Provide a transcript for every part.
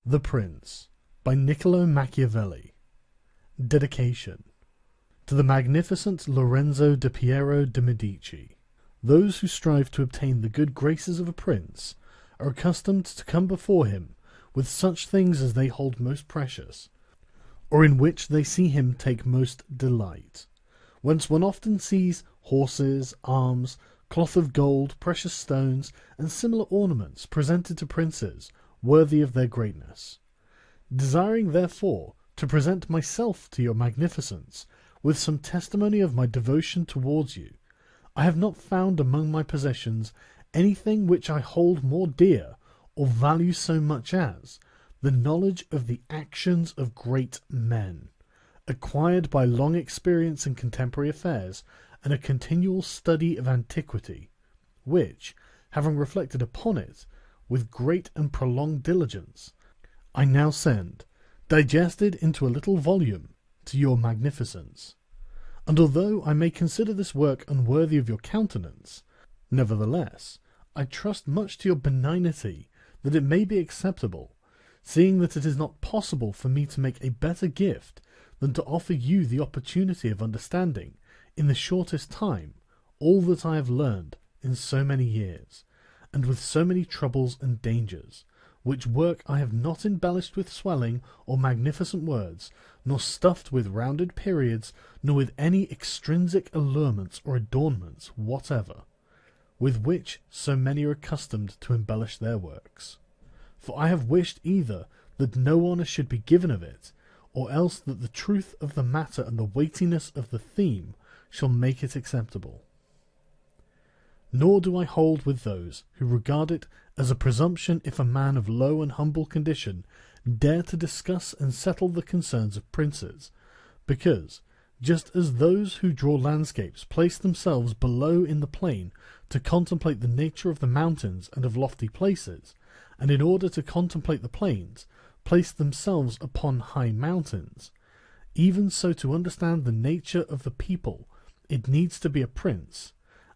The Prince by Niccolò Machiavelli. Dedication to the magnificent Lorenzo di Piero de' Medici. Those who strive to obtain the good graces of a prince are accustomed to come before him with such things as they hold most precious, or in which they see him take most delight, whence one often sees horses, arms, cloth of gold, precious stones, and similar ornaments presented to princes worthy of their greatness. Desiring, therefore, to present myself to your magnificence with some testimony of my devotion towards you, I have not found among my possessions anything which I hold more dear or value so much as the knowledge of the actions of great men, acquired by long experience in contemporary affairs and a continual study of antiquity, which, having reflected upon it with great and prolonged diligence, I now send, digested into a little volume, to your magnificence. And although I may consider this work unworthy of your countenance, nevertheless I trust much to your benignity that it may be acceptable, seeing that it is not possible for me to make a better gift than to offer you the opportunity of understanding, in the shortest time, all that I have learned in so many years, and with so many troubles and dangers, which work I have not embellished with swelling or magnificent words, nor stuffed with rounded periods, nor with any extrinsic allurements or adornments whatever, with which so many are accustomed to embellish their works. For I have wished either that no honour should be given of it, or else that the truth of the matter and the weightiness of the theme shall make it acceptable. Nor do I hold with those who regard it as a presumption if a man of low and humble condition dare to discuss and settle the concerns of princes, because, just as those who draw landscapes place themselves below in the plain to contemplate the nature of the mountains and of lofty places, and in order to contemplate the plains, place themselves upon high mountains, even so to understand the nature of the people it needs to be a prince,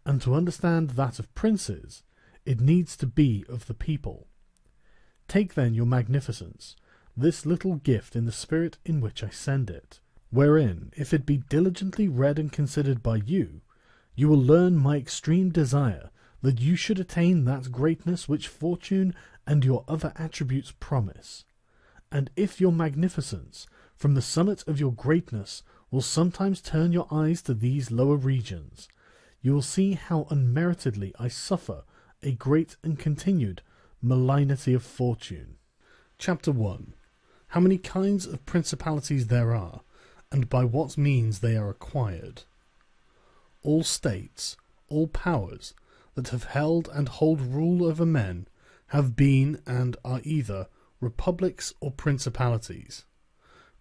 and to understand that of princes it needs to be of the people. Take then your magnificence, this little gift in the spirit in which I send it, wherein, if it be diligently read and considered by you, you will learn my extreme desire that you should attain that greatness which fortune and your other attributes promise. And if your magnificence, from the summit of your greatness, will sometimes turn your eyes to these lower regions, you will see how unmeritedly I suffer a great and continued malignity of fortune. Chapter 1. How many kinds of principalities there are, and by what means they are acquired. All states, all powers, that have held and hold rule over men, have been and are either republics or principalities.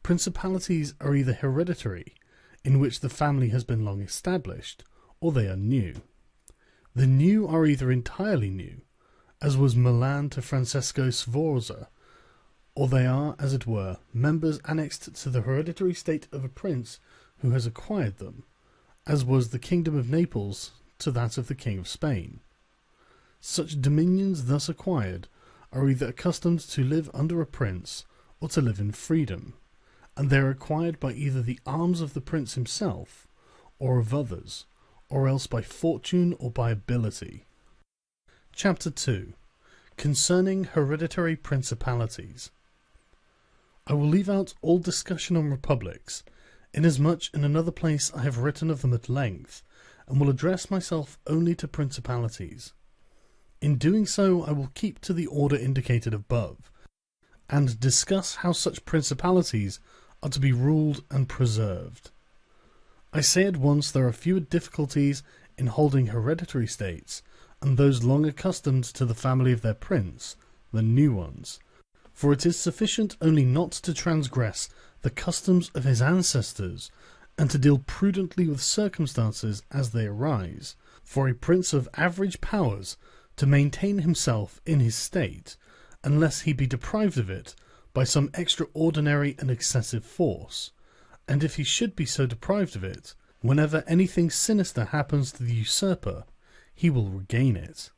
Principalities are either hereditary, in which the family has been long established, or they are new. The new are either entirely new, as was Milan to Francesco Sforza, or they are, as it were, members annexed to the hereditary state of a prince who has acquired them, as was the kingdom of Naples to that of the King of Spain. Such dominions thus acquired are either accustomed to live under a prince, or to live in freedom, and they are acquired by either the arms of the prince himself, or of others, or else by fortune or by ability. Chapter 2. Concerning hereditary principalities. I will leave out all discussion on republics, inasmuch in another place I have written of them at length, and will address myself only to principalities. In doing so I will keep to the order indicated above, and discuss how such principalities are to be ruled and preserved. I say at once there are fewer difficulties in holding hereditary states, and those long accustomed to the family of their prince, than new ones, for it is sufficient only not to transgress the customs of his ancestors, and to deal prudently with circumstances as they arise, for a prince of average powers to maintain himself in his state, unless he be deprived of it by some extraordinary and excessive force, and if he should be so deprived of it, whenever anything sinister happens to the usurper, he will regain it.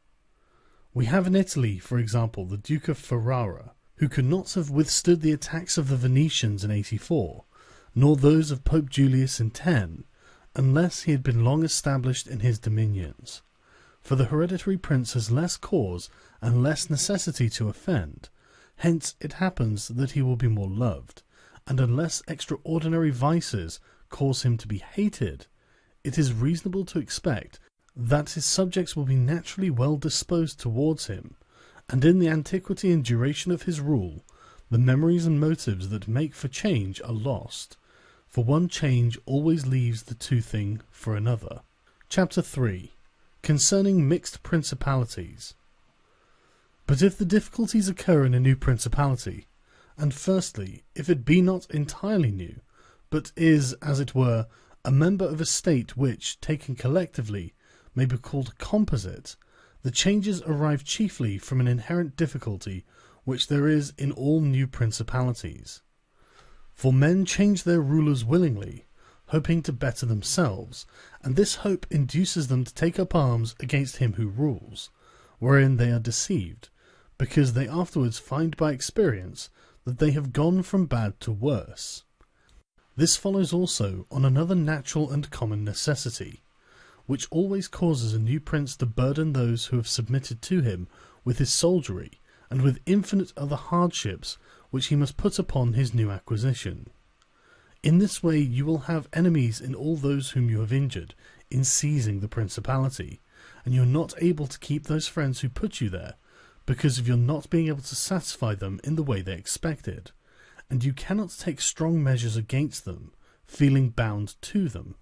We have in Italy, for example, the Duke of Ferrara, who could not have withstood the attacks of the Venetians in 84, nor those of Pope Julius in 10, unless he had been long established in his dominions. For the hereditary prince has less cause and less necessity to offend, hence it happens that he will be more loved, and unless extraordinary vices cause him to be hated, it is reasonable to expect that his subjects will be naturally well disposed towards him, and in the antiquity and duration of his rule, the memories and motives that make for change are lost, for one change always leaves the two thing for another. Chapter 3. Concerning mixed principalities. But if the difficulties occur in a new principality, and firstly, if it be not entirely new, but is, as it were, a member of a state which, taken collectively, may be called composite, the changes arise chiefly from an inherent difficulty which there is in all new principalities. For men change their rulers willingly, hoping to better themselves, and this hope induces them to take up arms against him who rules, wherein they are deceived, because they afterwards find by experience that they have gone from bad to worse. This follows also on another natural and common necessity, which always causes a new prince to burden those who have submitted to him with his soldiery, and with infinite other hardships which he must put upon his new acquisition. In this way you will have enemies in all those whom you have injured in seizing the principality, and you are not able to keep those friends who put you there, because of your not being able to satisfy them in the way they expected, and you cannot take strong measures against them, feeling bound to them.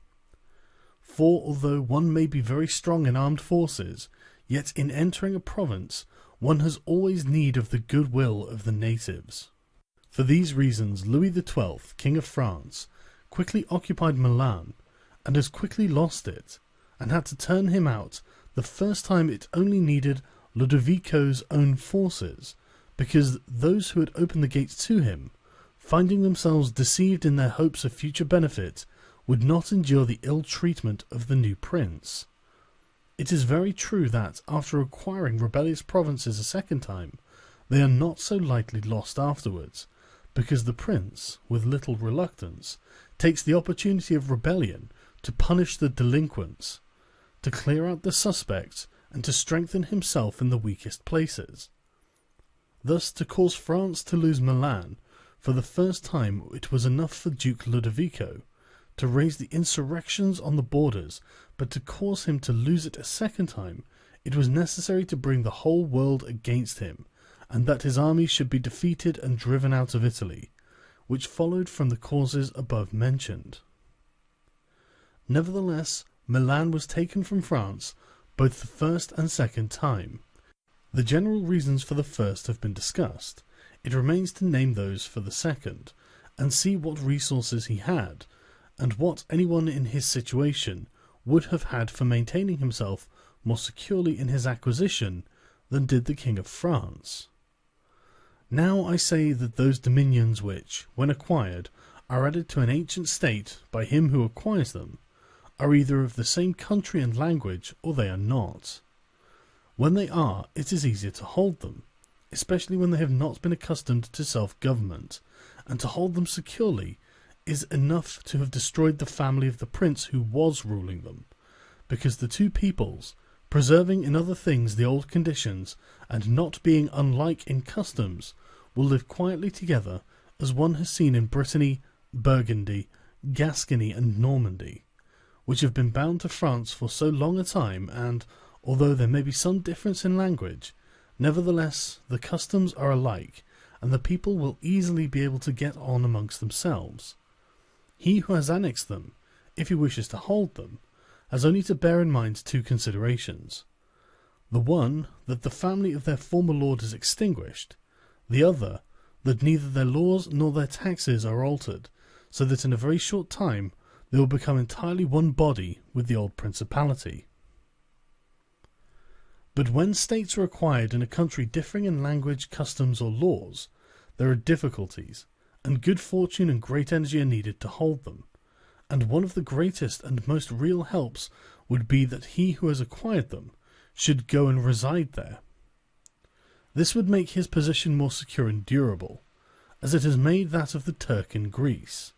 For although one may be very strong in armed forces, yet in entering a province one has always need of the goodwill of the natives. For these reasons Louis XII, King of France, quickly occupied Milan, and as quickly lost it, and had to turn him out the first time it only needed Ludovico's own forces, because those who had opened the gates to him, finding themselves deceived in their hopes of future benefit, would not endure the ill treatment of the new prince. It is very true that, after acquiring rebellious provinces a second time, they are not so lightly lost afterwards, because the prince, with little reluctance, takes the opportunity of rebellion to punish the delinquents, to clear out the suspects, and to strengthen himself in the weakest places. Thus, to cause France to lose Milan, for the first time it was enough for Duke Ludovico to raise the insurrections on the borders, but to cause him to lose it a second time, it was necessary to bring the whole world against him, and that his army should be defeated and driven out of Italy, which followed from the causes above mentioned. Nevertheless, Milan was taken from France both the first and second time. The general reasons for the first have been discussed. It remains to name those for the second, and see what resources he had, and what anyone in his situation would have had for maintaining himself more securely in his acquisition than did the King of France. Now I say that those dominions which, when acquired, are added to an ancient state by him who acquires them, are either of the same country and language, or they are not. When they are, it is easier to hold them, especially when they have not been accustomed to self-government, and to hold them securely is enough to have destroyed the family of the prince who was ruling them, because the two peoples, preserving in other things the old conditions, and not being unlike in customs, will live quietly together, as one has seen in Brittany, Burgundy, Gascony, and Normandy, which have been bound to France for so long a time, and, although there may be some difference in language, nevertheless the customs are alike, and the people will easily be able to get on amongst themselves. He who has annexed them, if he wishes to hold them, has only to bear in mind two considerations. The one, that the family of their former lord is extinguished; the other, that neither their laws nor their taxes are altered, so that in a very short time they will become entirely one body with the old principality. But when states are acquired in a country differing in language, customs, or laws, there are difficulties, and good fortune and great energy are needed to hold them, and one of the greatest and most real helps would be that he who has acquired them should go and reside there. This would make his position more secure and durable, as it has made that of the Turk in Greece,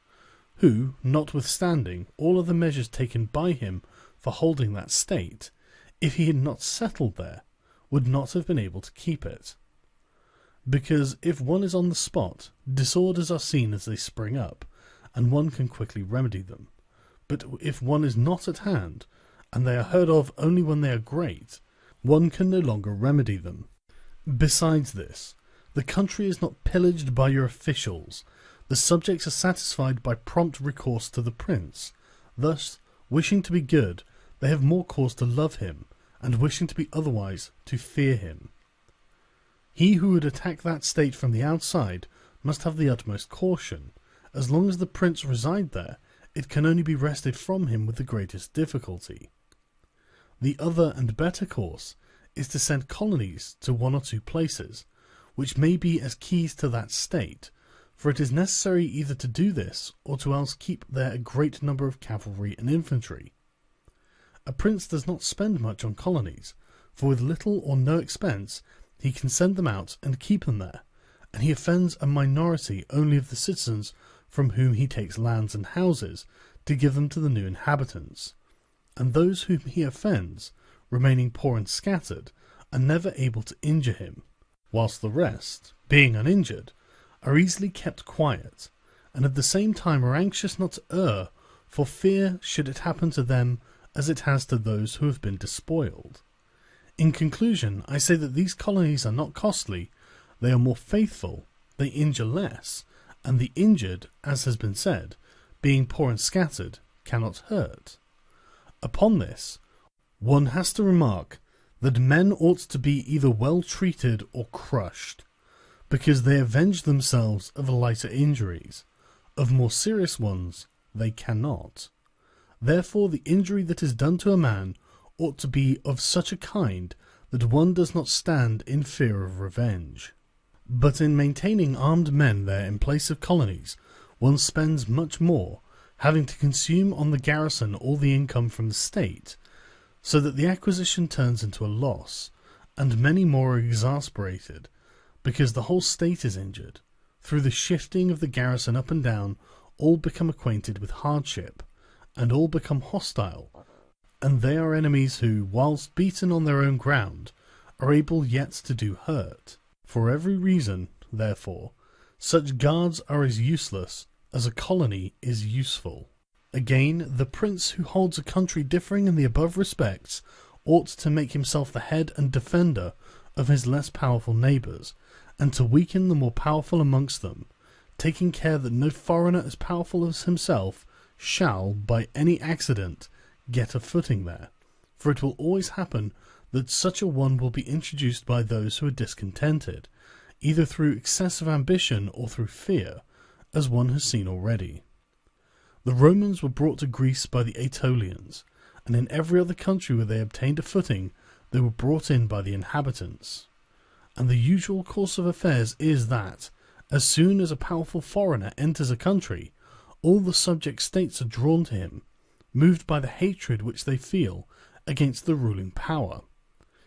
who, notwithstanding all other measures taken by him for holding that state, if he had not settled there, would not have been able to keep it. Because if one is on the spot, disorders are seen as they spring up, and one can quickly remedy them. But if one is not at hand, and they are heard of only when they are great, one can no longer remedy them. Besides this, the country is not pillaged by your officials. The subjects are satisfied by prompt recourse to the prince. Thus, wishing to be good, they have more cause to love him, and wishing to be otherwise, to fear him. He who would attack that state from the outside must have the utmost caution. As long as the prince reside there, it can only be wrested from him with the greatest difficulty. The other and better course is to send colonies to one or two places, which may be as keys to that state, for it is necessary either to do this, or to else keep there a great number of cavalry and infantry. A prince does not spend much on colonies, for with little or no expense he can send them out and keep them there, and he offends a minority only of the citizens from whom he takes lands and houses to give them to the new inhabitants, and those whom he offends, remaining poor and scattered, are never able to injure him, whilst the rest, being uninjured, are easily kept quiet, and at the same time are anxious not to err, for fear should it happen to them as it has to those who have been despoiled. In conclusion, I say that these colonies are not costly, they are more faithful, they injure less, and the injured, as has been said, being poor and scattered, cannot hurt. Upon this, one has to remark that men ought to be either well treated or crushed, because they avenge themselves of lighter injuries. Of more serious ones, they cannot. Therefore the injury that is done to a man ought to be of such a kind that one does not stand in fear of revenge. But in maintaining armed men there in place of colonies, one spends much more, having to consume on the garrison all the income from the state, so that the acquisition turns into a loss, and many more are exasperated, because the whole state is injured. Through the shifting of the garrison up and down, all become acquainted with hardship, and all become hostile, and they are enemies who, whilst beaten on their own ground, are able yet to do hurt. For every reason, therefore, such guards are as useless as a colony is useful. Again, the prince who holds a country differing in the above respects ought to make himself the head and defender of his less powerful neighbours, and to weaken the more powerful amongst them, taking care that no foreigner as powerful as himself shall, by any accident, get a footing there, for it will always happen that such a one will be introduced by those who are discontented, either through excessive ambition or through fear, as one has seen already. The Romans were brought to Greece by the Aetolians, and in every other country where they obtained a footing, they were brought in by the inhabitants. And the usual course of affairs is that, as soon as a powerful foreigner enters a country, all the subject states are drawn to him, moved by the hatred which they feel against the ruling power.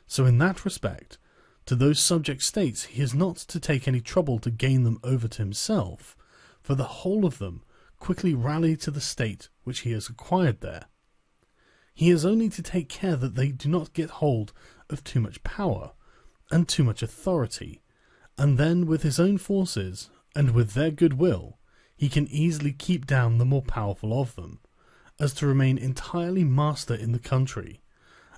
So in that respect, to those subject states he has not to take any trouble to gain them over to himself, for the whole of them quickly rally to the state which he has acquired there. He has only to take care that they do not get hold of too much power and too much authority, and then with his own forces and with their goodwill he can easily keep down the more powerful of them, as to remain entirely master in the country,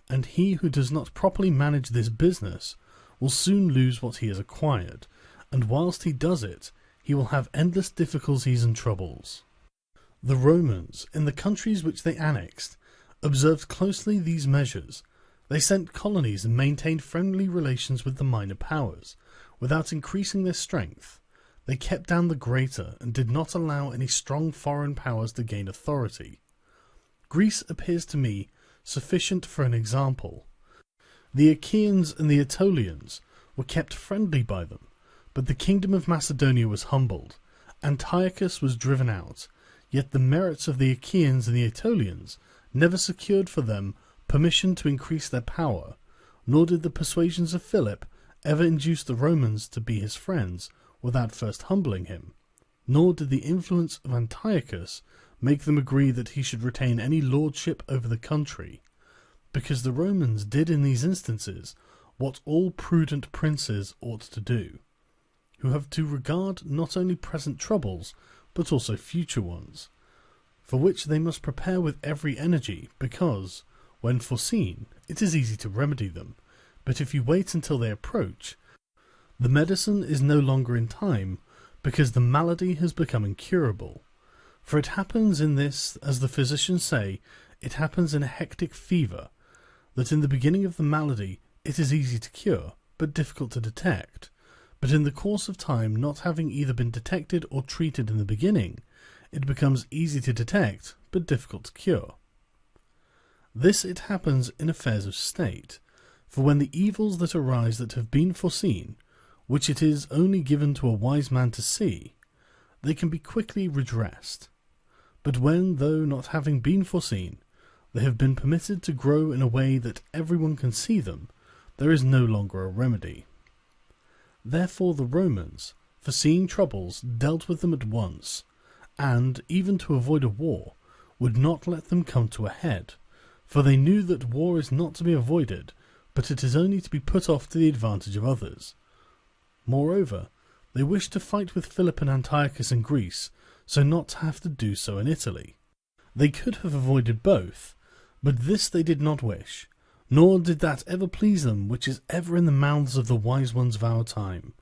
and he who does not properly manage this business will soon lose what he has acquired, and whilst he does it, he will have endless difficulties and troubles. The Romans, in the countries which they annexed, observed closely these measures. They sent colonies and maintained friendly relations with the minor powers, without increasing their strength. They kept down the greater, and did not allow any strong foreign powers to gain authority. Greece appears to me sufficient for an example. The Achaeans and the Aetolians were kept friendly by them, but the kingdom of Macedonia was humbled. Antiochus was driven out, yet the merits of the Achaeans and the Aetolians never secured for them permission to increase their power, nor did the persuasions of Philip ever induce the Romans to be his friends without first humbling him, nor did the influence of Antiochus make them agree that he should retain any lordship over the country, because the Romans did in these instances what all prudent princes ought to do, who have to regard not only present troubles, but also future ones, for which they must prepare with every energy, because, when foreseen, it is easy to remedy them, but if you wait until they approach, the medicine is no longer in time, because the malady has become incurable. For it happens in this, as the physicians say, it happens in a hectic fever, that in the beginning of the malady it is easy to cure, but difficult to detect, but in the course of time, not having either been detected or treated in the beginning, it becomes easy to detect, but difficult to cure. This it happens in affairs of state, for when the evils that arise that have been foreseen, which it is only given to a wise man to see, they can be quickly redressed. But when, though not having been foreseen, they have been permitted to grow in a way that everyone can see them, there is no longer a remedy. Therefore the Romans, foreseeing troubles, dealt with them at once, and, even to avoid a war, would not let them come to a head, for they knew that war is not to be avoided, but it is only to be put off to the advantage of others. Moreover, they wished to fight with Philip and Antiochus in Greece, so not to have to do so in Italy. They could have avoided both, but this they did not wish, nor did that ever please them which is ever in the mouths of the wise ones of our time.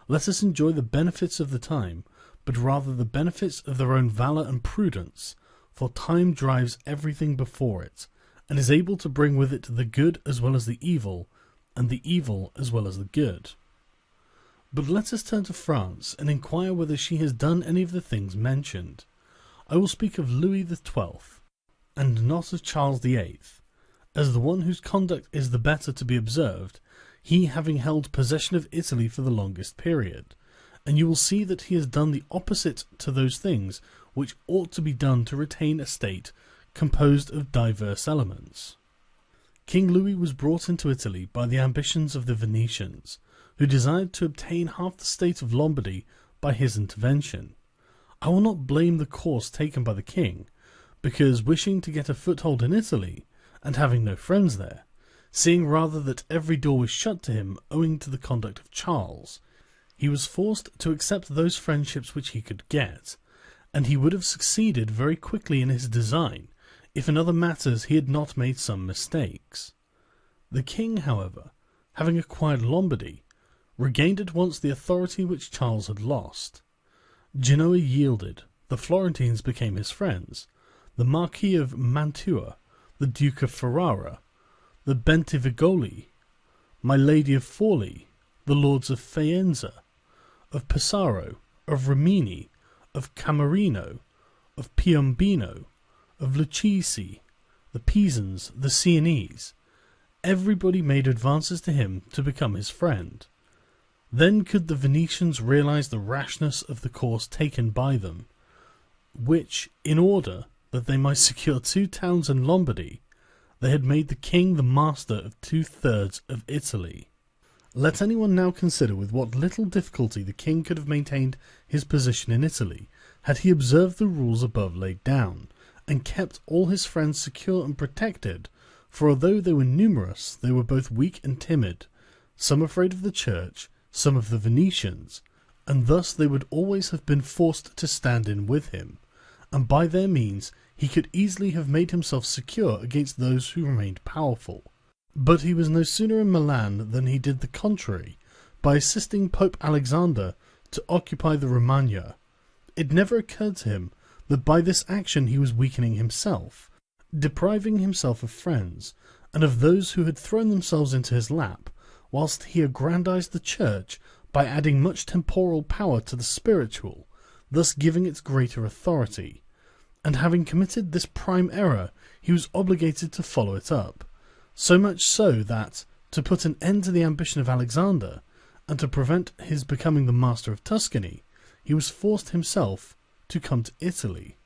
Let us enjoy the benefits of the time, but rather the benefits of their own valour and prudence, for time drives everything before it, and is able to bring with it the good as well as the evil, and the evil as well as the good. But let us turn to France, and inquire whether she has done any of the things mentioned. I will speak of Louis XII, and not of Charles VIII, as the one whose conduct is the better to be observed, he having held possession of Italy for the longest period, and you will see that he has done the opposite to those things which ought to be done to retain a state composed of diverse elements. King Louis was brought into Italy by the ambitions of the Venetians, who desired to obtain half the state of Lombardy by his intervention. I will not blame the course taken by the king, because wishing to get a foothold in Italy, and having no friends there, seeing rather that every door was shut to him owing to the conduct of Charles, he was forced to accept those friendships which he could get, and he would have succeeded very quickly in his design, if in other matters he had not made some mistakes. The king, however, having acquired Lombardy, regained at once the authority which Charles had lost. Genoa yielded, the Florentines became his friends, the Marquis of Mantua, the Duke of Ferrara, the Bentivogli, my Lady of Forli, the Lords of Faenza, of Pesaro, of Rimini, of Camerino, of Piombino, of Lucchese, the Pisans, the Sienese. Everybody made advances to him to become his friend. Then could the Venetians realize the rashness of the course taken by them, which, in order that they might secure 2 towns in Lombardy, they had made the king the master of 2/3 of Italy. Let anyone now consider with what little difficulty the king could have maintained his position in Italy, had he observed the rules above laid down, and kept all his friends secure and protected, for although they were numerous, they were both weak and timid, some afraid of the church, some of the Venetians, and thus they would always have been forced to stand in with him, and by their means he could easily have made himself secure against those who remained powerful. But he was no sooner in Milan than he did the contrary, by assisting Pope Alexander to occupy the Romagna. It never occurred to him that by this action he was weakening himself, depriving himself of friends, and of those who had thrown themselves into his lap, whilst he aggrandized the church by adding much temporal power to the spiritual, thus giving it greater authority. And having committed this prime error, he was obligated to follow it up, so much so that, to put an end to the ambition of Alexander, and to prevent his becoming the master of Tuscany, he was forced himself to come to Italy.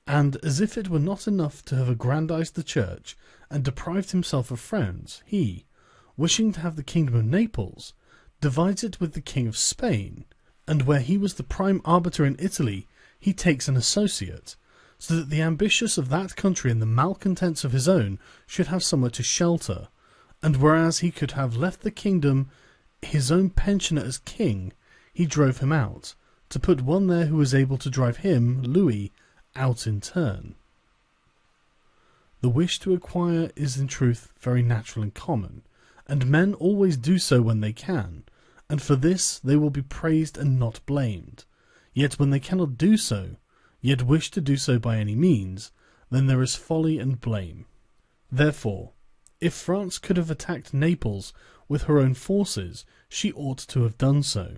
And as if it were not enough to have aggrandized the church and deprived himself of friends, he, wishing to have the kingdom of Naples, divides it with the King of Spain, and where he was the prime arbiter in Italy, he takes an associate, so that the ambitious of that country and the malcontents of his own should have somewhere to shelter, and whereas he could have left the kingdom his own pensioner as king, he drove him out, to put one there who was able to drive him, Louis, out in turn. The wish to acquire is in truth very natural and common, and men always do so when they can, and for this they will be praised and not blamed. Yet when they cannot do so, yet wish to do so by any means, then there is folly and blame. Therefore, if France could have attacked Naples with her own forces, she ought to have done so.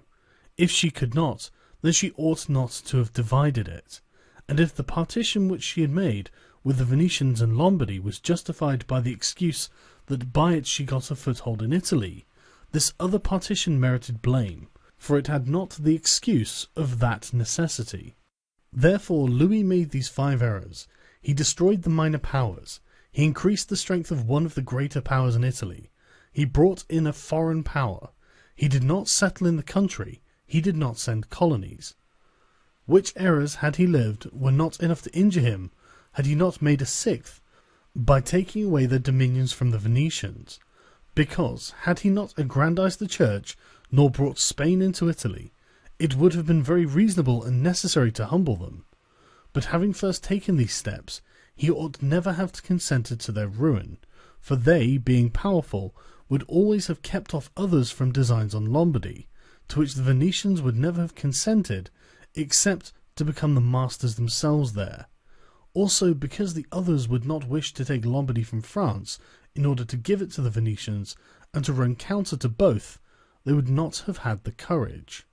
If she could not, then she ought not to have divided it. And if the partition which she had made with the Venetians and Lombardy was justified by the excuse that by it she got a foothold in Italy, this other partition merited blame, for it had not the excuse of that necessity. Therefore Louis made these 5 errors. He destroyed the minor powers. He increased the strength of one of the greater powers in Italy. He brought in a foreign power. He did not settle in the country. He did not send colonies. Which errors, had he lived, were not enough to injure him, had he not made a 6th, by taking away their dominions from the Venetians. Because, had he not aggrandized the church, nor brought Spain into Italy, it would have been very reasonable and necessary to humble them. But having first taken these steps, he ought never have consented to their ruin, for they, being powerful, would always have kept off others from designs on Lombardy, to which the Venetians would never have consented, except to become the masters themselves there. Also because the others would not wish to take Lombardy from France in order to give it to the Venetians, and to run counter to both, they would not have had the courage.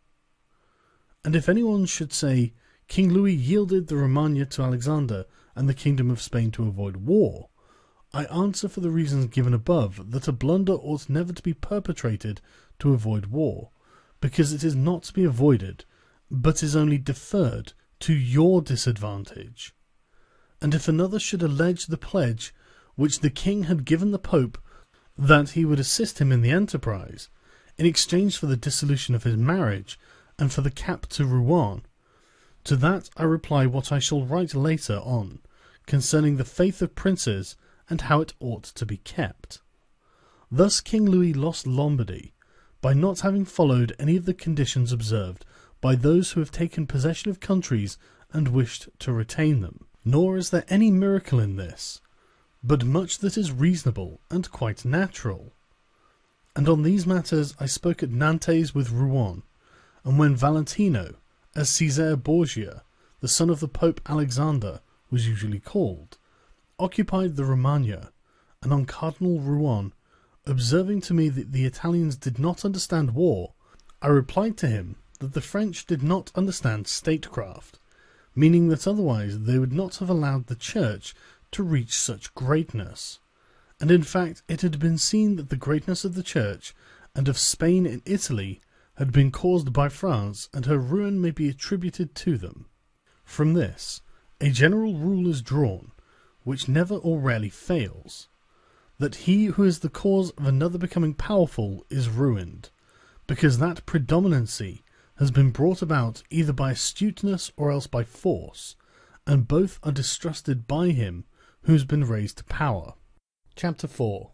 And if anyone should say, King Louis yielded the Romagna to Alexander and the kingdom of Spain to avoid war, I answer for the reasons given above that a blunder ought never to be perpetrated to avoid war, because it is not to be avoided, but is only deferred to your disadvantage. And if another should allege the pledge which the king had given the Pope that he would assist him in the enterprise, in exchange for the dissolution of his marriage and for the cap to Rouen, to that I reply what I shall write later on concerning the faith of princes and how it ought to be kept. Thus King Louis lost Lombardy by not having followed any of the conditions observed by those who have taken possession of countries and wished to retain them. Nor is there any miracle in this, but much that is reasonable and quite natural. And on these matters I spoke at Nantes with Rouen, and when Valentino, as Cesare Borgia, the son of the Pope Alexander, was usually called, occupied the Romagna, and on Cardinal Rouen, observing to me that the Italians did not understand war, I replied to him that the French did not understand statecraft, meaning that otherwise they would not have allowed the Church to reach such greatness. And in fact it had been seen that the greatness of the Church and of Spain in Italy had been caused by France, and her ruin may be attributed to them. From this a general rule is drawn, which never or rarely fails, that he who is the cause of another becoming powerful is ruined, because that predominancy has been brought about either by astuteness or else by force, and both are distrusted by him who has been raised to power. Chapter 4.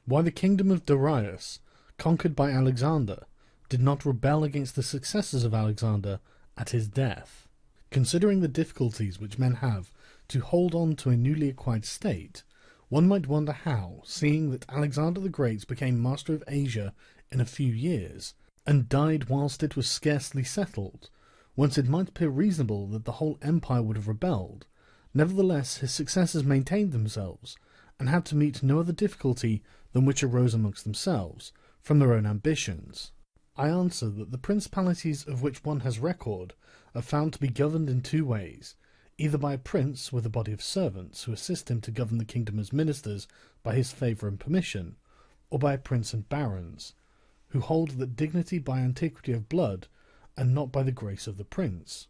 Why the kingdom of Darius, conquered by Alexander, did not rebel against the successors of Alexander at his death. Considering the difficulties which men have to hold on to a newly acquired state, one might wonder how, seeing that Alexander the Great became master of Asia in a few years, and died whilst it was scarcely settled, whence it might appear reasonable that the whole empire would have rebelled, nevertheless his successors maintained themselves, and had to meet no other difficulty than which arose amongst themselves, from their own ambitions. I answer that the principalities of which one has record are found to be governed in 2 ways, either by a prince with a body of servants who assist him to govern the kingdom as ministers by his favour and permission, or by a prince and barons, who hold that dignity by antiquity of blood, and not by the grace of the prince.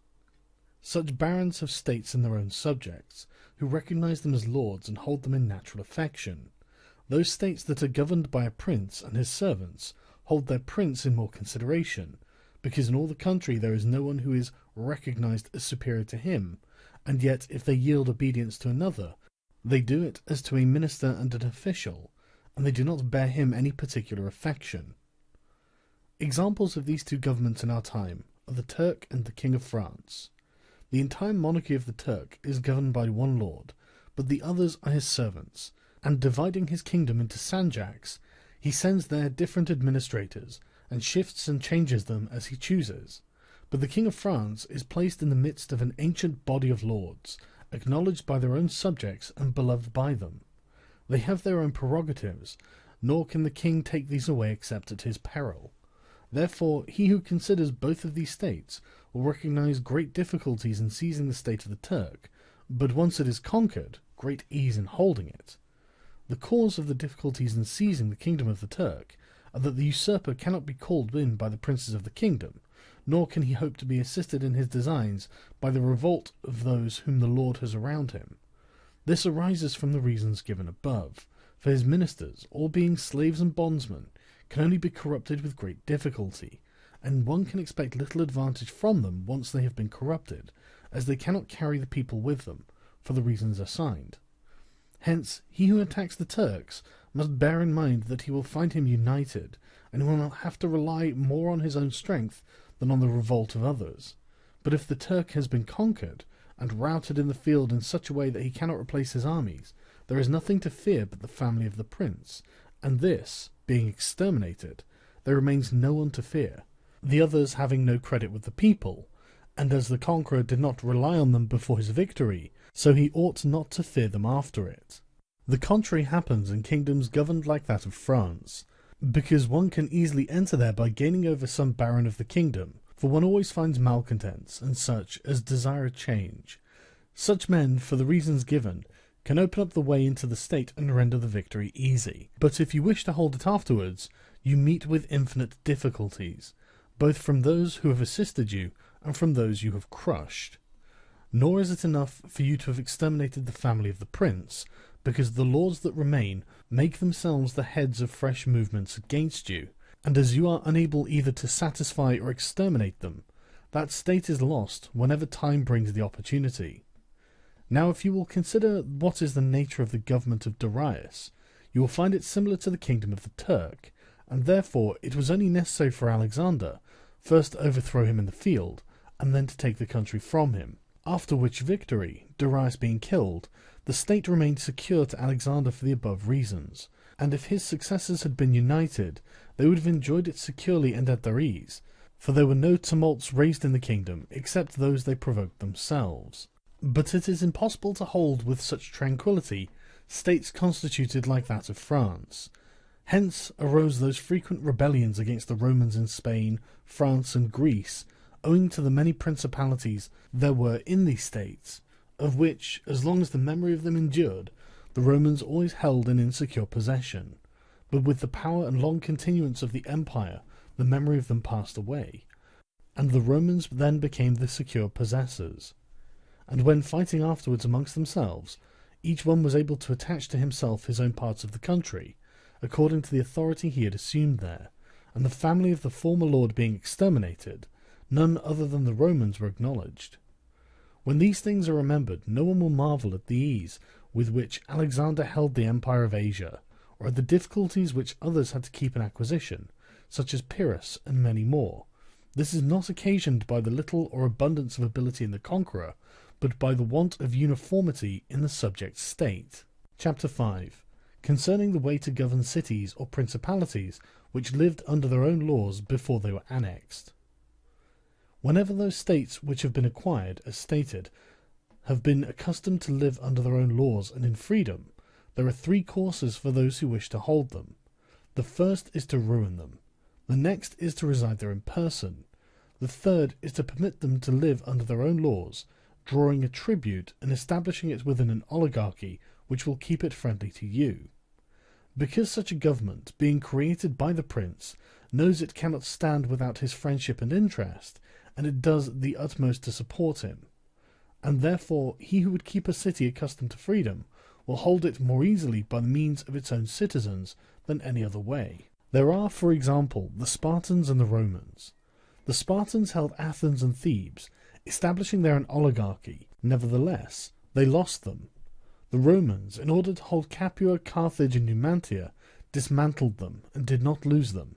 Such barons have states in their own subjects, who recognize them as lords and hold them in natural affection. Those states that are governed by a prince and his servants hold their prince in more consideration, because in all the country there is no one who is recognized as superior to him, and yet if they yield obedience to another, they do it as to a minister and an official, and they do not bear him any particular affection. Examples of these two governments in our time are the Turk and the King of France. The entire monarchy of the Turk is governed by one lord, but the others are his servants, and dividing his kingdom into sanjaks, he sends there different administrators, and shifts and changes them as he chooses. But the King of France is placed in the midst of an ancient body of lords, acknowledged by their own subjects and beloved by them. They have their own prerogatives, nor can the king take these away except at his peril. Therefore, he who considers both of these states will recognize great difficulties in seizing the state of the Turk, but once it is conquered, great ease in holding it. The cause of the difficulties in seizing the kingdom of the Turk are that the usurper cannot be called in by the princes of the kingdom, nor can he hope to be assisted in his designs by the revolt of those whom the Lord has around him. This arises from the reasons given above, for his ministers, all being slaves and bondsmen, can only be corrupted with great difficulty, and one can expect little advantage from them once they have been corrupted, as they cannot carry the people with them, for the reasons assigned. Hence, he who attacks the Turks must bear in mind that he will find him united, and will not have to rely more on his own strength than on the revolt of others. But if the Turk has been conquered, and routed in the field in such a way that he cannot replace his armies, there is nothing to fear but the family of the prince, and this being exterminated, there remains no one to fear, the others having no credit with the people, and as the conqueror did not rely on them before his victory, so he ought not to fear them after it. The contrary happens in kingdoms governed like that of France, because one can easily enter there by gaining over some baron of the kingdom, for one always finds malcontents and such as desire a change. Such men, for the reasons given, can open up the way into the state and render the victory easy. But if you wish to hold it afterwards, you meet with infinite difficulties, both from those who have assisted you and from those you have crushed. Nor is it enough for you to have exterminated the family of the prince, because the lords that remain make themselves the heads of fresh movements against you, and as you are unable either to satisfy or exterminate them, that state is lost whenever time brings the opportunity. Now if you will consider what is the nature of the government of Darius, you will find it similar to the kingdom of the Turk, and therefore it was only necessary for Alexander first to overthrow him in the field, and then to take the country from him, after which victory, Darius being killed, the state remained secure to Alexander for the above reasons, and if his successors had been united, they would have enjoyed it securely and at their ease, for there were no tumults raised in the kingdom except those they provoked themselves. But it is impossible to hold with such tranquillity states constituted like that of France. Hence arose those frequent rebellions against the Romans in Spain, France, and Greece, owing to the many principalities there were in these states, of which, as long as the memory of them endured, the Romans always held an insecure possession. But with the power and long continuance of the empire, the memory of them passed away, and the Romans then became the secure possessors. And when fighting afterwards amongst themselves, each one was able to attach to himself his own parts of the country, according to the authority he had assumed there, and the family of the former lord being exterminated, none other than the Romans were acknowledged. When these things are remembered, no one will marvel at the ease with which Alexander held the empire of Asia, or at the difficulties which others had to keep in acquisition, such as Pyrrhus and many more. This is not occasioned by the little or abundance of ability in the conqueror, but by the want of uniformity in the subject state. Chapter 5. Concerning the way to govern cities or principalities which lived under their own laws before they were annexed. Whenever those states which have been acquired, as stated, have been accustomed to live under their own laws and in freedom, there are three courses for those who wish to hold them. The first is to ruin them. The next is to reside there in person. The third is to permit them to live under their own laws, drawing a tribute and establishing it within an oligarchy which will keep it friendly to you. Because such a government, being created by the prince, knows it cannot stand without his friendship and interest, and it does the utmost to support him. And therefore he who would keep a city accustomed to freedom will hold it more easily by the means of its own citizens than any other way. There are, for example, the Spartans and the Romans. The Spartans held Athens and Thebes, establishing there an oligarchy. Nevertheless, they lost them. The Romans, in order to hold Capua, Carthage, and Numantia, dismantled them and did not lose them.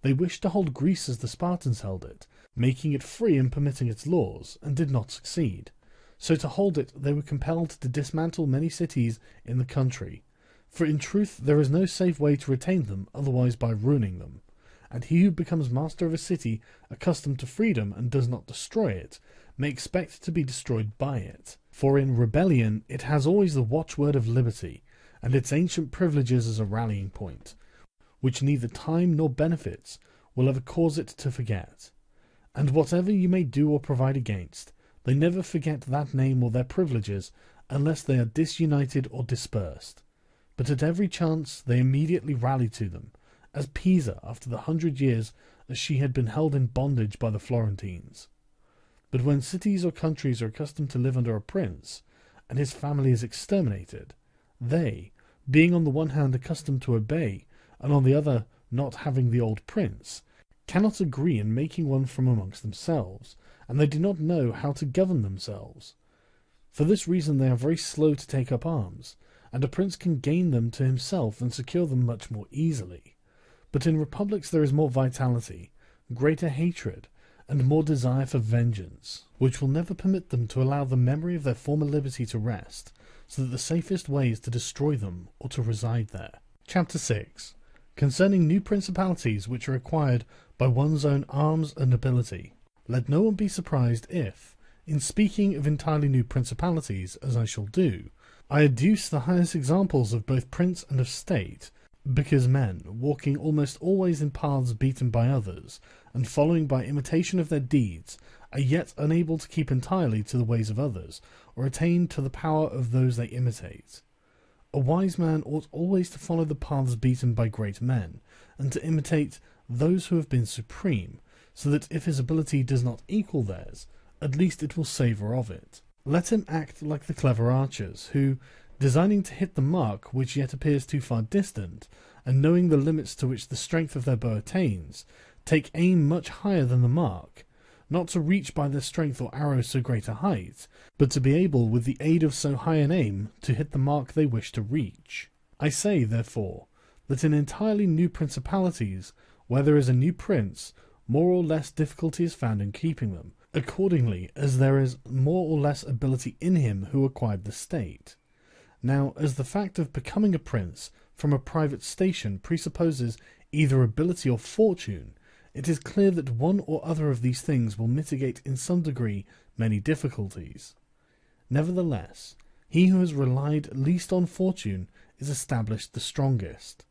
They wished to hold Greece as the Spartans held it, making it free and permitting its laws, and did not succeed. So to hold it, they were compelled to dismantle many cities in the country. For in truth there is no safe way to retain them otherwise by ruining them. And he who becomes master of a city accustomed to freedom and does not destroy it, may expect to be destroyed by it. For in rebellion it has always the watchword of liberty, and its ancient privileges as a rallying point, which neither time nor benefits will ever cause it to forget. And whatever you may do or provide against, they never forget that name or their privileges unless they are disunited or dispersed. But at every chance they immediately rally to them, as Pisa after the 100 years as she had been held in bondage by the Florentines. But when cities or countries are accustomed to live under a prince, and his family is exterminated, they, being on the one hand accustomed to obey, and on the other not having the old prince, cannot agree in making one from amongst themselves, and they do not know how to govern themselves. For this reason they are very slow to take up arms, and a prince can gain them to himself and secure them much more easily. But in republics there is more vitality, greater hatred, and more desire for vengeance, which will never permit them to allow the memory of their former liberty to rest, so that the safest way is to destroy them or to reside there. Chapter 6. Concerning new principalities which are acquired by one's own arms and ability. Let no one be surprised if, in speaking of entirely new principalities, as I shall do, I adduce the highest examples of both prince and of state, because men, walking almost always in paths beaten by others, and following by imitation of their deeds, are yet unable to keep entirely to the ways of others, or attain to the power of those they imitate. A wise man ought always to follow the paths beaten by great men, and to imitate those who have been supreme, so that if his ability does not equal theirs, at least it will savour of it. Let him act like the clever archers, who, designing to hit the mark which yet appears too far distant, and knowing the limits to which the strength of their bow attains, take aim much higher than the mark, not to reach by their strength or arrow so great a height, but to be able with the aid of so high an aim to hit the mark they wish to reach. I say, therefore, that in entirely new principalities, where there is a new prince, more or less difficulty is found in keeping them, accordingly as there is more or less ability in him who acquired the state. Now, as the fact of becoming a prince from a private station presupposes either ability or fortune, it is clear that one or other of these things will mitigate in some degree many difficulties. Nevertheless, he who has relied least on fortune is established the strongest.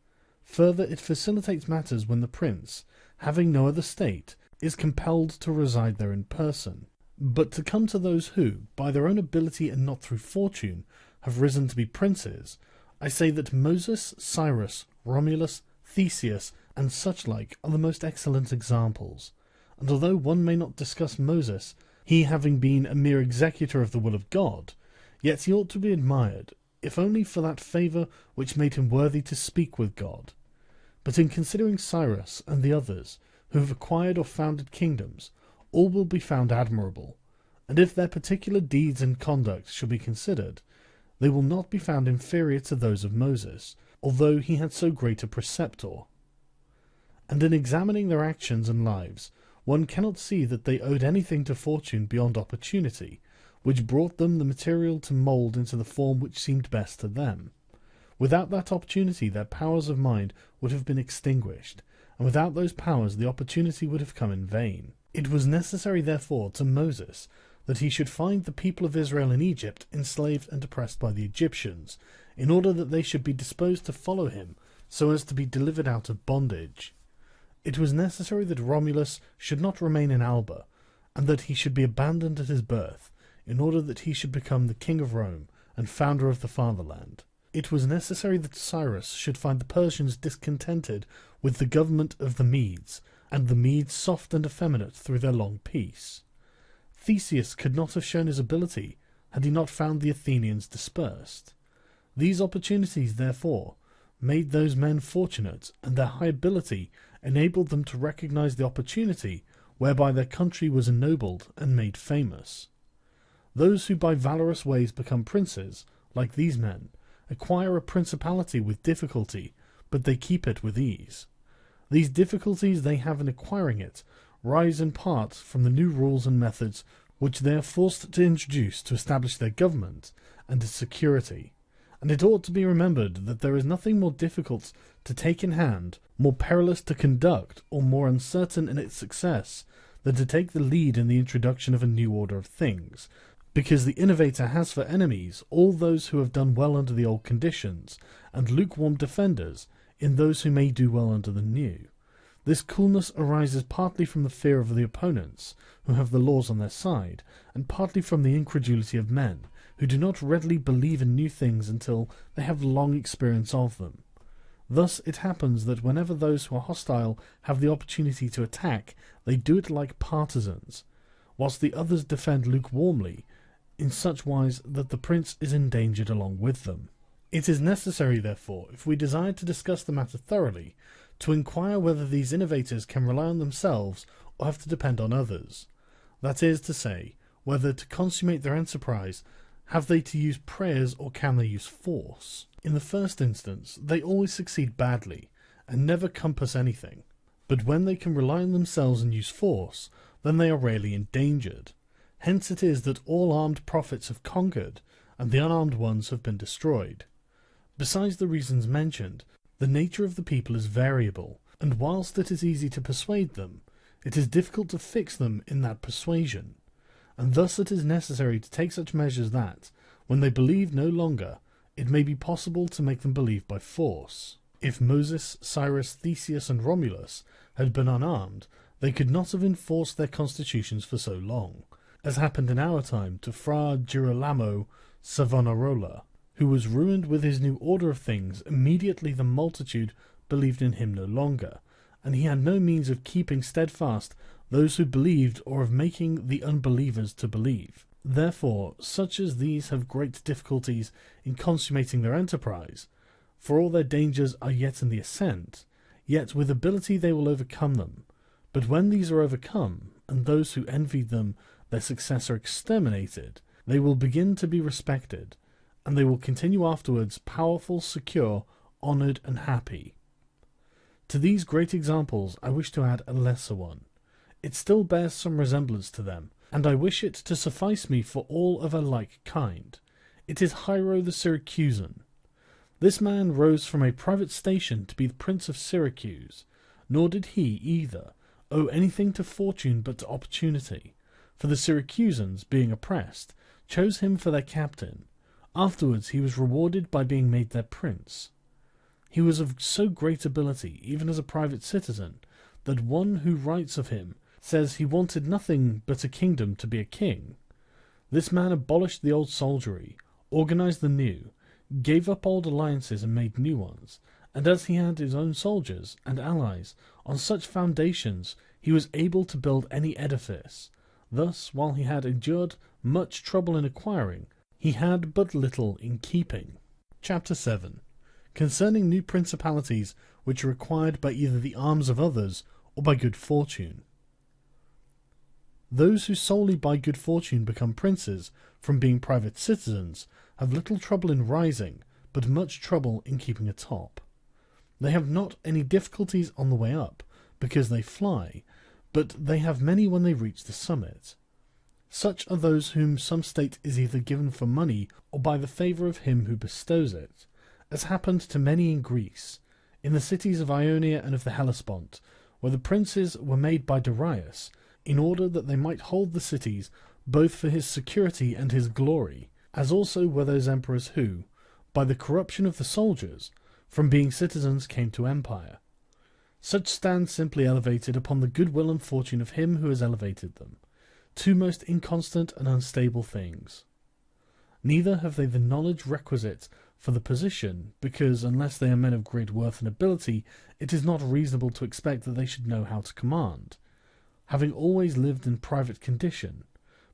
Further, it facilitates matters when the prince, having no other state, is compelled to reside there in person. But to come to those who, by their own ability and not through fortune, have risen to be princes, I say that Moses, Cyrus, Romulus, Theseus, and such like are the most excellent examples. And although one may not discuss Moses, he having been a mere executor of the will of God, yet he ought to be admired, if only for that favour which made him worthy to speak with God. But in considering Cyrus and the others, who have acquired or founded kingdoms, all will be found admirable, and if their particular deeds and conduct shall be considered, they will not be found inferior to those of Moses, although he had so great a preceptor. And in examining their actions and lives, one cannot see that they owed anything to fortune beyond opportunity, which brought them the material to mould into the form which seemed best to them. Without that opportunity their powers of mind would have been extinguished, and without those powers the opportunity would have come in vain. It was necessary, therefore, to Moses that he should find the people of Israel in Egypt enslaved and oppressed by the Egyptians, in order that they should be disposed to follow him, so as to be delivered out of bondage. It was necessary that Romulus should not remain in Alba, and that he should be abandoned at his birth, in order that he should become the king of Rome and founder of the fatherland. It was necessary that Cyrus should find the Persians discontented with the government of the Medes, and the Medes soft and effeminate through their long peace. Theseus could not have shown his ability had he not found the Athenians dispersed. These opportunities, therefore, made those men fortunate, and their high ability enabled them to recognize the opportunity whereby their country was ennobled and made famous. Those who by valorous ways become princes, like these men, acquire a principality with difficulty, but they keep it with ease. These difficulties they have in acquiring it rise in part from the new rules and methods which they are forced to introduce to establish their government and its security. And it ought to be remembered that there is nothing more difficult to take in hand, more perilous to conduct, or more uncertain in its success than to take the lead in the introduction of a new order of things, because the innovator has for enemies all those who have done well under the old conditions, and lukewarm defenders in those who may do well under the new. This coolness arises partly from the fear of the opponents, who have the laws on their side, and partly from the incredulity of men, who do not readily believe in new things until they have long experience of them. Thus it happens that whenever those who are hostile have the opportunity to attack, they do it like partisans, whilst the others defend lukewarmly, in such wise that the prince is endangered along with them. It is necessary, therefore, if we desire to discuss the matter thoroughly, to inquire whether these innovators can rely on themselves or have to depend on others. That is to say, whether to consummate their enterprise, have they to use prayers or can they use force? In the first instance, they always succeed badly, and never compass anything. But when they can rely on themselves and use force, then they are rarely endangered. Hence it is that all armed prophets have conquered, and the unarmed ones have been destroyed. Besides the reasons mentioned, the nature of the people is variable, and whilst it is easy to persuade them, it is difficult to fix them in that persuasion. And thus it is necessary to take such measures that, when they believe no longer, it may be possible to make them believe by force. If Moses, Cyrus, Theseus, and Romulus had been unarmed, they could not have enforced their constitutions for so long, as happened in our time to Fra Girolamo Savonarola, who was ruined with his new order of things immediately the multitude believed in him no longer, and he had no means of keeping steadfast those who believed or of making the unbelievers to believe. Therefore, such as these have great difficulties in consummating their enterprise, for all their dangers are yet in the ascent, yet with ability they will overcome them. But when these are overcome, and those who envied them their success are exterminated, they will begin to be respected, and they will continue afterwards powerful, secure, honoured, and happy. To these great examples I wish to add a lesser one. It still bears some resemblance to them, and I wish it to suffice me for all of a like kind. It is Hiero the Syracusan. This man rose from a private station to be the Prince of Syracuse, nor did he, either, owe anything to fortune but to opportunity, for the Syracusans, being oppressed, chose him for their captain. Afterwards he was rewarded by being made their prince. He was of so great ability, even as a private citizen, that one who writes of him says he wanted nothing but a kingdom to be a king. This man abolished the old soldiery, organized the new, gave up old alliances and made new ones, and as he had his own soldiers and allies, on such foundations he was able to build any edifice. Thus, while he had endured much trouble in acquiring, he had but little in keeping. Chapter 7. Concerning new principalities which are acquired by either the arms of others or by good fortune. Those who solely by good fortune become princes from being private citizens have little trouble in rising, but much trouble in keeping atop. They have not any difficulties on the way up, because they fly, but they have many when they reach the summit. Such are those whom some state is either given for money or by the favour of him who bestows it, as happened to many in Greece, in the cities of Ionia and of the Hellespont, where the princes were made by Darius, in order that they might hold the cities both for his security and his glory, as also were those emperors who, by the corruption of the soldiers, from being citizens came to empire. Such stand simply elevated upon the goodwill and fortune of him who has elevated them, two most inconstant and unstable things. Neither have they the knowledge requisite for the position, because unless they are men of great worth and ability, it is not reasonable to expect that they should know how to command, having always lived in private condition.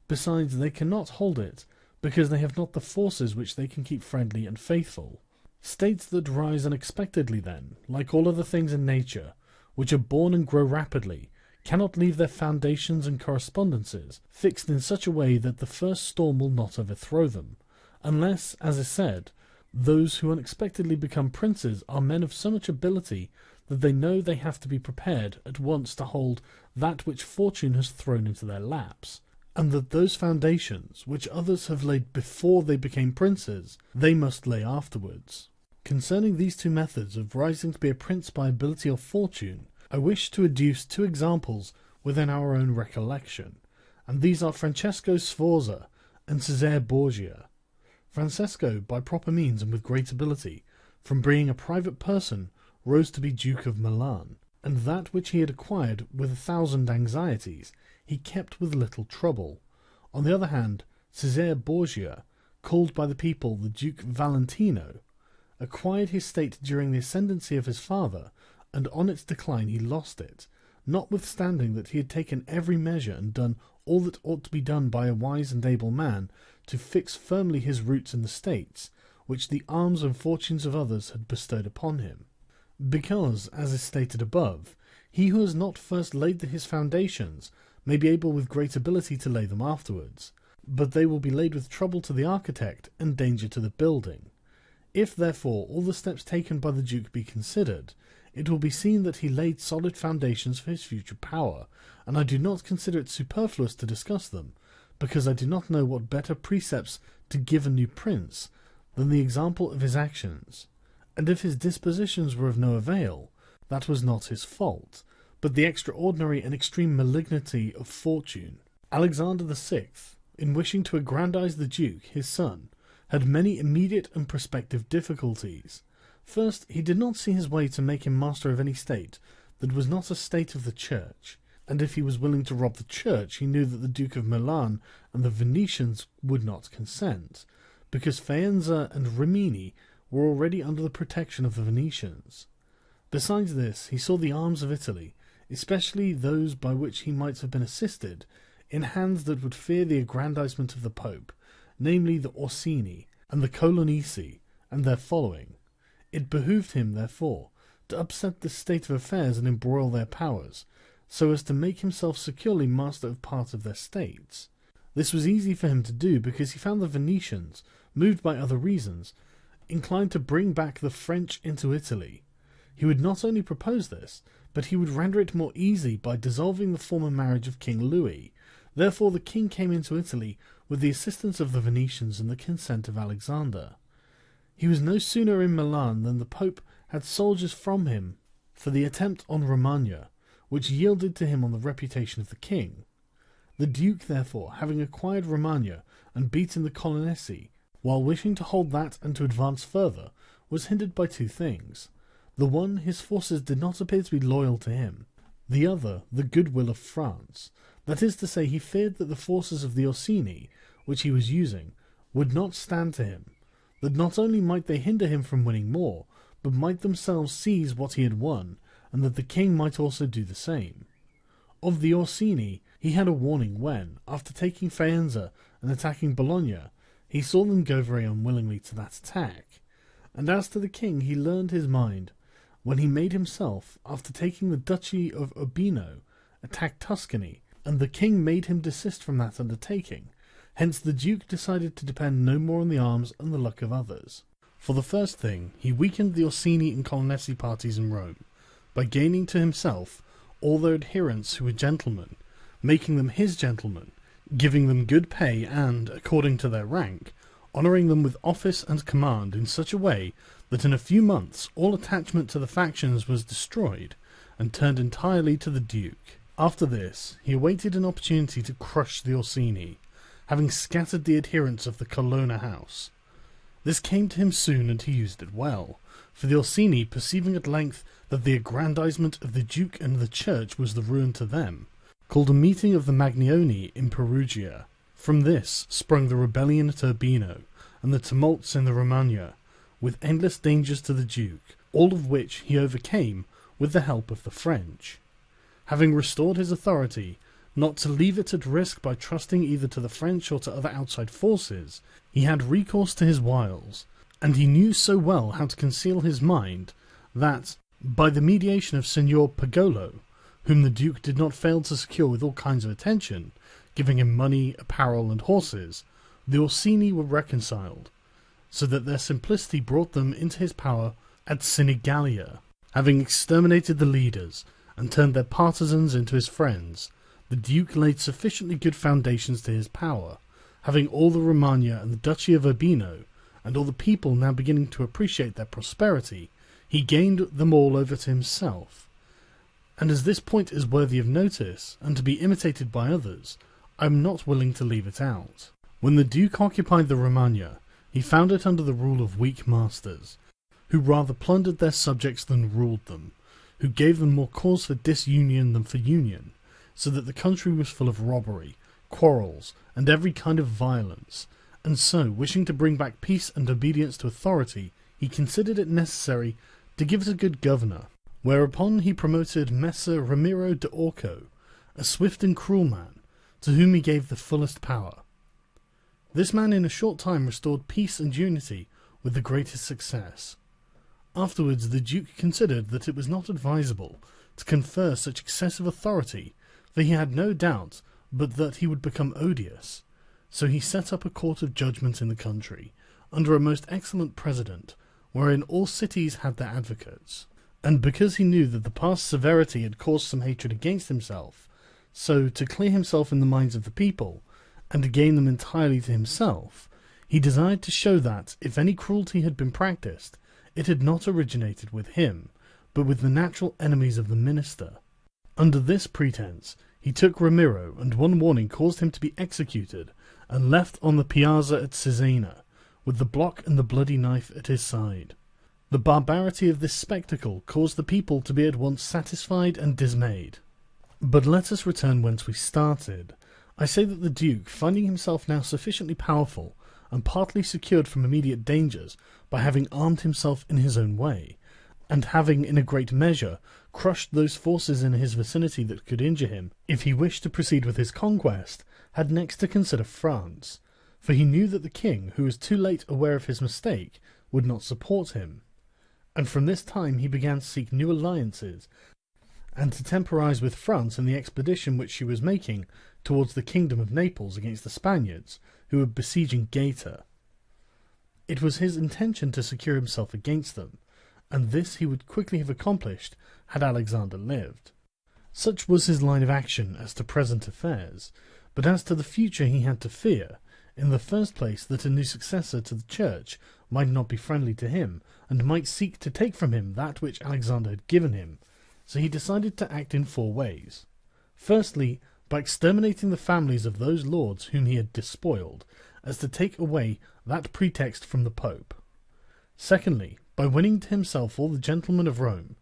Besides, they cannot hold it, because they have not the forces which they can keep friendly and faithful. States that rise unexpectedly then, like all other things in nature, which are born and grow rapidly, cannot leave their foundations and correspondences fixed in such a way that the first storm will not overthrow them, unless, as is said, those who unexpectedly become princes are men of so much ability that they know they have to be prepared at once to hold that which fortune has thrown into their laps, and that those foundations which others have laid before they became princes, they must lay afterwards. Concerning these two methods of rising to be a prince by ability or fortune, I wish to adduce two examples within our own recollection, and these are Francesco Sforza and Cesare Borgia. Francesco, by proper means and with great ability, from being a private person, rose to be Duke of Milan, and that which he had acquired with 1,000 anxieties, he kept with little trouble. On the other hand, Cesare Borgia, called by the people the Duke Valentino, acquired his state during the ascendancy of his father, and on its decline he lost it, notwithstanding that he had taken every measure and done all that ought to be done by a wise and able man to fix firmly his roots in the states, which the arms and fortunes of others had bestowed upon him. Because, as is stated above, he who has not first laid his foundations may be able with great ability to lay them afterwards, but they will be laid with trouble to the architect and danger to the building. If, therefore, all the steps taken by the Duke be considered, it will be seen that he laid solid foundations for his future power, and I do not consider it superfluous to discuss them, because I do not know what better precepts to give a new prince than the example of his actions. And if his dispositions were of no avail, that was not his fault, but the extraordinary and extreme malignity of fortune. Alexander VI, in wishing to aggrandize the Duke, his son, had many immediate and prospective difficulties. First, he did not see his way to make him master of any state that was not a state of the Church, and if he was willing to rob the Church, he knew that the Duke of Milan and the Venetians would not consent, because Faenza and Rimini were already under the protection of the Venetians. Besides this, he saw the arms of Italy, especially those by which he might have been assisted, in hands that would fear the aggrandizement of the Pope, namely the Orsini and the Colonnesi, and their following. It behoved him, therefore, to upset this state of affairs and embroil their powers, so as to make himself securely master of part of their states. This was easy for him to do, because he found the Venetians, moved by other reasons, inclined to bring back the French into Italy. He would not only propose this, but he would render it more easy by dissolving the former marriage of King Louis. Therefore the king came into Italy with the assistance of the Venetians and the consent of Alexander. He was no sooner in Milan than the Pope had soldiers from him for the attempt on Romagna, which yielded to him on the reputation of the king. The Duke, therefore, having acquired Romagna and beaten the Colonnesi, while wishing to hold that and to advance further, was hindered by two things. The one, his forces did not appear to be loyal to him. The other, the goodwill of France. That is to say, he feared that the forces of the Orsini, which he was using, would not stand to him, that not only might they hinder him from winning more, but might themselves seize what he had won, and that the king might also do the same. Of the Orsini, he had a warning when, after taking Faenza and attacking Bologna, he saw them go very unwillingly to that attack. And as to the king, he learned his mind when he made himself, after taking the duchy of Urbino, attack Tuscany, and the king made him desist from that undertaking. Hence the Duke decided to depend no more on the arms and the luck of others. For the first thing, he weakened the Orsini and Colonnesi parties in Rome, by gaining to himself all their adherents who were gentlemen, making them his gentlemen, giving them good pay and, according to their rank, honouring them with office and command in such a way that in a few months all attachment to the factions was destroyed, and turned entirely to the Duke. After this, he awaited an opportunity to crush the Orsini, having scattered the adherents of the Colonna house. This came to him soon, and he used it well, for the Orsini, perceiving at length that the aggrandizement of the Duke and the Church was the ruin to them, called a meeting of the Magnoni in Perugia. From this sprung the rebellion at Urbino, and the tumults in the Romagna, with endless dangers to the Duke, all of which he overcame with the help of the French. Having restored his authority, not to leave it at risk by trusting either to the French or to other outside forces, he had recourse to his wiles, and he knew so well how to conceal his mind that, by the mediation of Signor Pagolo, whom the Duke did not fail to secure with all kinds of attention, giving him money, apparel, and horses, the Orsini were reconciled, so that their simplicity brought them into his power at Sinigalia. Having exterminated the leaders and turned their partisans into his friends, the Duke laid sufficiently good foundations to his power, having all the Romagna and the Duchy of Urbino, and all the people now beginning to appreciate their prosperity, he gained them all over to himself. And as this point is worthy of notice, and to be imitated by others, I am not willing to leave it out. When the Duke occupied the Romagna, he found it under the rule of weak masters, who rather plundered their subjects than ruled them, who gave them more cause for disunion than for union, so that the country was full of robbery, quarrels, and every kind of violence, and so, wishing to bring back peace and obedience to authority, he considered it necessary to give it a good governor, whereupon he promoted Messer Ramiro de Orco, a swift and cruel man, to whom he gave the fullest power. This man in a short time restored peace and unity with the greatest success. Afterwards the Duke considered that it was not advisable to confer such excessive authority, for he had no doubt but that he would become odious. So he set up a court of judgment in the country, under a most excellent president, wherein all cities had their advocates. And because he knew that the past severity had caused some hatred against himself, so to clear himself in the minds of the people, and to gain them entirely to himself, he desired to show that, if any cruelty had been practised, it had not originated with him, but with the natural enemies of the minister. Under this pretence, he took Ramiro, and one morning caused him to be executed, and left on the piazza at Cesena, with the block and the bloody knife at his side. The barbarity of this spectacle caused the people to be at once satisfied and dismayed. But let us return whence we started. I say that the Duke, finding himself now sufficiently powerful, and partly secured from immediate dangers by having armed himself in his own way, and having in a great measure crushed those forces in his vicinity that could injure him if he wished to proceed with his conquest, had next to consider France, for he knew that the king, who was too late aware of his mistake, would not support him. And from this time he began to seek new alliances, and to temporize with France in the expedition which she was making towards the kingdom of Naples against the Spaniards, who were besieging Gaeta. It was his intention to secure himself against them, and this he would quickly have accomplished had Alexander lived. Such was his line of action as to present affairs, but as to the future he had to fear, in the first place, that a new successor to the church might not be friendly to him, and might seek to take from him that which Alexander had given him, so he decided to act in 4 ways. Firstly, by exterminating the families of those lords whom he had despoiled, as to take away that pretext from the Pope. Secondly, by winning to himself all the gentlemen of Rome,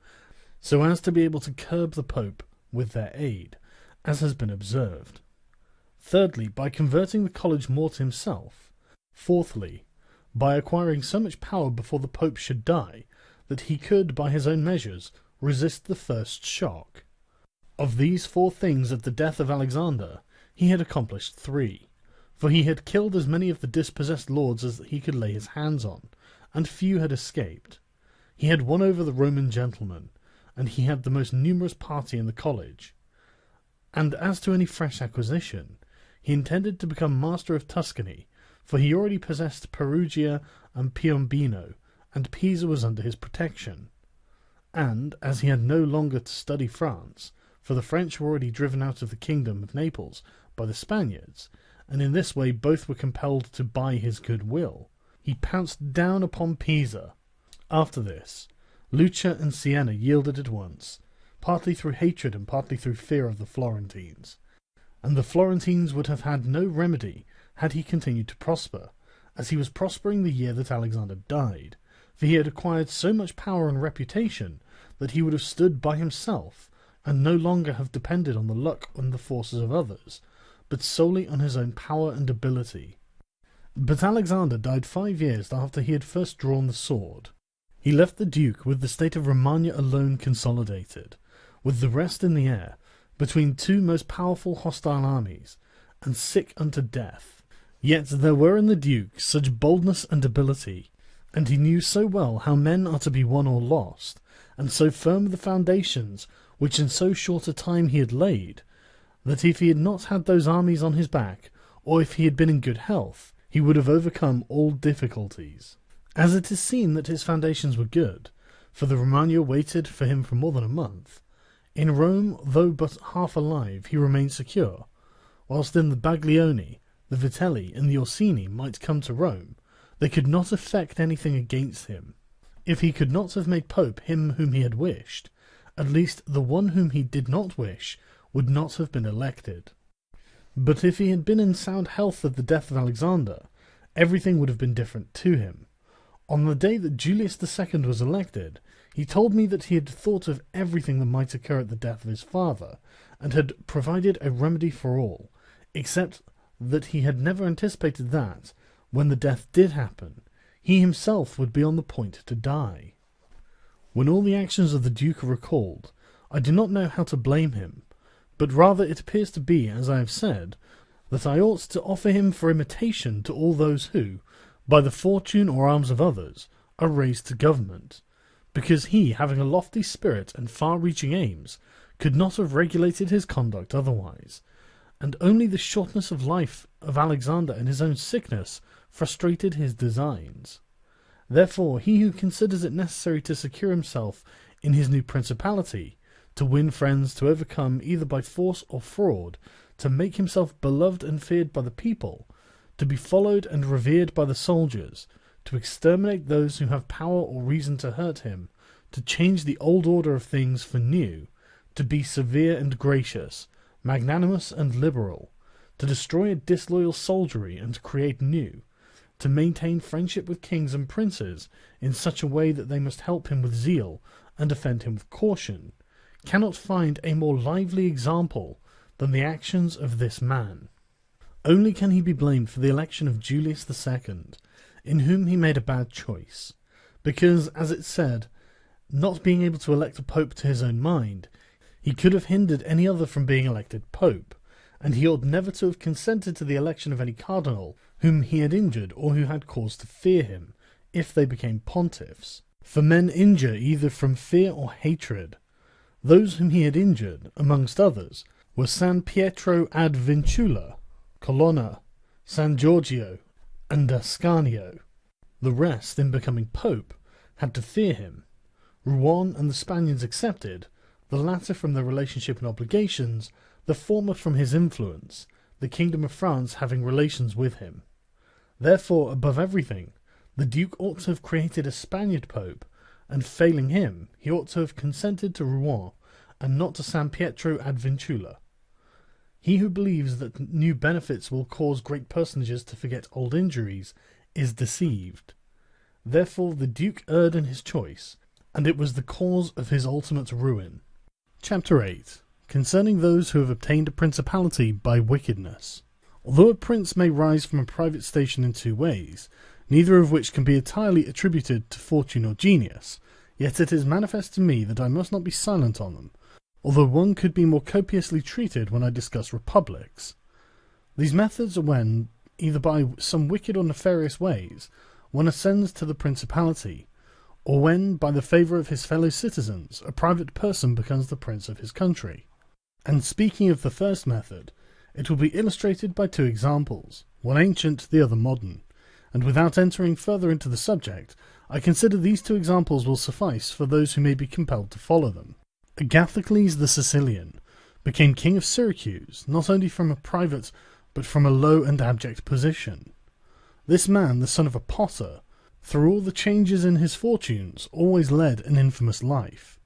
so as to be able to curb the Pope with their aid, as has been observed. Thirdly, by converting the college more to himself. Fourthly, by acquiring so much power before the Pope should die, that he could, by his own measures, resist the first shock. Of these 4 things at the death of Alexander, he had accomplished 3, for he had killed as many of the dispossessed lords as he could lay his hands on, and few had escaped. He had won over the Roman gentlemen, and he had the most numerous party in the college. And as to any fresh acquisition, he intended to become master of Tuscany, for he already possessed Perugia and Piombino, and Pisa was under his protection. And, as he had no longer to study France, for the French were already driven out of the kingdom of Naples by the Spaniards, and in this way both were compelled to buy his good will, he pounced down upon Pisa. After this, Lucca and Siena yielded at once, partly through hatred and partly through fear of the Florentines. And the Florentines would have had no remedy had he continued to prosper, as he was prospering the year that Alexander died, for he had acquired so much power and reputation that he would have stood by himself, and no longer have depended on the luck and the forces of others, but solely on his own power and ability. But Alexander died 5 years after he had first drawn the sword. He left the Duke with the state of Romagna alone consolidated, with the rest in the air, between 2 most powerful hostile armies, and sick unto death. Yet there were in the Duke such boldness and ability, and he knew so well how men are to be won or lost, and so firm the foundations which in so short a time he had laid, that if he had not had those armies on his back, or if he had been in good health, he would have overcome all difficulties. As it is seen that his foundations were good, for the Romagna waited for him for more than a month, in Rome, though but half alive, he remained secure, whilst in the Baglioni, the Vitelli, and the Orsini might come to Rome, they could not effect anything against him. If he could not have made Pope him whom he had wished, at least the one whom he did not wish would not have been elected. But if he had been in sound health at the death of Alexander, everything would have been different to him. On the day that Julius II was elected, he told me that he had thought of everything that might occur at the death of his father, and had provided a remedy for all, except that he had never anticipated that, when the death did happen, he himself would be on the point to die. When all the actions of the Duke are recalled, I do not know how to blame him, but rather it appears to be, as I have said, that I ought to offer him for imitation to all those who, by the fortune or arms of others, are raised to government, because he, having a lofty spirit and far-reaching aims, could not have regulated his conduct otherwise, and only the shortness of life of Alexander and his own sickness frustrated his designs. Therefore he who considers it necessary to secure himself in his new principality, to win friends, to overcome either by force or fraud, to make himself beloved and feared by the people, to be followed and revered by the soldiers, to exterminate those who have power or reason to hurt him, to change the old order of things for new, to be severe and gracious, magnanimous and liberal, to destroy a disloyal soldiery and to create new, to maintain friendship with kings and princes in such a way that they must help him with zeal and defend him with caution, cannot find a more lively example than the actions of this man. Only can he be blamed for the election of Julius II, in whom he made a bad choice, because, as it said, not being able to elect a pope to his own mind, he could have hindered any other from being elected pope, and he ought never to have consented to the election of any cardinal whom he had injured or who had cause to fear him, if they became pontiffs. For men injure either from fear or hatred. Those whom he had injured, amongst others, were San Pietro ad Vincula, Colonna, San Giorgio, and Ascanio. The rest, in becoming pope, had to fear him. Rouen and the Spaniards accepted, the latter from their relationship and obligations, the former from his influence, the kingdom of France having relations with him. Therefore, above everything, the Duke ought to have created a Spaniard pope, and failing him, he ought to have consented to Rouen, and not to San Pietro ad Vincula. He who believes that new benefits will cause great personages to forget old injuries is deceived. Therefore the Duke erred in his choice, and it was the cause of his ultimate ruin. Chapter 8. Concerning those who have obtained a principality by wickedness. Although a prince may rise from a private station in two ways, neither of which can be entirely attributed to fortune or genius, yet it is manifest to me that I must not be silent on them, although one could be more copiously treated when I discuss republics. These methods are when, either by some wicked or nefarious ways, one ascends to the principality, or when, by the favour of his fellow citizens, a private person becomes the prince of his country. And speaking of the first method, it will be illustrated by two examples, one ancient, the other modern, and without entering further into the subject, I consider these two examples will suffice for those who may be compelled to follow them. Agathocles the Sicilian became king of Syracuse, not only from a private, but from a low and abject position. This man, the son of a potter, through all the changes in his fortunes, always led an infamous life.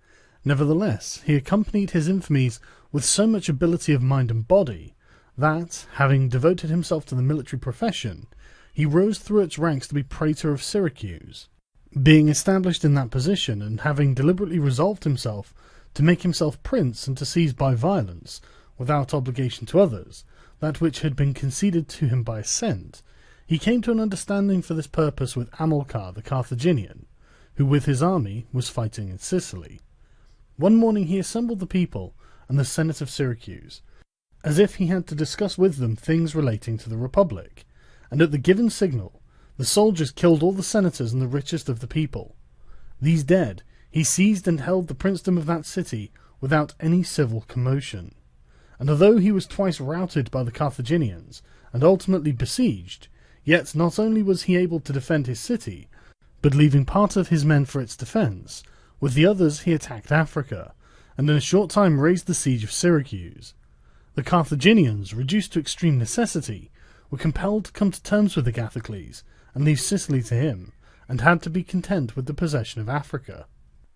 Nevertheless, he accompanied his infamies with so much ability of mind and body, that, having devoted himself to the military profession, he rose through its ranks to be praetor of Syracuse. Being established in that position, and having deliberately resolved himself to make himself prince and to seize by violence, without obligation to others, that which had been conceded to him by assent, he came to an understanding for this purpose with Hamilcar the Carthaginian, who with his army was fighting in Sicily. One morning he assembled the people and the Senate of Syracuse, as if he had to discuss with them things relating to the Republic, and at the given signal, The soldiers killed all the senators and the richest of the people. These dead, he seized and held the princedom of that city without any civil commotion. And although he was twice routed by the Carthaginians, and ultimately besieged, yet not only was he able to defend his city, but leaving part of his men for its defence, with the others he attacked Africa, and in a short time raised the siege of Syracuse. The Carthaginians, reduced to extreme necessity, were compelled to come to terms with Agathocles, and leave Sicily to him, and had to be content with the possession of Africa.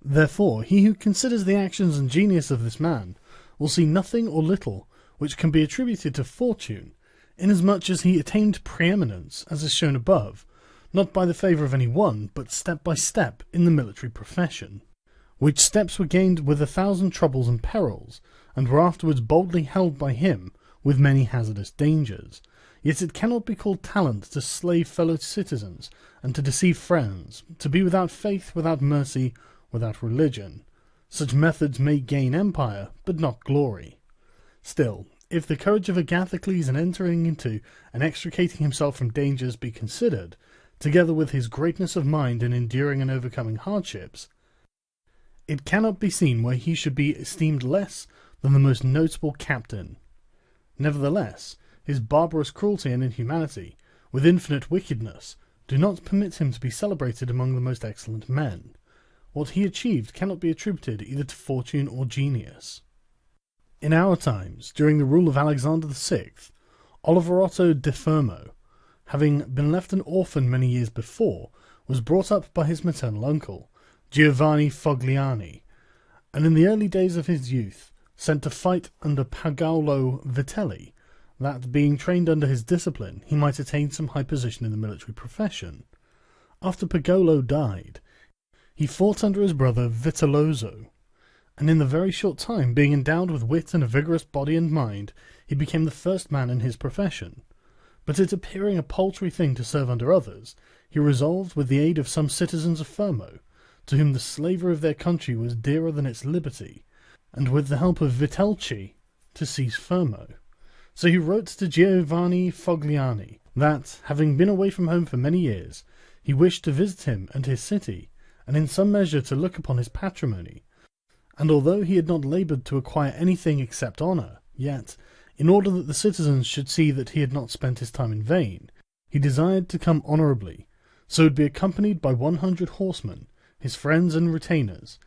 Therefore, he who considers the actions and genius of this man will see nothing or little which can be attributed to fortune, inasmuch as he attained preeminence, as is shown above, not by the favour of any one, but step by step in the military profession, which steps were gained with 1,000 troubles and perils, and were afterwards boldly held by him with many hazardous dangers. Yet it cannot be called talent to slay fellow citizens, and to deceive friends, to be without faith, without mercy, without religion. Such methods may gain empire, but not glory. Still, if the courage of Agathocles in entering into and extricating himself from dangers be considered, together with his greatness of mind in enduring and overcoming hardships, it cannot be seen why he should be esteemed less than the most notable captain. Nevertheless, his barbarous cruelty and inhumanity, with infinite wickedness, do not permit him to be celebrated among the most excellent men. What he achieved cannot be attributed either to fortune or genius. In our times, during the rule of Alexander VI, Oliverotto de Fermo, having been left an orphan many years before, was brought up by his maternal uncle, Giovanni Fogliani, and in the early days of his youth sent to fight under Paolo Vitelli, that, being trained under his discipline, he might attain some high position in the military profession. After Pagolo died, he fought under his brother Vitellozzo, and in the very short time, being endowed with wit and a vigorous body and mind, he became the first man in his profession. But it appearing a paltry thing to serve under others, he resolved, with the aid of some citizens of Fermo, to whom the slavery of their country was dearer than its liberty, and with the help of Vitelci, to seize Fermo. So he wrote to Giovanni Fogliani that, having been away from home for many years, he wished to visit him and his city, and in some measure to look upon his patrimony. And although he had not laboured to acquire anything except honour, yet, in order that the citizens should see that he had not spent his time in vain, he desired to come honourably, so would be accompanied by 100 horsemen, his friends and retainers,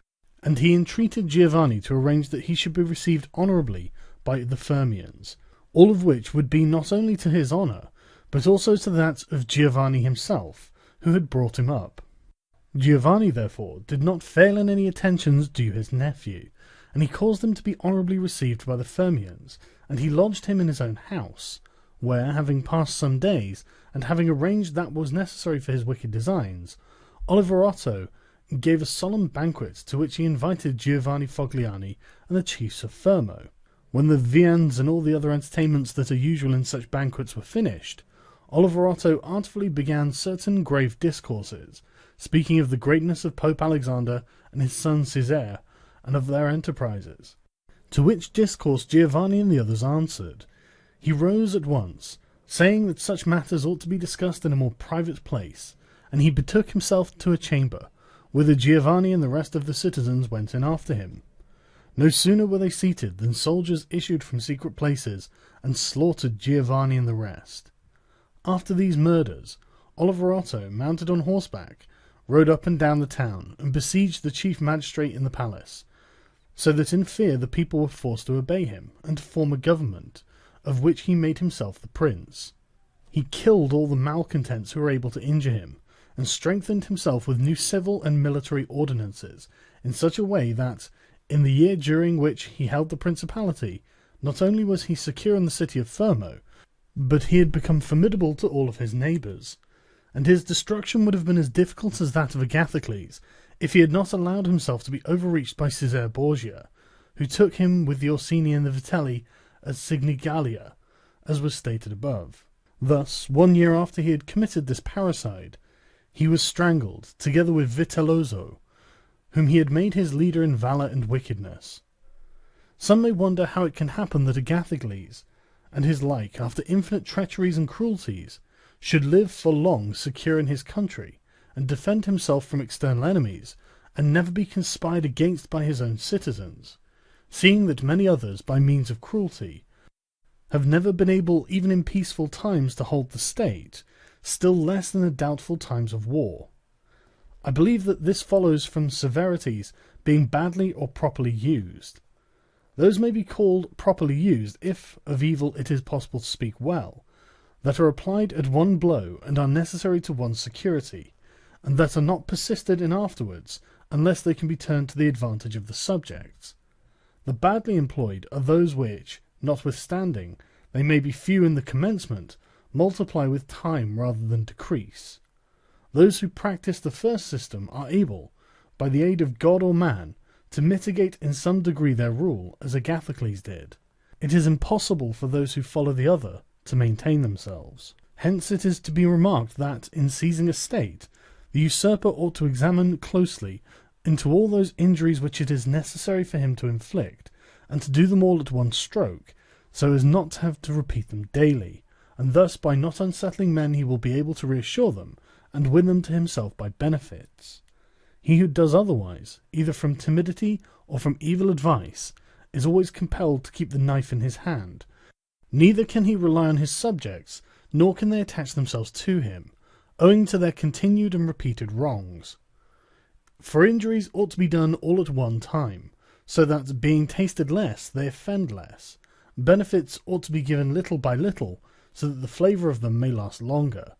and he entreated Giovanni to arrange that he should be received honourably by the Fermians, all of which would be not only to his honour, but also to that of Giovanni himself, who had brought him up. Giovanni, therefore, did not fail in any attentions due his nephew, and he caused him to be honourably received by the Fermians, and he lodged him in his own house, where, having passed some days, and having arranged that was necessary for his wicked designs, Oliverotto gave a solemn banquet to which he invited Giovanni Fogliani and the chiefs of Fermo. When the viands and all the other entertainments that are usual in such banquets were finished, Oliverotto artfully began certain grave discourses, speaking of the greatness of Pope Alexander and his son Caesar, and of their enterprises. To which discourse Giovanni and the others answered. He rose at once, saying that such matters ought to be discussed in a more private place, and he betook himself to a chamber, whither Giovanni and the rest of the citizens went in after him. No sooner were they seated than soldiers issued from secret places and slaughtered Giovanni and the rest. After these murders, Oliverotto, mounted on horseback, rode up and down the town, and besieged the chief magistrate in the palace, so that in fear the people were forced to obey him, and to form a government, of which he made himself the prince. He killed all the malcontents who were able to injure him, and strengthened himself with new civil and military ordinances, in such a way that, in the year during which he held the principality, not only was he secure in the city of Fermo, but he had become formidable to all of his neighbours, and his destruction would have been as difficult as that of Agathocles, if he had not allowed himself to be overreached by Caesar Borgia, who took him with the Orsini and the Vitelli at Signigalia, as was stated above. Thus, 1 year after he had committed this parricide, he was strangled, together with Vitellozzo, whom he had made his leader in valour and wickedness. Some may wonder how it can happen that Agathocles, and his like, after infinite treacheries and cruelties, should live for long secure in his country, and defend himself from external enemies, and never be conspired against by his own citizens, seeing that many others, by means of cruelty, have never been able even in peaceful times to hold the state, still less than in doubtful times of war. I believe that this follows from severities being badly or properly used. Those may be called properly used if of evil it is possible to speak well, that are applied at one blow and are necessary to one's security, and that are not persisted in afterwards unless they can be turned to the advantage of the subjects. The badly employed are those which, notwithstanding they may be few in the commencement, multiply with time rather than decrease. Those who practice the first system are able, by the aid of God or man, to mitigate in some degree their rule, as Agathocles did. It is impossible for those who follow the other to maintain themselves. Hence it is to be remarked that, in seizing a state, the usurper ought to examine closely into all those injuries which it is necessary for him to inflict, and to do them all at one stroke, so as not to have to repeat them daily, and thus by not unsettling men he will be able to reassure them, and win them to himself by benefits. He who does otherwise, either from timidity or from evil advice, is always compelled to keep the knife in his hand. Neither can he rely on his subjects, nor can they attach themselves to him, owing to their continued and repeated wrongs. For injuries ought to be done all at one time, so that, being tasted less, they offend less. Benefits ought to be given little by little, so that the flavour of them may last longer.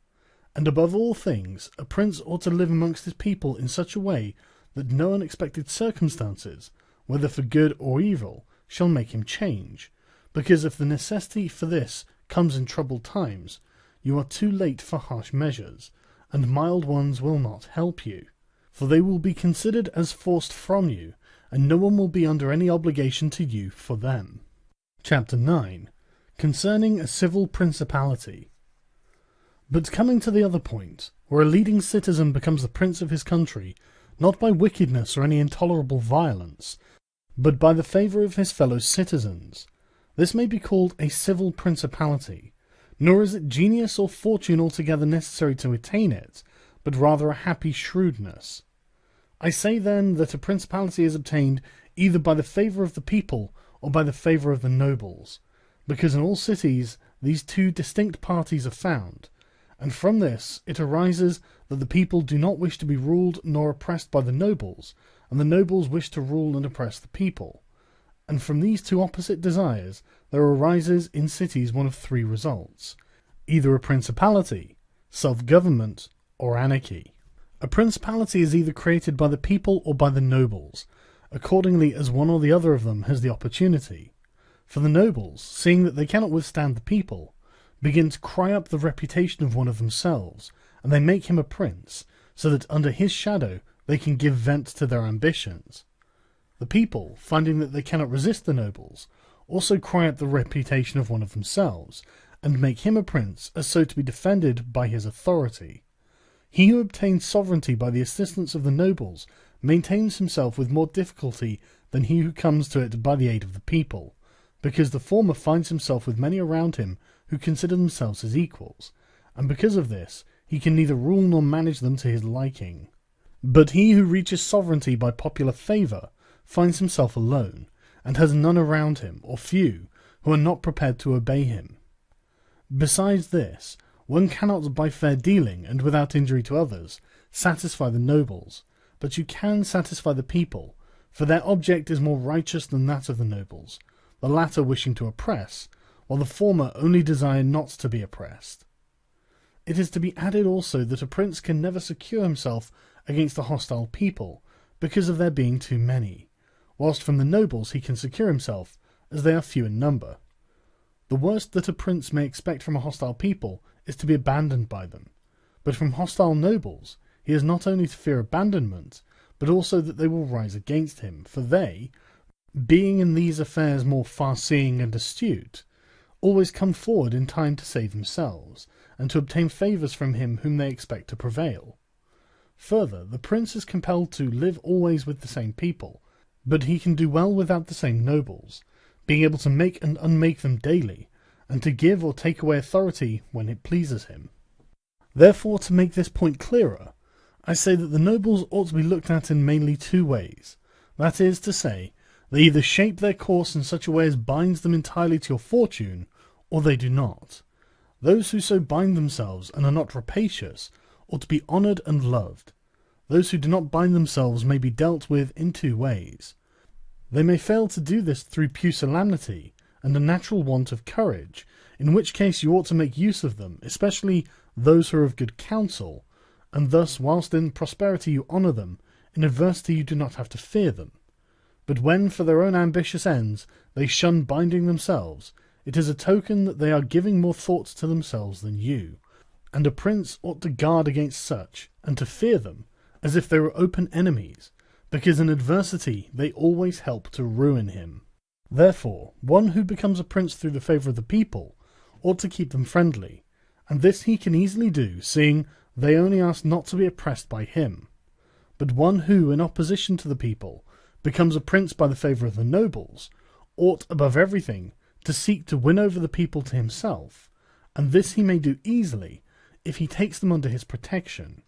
And above all things, a prince ought to live amongst his people in such a way that no unexpected circumstances, whether for good or evil, shall make him change, because if the necessity for this comes in troubled times, you are too late for harsh measures, and mild ones will not help you, for they will be considered as forced from you, and no one will be under any obligation to you for them. Chapter 9. Concerning a civil principality. But coming to the other point, where a leading citizen becomes the prince of his country, not by wickedness or any intolerable violence, but by the favour of his fellow citizens, this may be called a civil principality, nor is it genius or fortune altogether necessary to attain it, but rather a happy shrewdness. I say then that a principality is obtained either by the favour of the people or by the favour of the nobles, because in all cities these two distinct parties are found, and from this it arises that the people do not wish to be ruled nor oppressed by the nobles, and the nobles wish to rule and oppress the people. And from these two opposite desires there arises in cities one of three results: either a principality, self-government, or anarchy. A principality is either created by the people or by the nobles, accordingly as one or the other of them has the opportunity. For the nobles, seeing that they cannot withstand the people, begin to cry up the reputation of one of themselves, and they make him a prince, so that under his shadow they can give vent to their ambitions. The people, finding that they cannot resist the nobles, also cry up the reputation of one of themselves, and make him a prince as so to be defended by his authority. He who obtains sovereignty by the assistance of the nobles maintains himself with more difficulty than he who comes to it by the aid of the people, because the former finds himself with many around him who consider themselves his equals, and because of this he can neither rule nor manage them to his liking. But he who reaches sovereignty by popular favour finds himself alone, and has none around him, or few, who are not prepared to obey him. Besides this, one cannot by fair dealing, and without injury to others, satisfy the nobles, but you can satisfy the people, for their object is more righteous than that of the nobles, the latter wishing to oppress, while the former only desire not to be oppressed. It is to be added also that a prince can never secure himself against a hostile people, because of their being too many, whilst from the nobles he can secure himself, as they are few in number. The worst that a prince may expect from a hostile people is to be abandoned by them, but from hostile nobles he has not only to fear abandonment, but also that they will rise against him, for they, being in these affairs more far-seeing and astute, always come forward in time to save themselves, and to obtain favours from him whom they expect to prevail. Further, the prince is compelled to live always with the same people, but he can do well without the same nobles, being able to make and unmake them daily, and to give or take away authority when it pleases him. Therefore, to make this point clearer, I say that the nobles ought to be looked at in mainly two ways. That is to say, they either shape their course in such a way as binds them entirely to your fortune, or they do not. Those who so bind themselves and are not rapacious ought to be honoured and loved. Those who do not bind themselves may be dealt with in two ways. They may fail to do this through pusillanimity and a natural want of courage, in which case you ought to make use of them, especially those who are of good counsel, and thus whilst in prosperity you honour them, in adversity you do not have to fear them. But when for their own ambitious ends they shun binding themselves, it is a token that they are giving more thought to themselves than you, and a prince ought to guard against such, and to fear them, as if they were open enemies, because in adversity they always help to ruin him. Therefore, one who becomes a prince through the favour of the people ought to keep them friendly, and this he can easily do, seeing they only ask not to be oppressed by him. But one who, in opposition to the people, becomes a prince by the favour of the nobles, ought, above everything, to seek to win over the people to himself, and this he may do easily, if he takes them under his protection.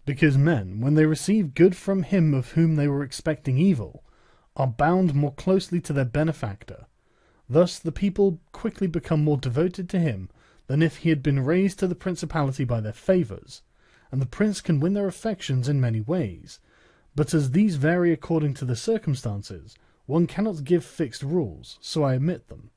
Because men, when they receive good from him of whom they were expecting evil, are bound more closely to their benefactor. Thus the people quickly become more devoted to him than if he had been raised to the principality by their favours, and the prince can win their affections in many ways. But as these vary according to the circumstances, one cannot give fixed rules, so I omit them.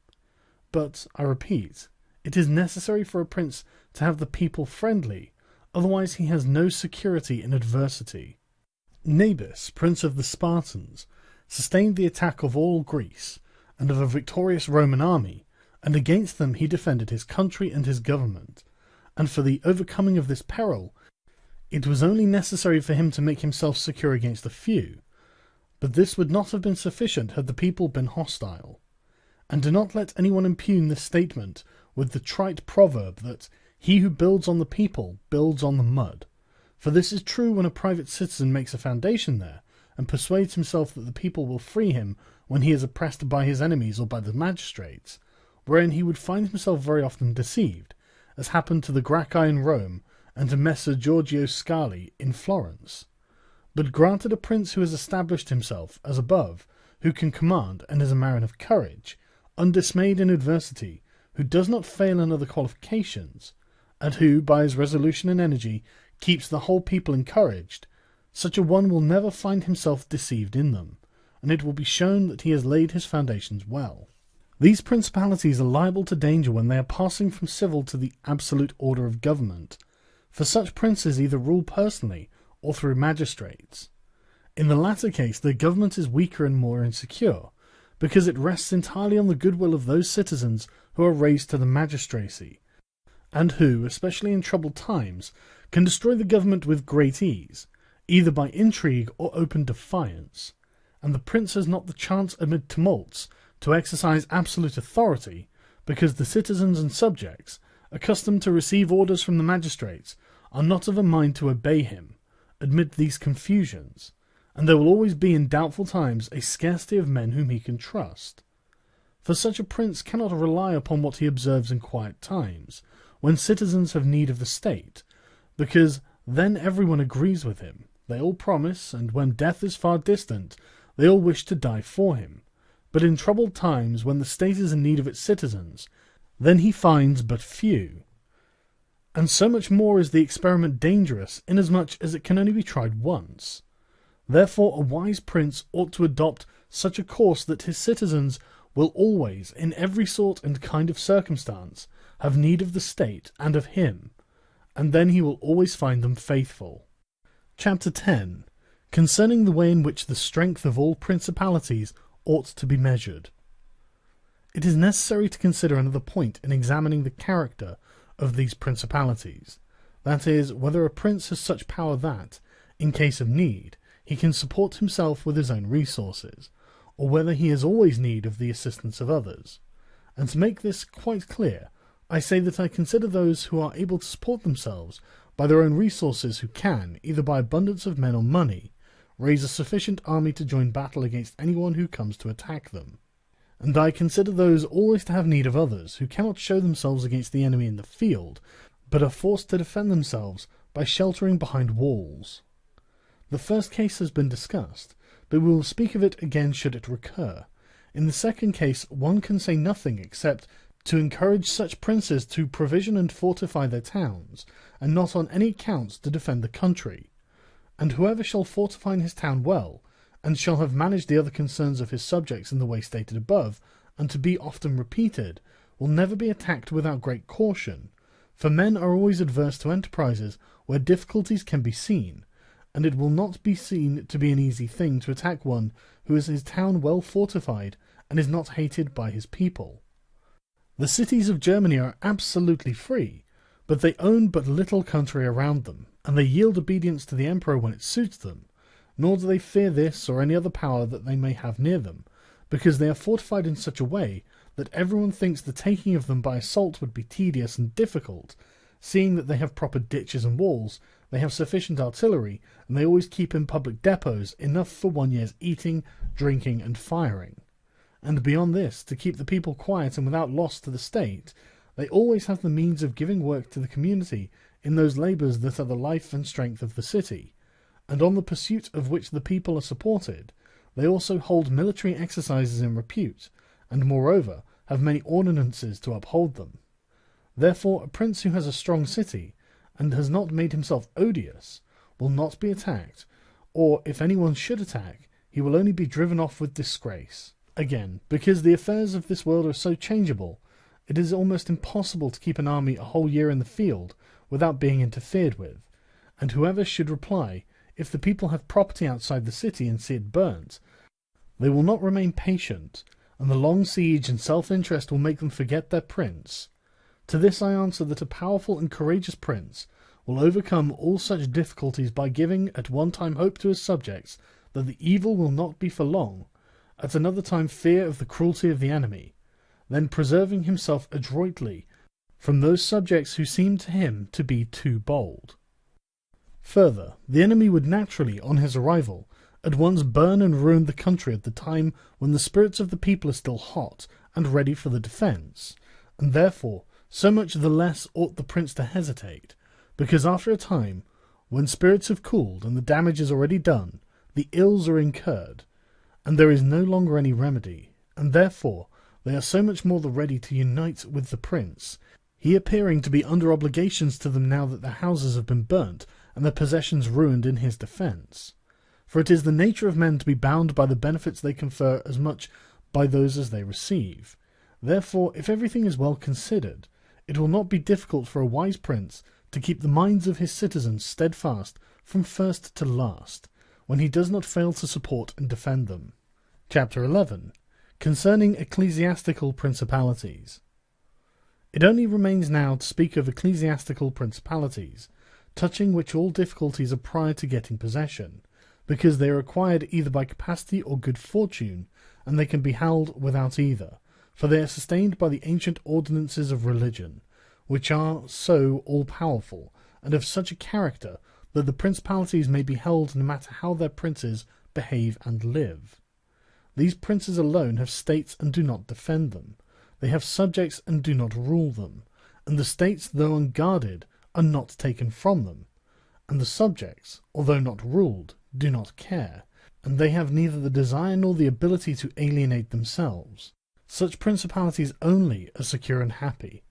But, I repeat, it is necessary for a prince to have the people friendly, otherwise he has no security in adversity. Nabis, prince of the Spartans, sustained the attack of all Greece, and of a victorious Roman army, and against them he defended his country and his government, and for the overcoming of this peril it was only necessary for him to make himself secure against a few, but this would not have been sufficient had the people been hostile. And do not let anyone impugn this statement with the trite proverb that he who builds on the people builds on the mud, for this is true when a private citizen makes a foundation there, and persuades himself that the people will free him when he is oppressed by his enemies or by the magistrates, wherein he would find himself very often deceived, as happened to the Gracchi in Rome and to Messer Giorgio Scali in Florence. But granted a prince who has established himself as above, who can command and is a man of courage, undismayed in adversity, who does not fail in other qualifications, and who, by his resolution and energy, keeps the whole people encouraged, such a one will never find himself deceived in them, and it will be shown that he has laid his foundations well. These principalities are liable to danger when they are passing from civil to the absolute order of government, for such princes either rule personally or through magistrates. In the latter case their government is weaker and more insecure, because it rests entirely on the goodwill of those citizens who are raised to the magistracy, and who, especially in troubled times, can destroy the government with great ease, either by intrigue or open defiance, and the prince has not the chance amid tumults to exercise absolute authority, because the citizens and subjects, accustomed to receive orders from the magistrates, are not of a mind to obey him, amid these confusions, and there will always be in doubtful times a scarcity of men whom he can trust. For such a prince cannot rely upon what he observes in quiet times, when citizens have need of the state, because then everyone agrees with him, they all promise, and when death is far distant, they all wish to die for him. But in troubled times, when the state is in need of its citizens, then he finds but few. And so much more is the experiment dangerous, inasmuch as it can only be tried once. Therefore a wise prince ought to adopt such a course that his citizens will always, in every sort and kind of circumstance, have need of the state and of him, and then he will always find them faithful. Chapter 10. Concerning the way in which the strength of all principalities ought to be measured. It is necessary to consider another point in examining the character of these principalities, that is, whether a prince has such power that, in case of need, he can support himself with his own resources, or whether he has always need of the assistance of others. And to make this quite clear, I say that I consider those who are able to support themselves by their own resources who can, either by abundance of men or money, raise a sufficient army to join battle against anyone who comes to attack them. And I consider those always to have need of others who cannot show themselves against the enemy in the field, but are forced to defend themselves by sheltering behind walls. The first case has been discussed, but we will speak of it again should it recur. In the second case, one can say nothing except to encourage such princes to provision and fortify their towns, and not on any account to defend the country. And whoever shall fortify his town well, and shall have managed the other concerns of his subjects in the way stated above, and to be often repeated, will never be attacked without great caution, for men are always adverse to enterprises where difficulties can be seen, and it will not be seen to be an easy thing to attack one who has his town well fortified and is not hated by his people. The cities of Germany are absolutely free, but they own but little country around them, and they yield obedience to the emperor when it suits them, nor do they fear this or any other power that they may have near them, because they are fortified in such a way that everyone thinks the taking of them by assault would be tedious and difficult, seeing that they have proper ditches and walls, they have sufficient artillery, and they always keep in public depots enough for 1 year's eating, drinking, and firing. And beyond this, to keep the people quiet and without loss to the state, they always have the means of giving work to the community in those labours that are the life and strength of the city, and on the pursuit of which the people are supported. They also hold military exercises in repute, and moreover have many ordinances to uphold them. Therefore a prince who has a strong city, and has not made himself odious, will not be attacked, or if anyone should attack, he will only be driven off with disgrace. Again, because the affairs of this world are so changeable, it is almost impossible to keep an army a whole year in the field without being interfered with, and whoever should reply, if the people have property outside the city and see it burnt, they will not remain patient, and the long siege and self-interest will make them forget their prince. To this I answer that a powerful and courageous prince will overcome all such difficulties by giving at one time hope to his subjects that the evil will not be for long, at another time fear of the cruelty of the enemy, then preserving himself adroitly from those subjects who seem to him to be too bold. Further, the enemy would naturally, on his arrival, at once burn and ruin the country at the time when the spirits of the people are still hot and ready for the defence, and therefore so much the less ought the prince to hesitate, because after a time, when spirits have cooled and the damage is already done, the ills are incurred, and there is no longer any remedy, and therefore they are so much more the ready to unite with the prince, he appearing to be under obligations to them now that their houses have been burnt and their possessions ruined in his defence. For it is the nature of men to be bound by the benefits they confer as much by those as they receive. Therefore, if everything is well considered, it will not be difficult for a wise prince to keep the minds of his citizens steadfast from first to last, when he does not fail to support and defend them. Chapter 11. Concerning ecclesiastical principalities. It only remains now to speak of ecclesiastical principalities, touching which all difficulties are prior to getting possession, because they are acquired either by capacity or good fortune, and they can be held without either, for they are sustained by the ancient ordinances of religion, which are so all-powerful, and of such a character that the principalities may be held no matter how their princes behave and live. These princes alone have states and do not defend them. They have subjects and do not rule them, and the states, though unguarded, are not taken from them, and the subjects, although not ruled, do not care, and they have neither the desire nor the ability to alienate themselves. Such principalities only are secure and happy,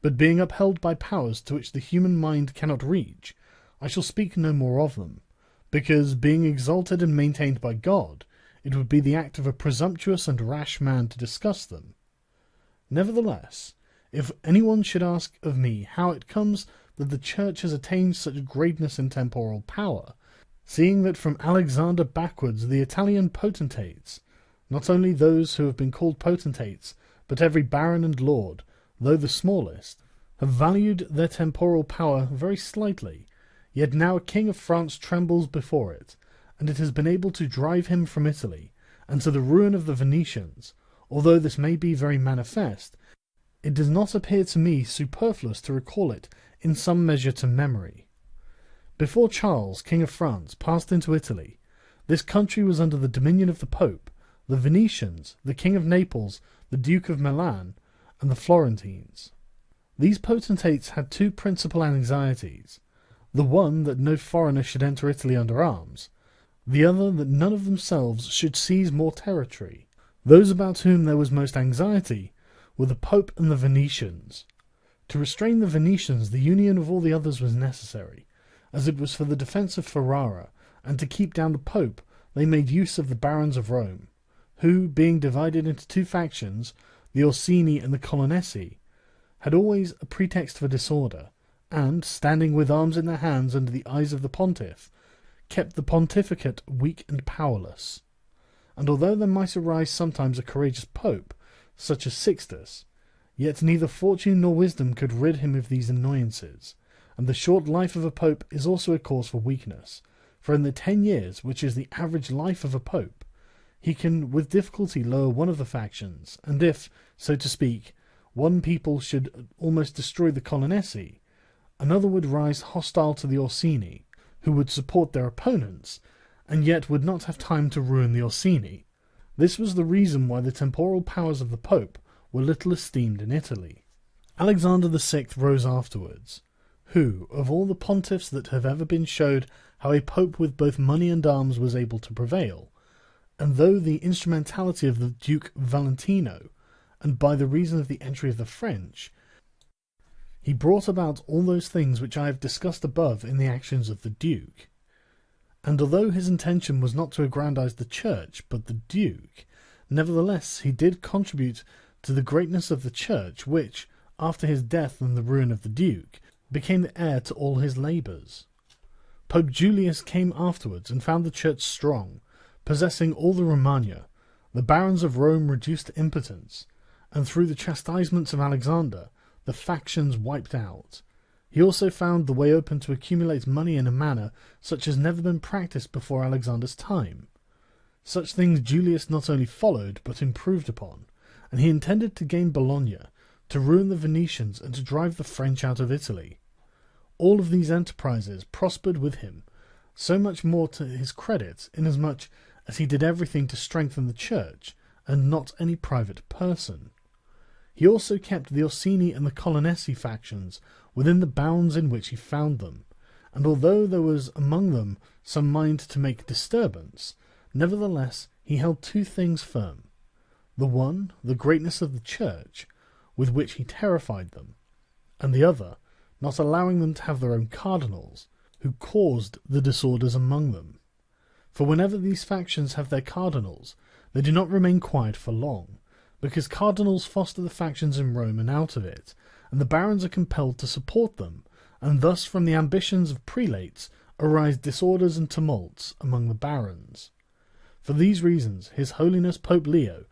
but being upheld by powers to which the human mind cannot reach, I shall speak no more of them, because, being exalted and maintained by God, it would be the act of a presumptuous and rash man to discuss them. Nevertheless, if anyone should ask of me how it comes that the Church has attained such greatness in temporal power, seeing that from Alexander backwards the Italian potentates, not only those who have been called potentates, but every baron and lord, though the smallest, have valued their temporal power very slightly, yet now a king of France trembles before it, and it has been able to drive him from Italy, and to the ruin of the Venetians. Although this may be very manifest, it does not appear to me superfluous to recall it in some measure to memory. Before Charles, King of France, passed into Italy, this country was under the dominion of the Pope, the Venetians, the King of Naples, the Duke of Milan, and the Florentines. These potentates had two principal anxieties: the one that no foreigner should enter Italy under arms, the other that none of themselves should seize more territory. Those about whom there was most anxiety were the Pope and the Venetians. To restrain the Venetians, the union of all the others was necessary, as it was for the defence of Ferrara, and to keep down the Pope they made use of the barons of Rome, who, being divided into two factions, the Orsini and the Colonnesi, had always a pretext for disorder, and, standing with arms in their hands under the eyes of the pontiff, kept the pontificate weak and powerless. And although there might arise sometimes a courageous pope, such as Sixtus, yet neither fortune nor wisdom could rid him of these annoyances, and the short life of a pope is also a cause for weakness, for in the 10 years, which is the average life of a pope, he can with difficulty lower one of the factions, and if, so to speak, one people should almost destroy the Colonnesi, another would rise hostile to the Orsini, who would support their opponents, and yet would not have time to ruin the Orsini. This was the reason why the temporal powers of the Pope were little esteemed in Italy. Alexander VI rose afterwards, who, of all the pontiffs that have ever been, showed how a pope with both money and arms was able to prevail, and though the instrumentality of the Duke Valentino, and by the reason of the entry of the French, he brought about all those things which I have discussed above in the actions of the Duke. And although his intention was not to aggrandize the Church, but the Duke, nevertheless he did contribute to the greatness of the Church, which, after his death and the ruin of the Duke, became the heir to all his labours. Pope Julius came afterwards and found the Church strong, possessing all the Romagna, the barons of Rome reduced to impotence, and through the chastisements of Alexander, the factions wiped out. He also found the way open to accumulate money in a manner such as never been practised before Alexander's time. Such things Julius not only followed, but improved upon, and he intended to gain Bologna, to ruin the Venetians, and to drive the French out of Italy. All of these enterprises prospered with him, so much more to his credit, inasmuch as he did everything to strengthen the Church, and not any private person. He also kept the Orsini and the Colonnesi factions within the bounds in which he found them, and although there was among them some mind to make disturbance, nevertheless he held two things firm: the one, the greatness of the Church, with which he terrified them, and the other, not allowing them to have their own cardinals, who caused the disorders among them. For whenever these factions have their cardinals, they do not remain quiet for long, because cardinals foster the factions in Rome and out of it, and the barons are compelled to support them, and thus from the ambitions of prelates arise disorders and tumults among the barons. For these reasons His Holiness Pope Leo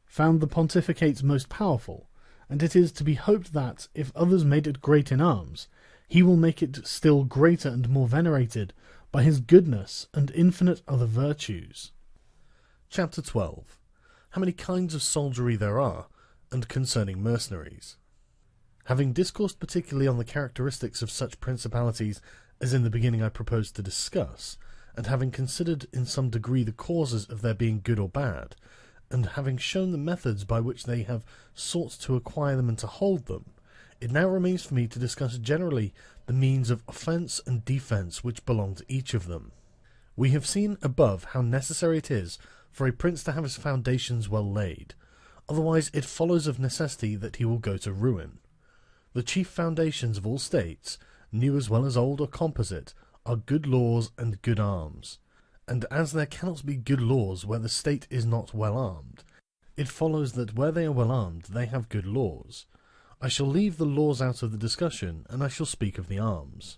found the pontificates most powerful, and it is to be hoped that, if others made it great in arms, he will make it still greater and more venerated by his goodness and infinite other virtues. Chapter 12. How many kinds of soldiery there are, and concerning mercenaries. Having discoursed particularly on the characteristics of such principalities as in the beginning I proposed to discuss, and having considered in some degree the causes of their being good or bad, and having shown the methods by which they have sought to acquire them and to hold them, it now remains for me to discuss generally the means of offence and defence which belong to each of them. We have seen above how necessary it is for a prince to have his foundations well laid, otherwise it follows of necessity that he will go to ruin. The chief foundations of all states, new as well as old or composite, are good laws and good arms, and as there cannot be good laws where the state is not well armed, it follows that where they are well armed they have good laws. I shall leave the laws out of the discussion, and I shall speak of the arms.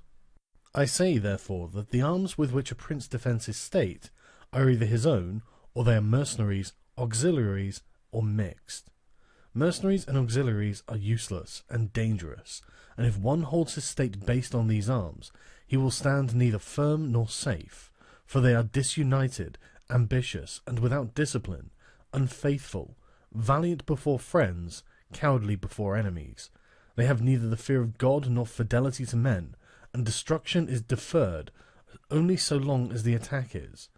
I say, therefore, that the arms with which a prince defends his state are either his own, or they are mercenaries, auxiliaries, or mixed. Mercenaries and auxiliaries are useless and dangerous, and if one holds his state based on these arms, he will stand neither firm nor safe, for they are disunited, ambitious, and without discipline, unfaithful, valiant before friends, cowardly before enemies. They have neither the fear of God nor fidelity to men, and destruction is deferred only so long as the attack is.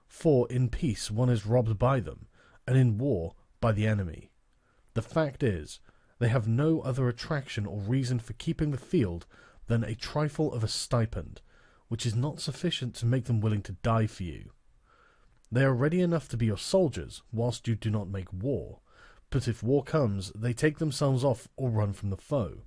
For in peace one is robbed by them, and in war by the enemy. The fact is, They have no other attraction or reason for keeping the field than a trifle of a stipend, which is not sufficient to make them willing to die for you. They are ready enough to be your soldiers, whilst you do not make war, but if war comes, they take themselves off or run from the foe,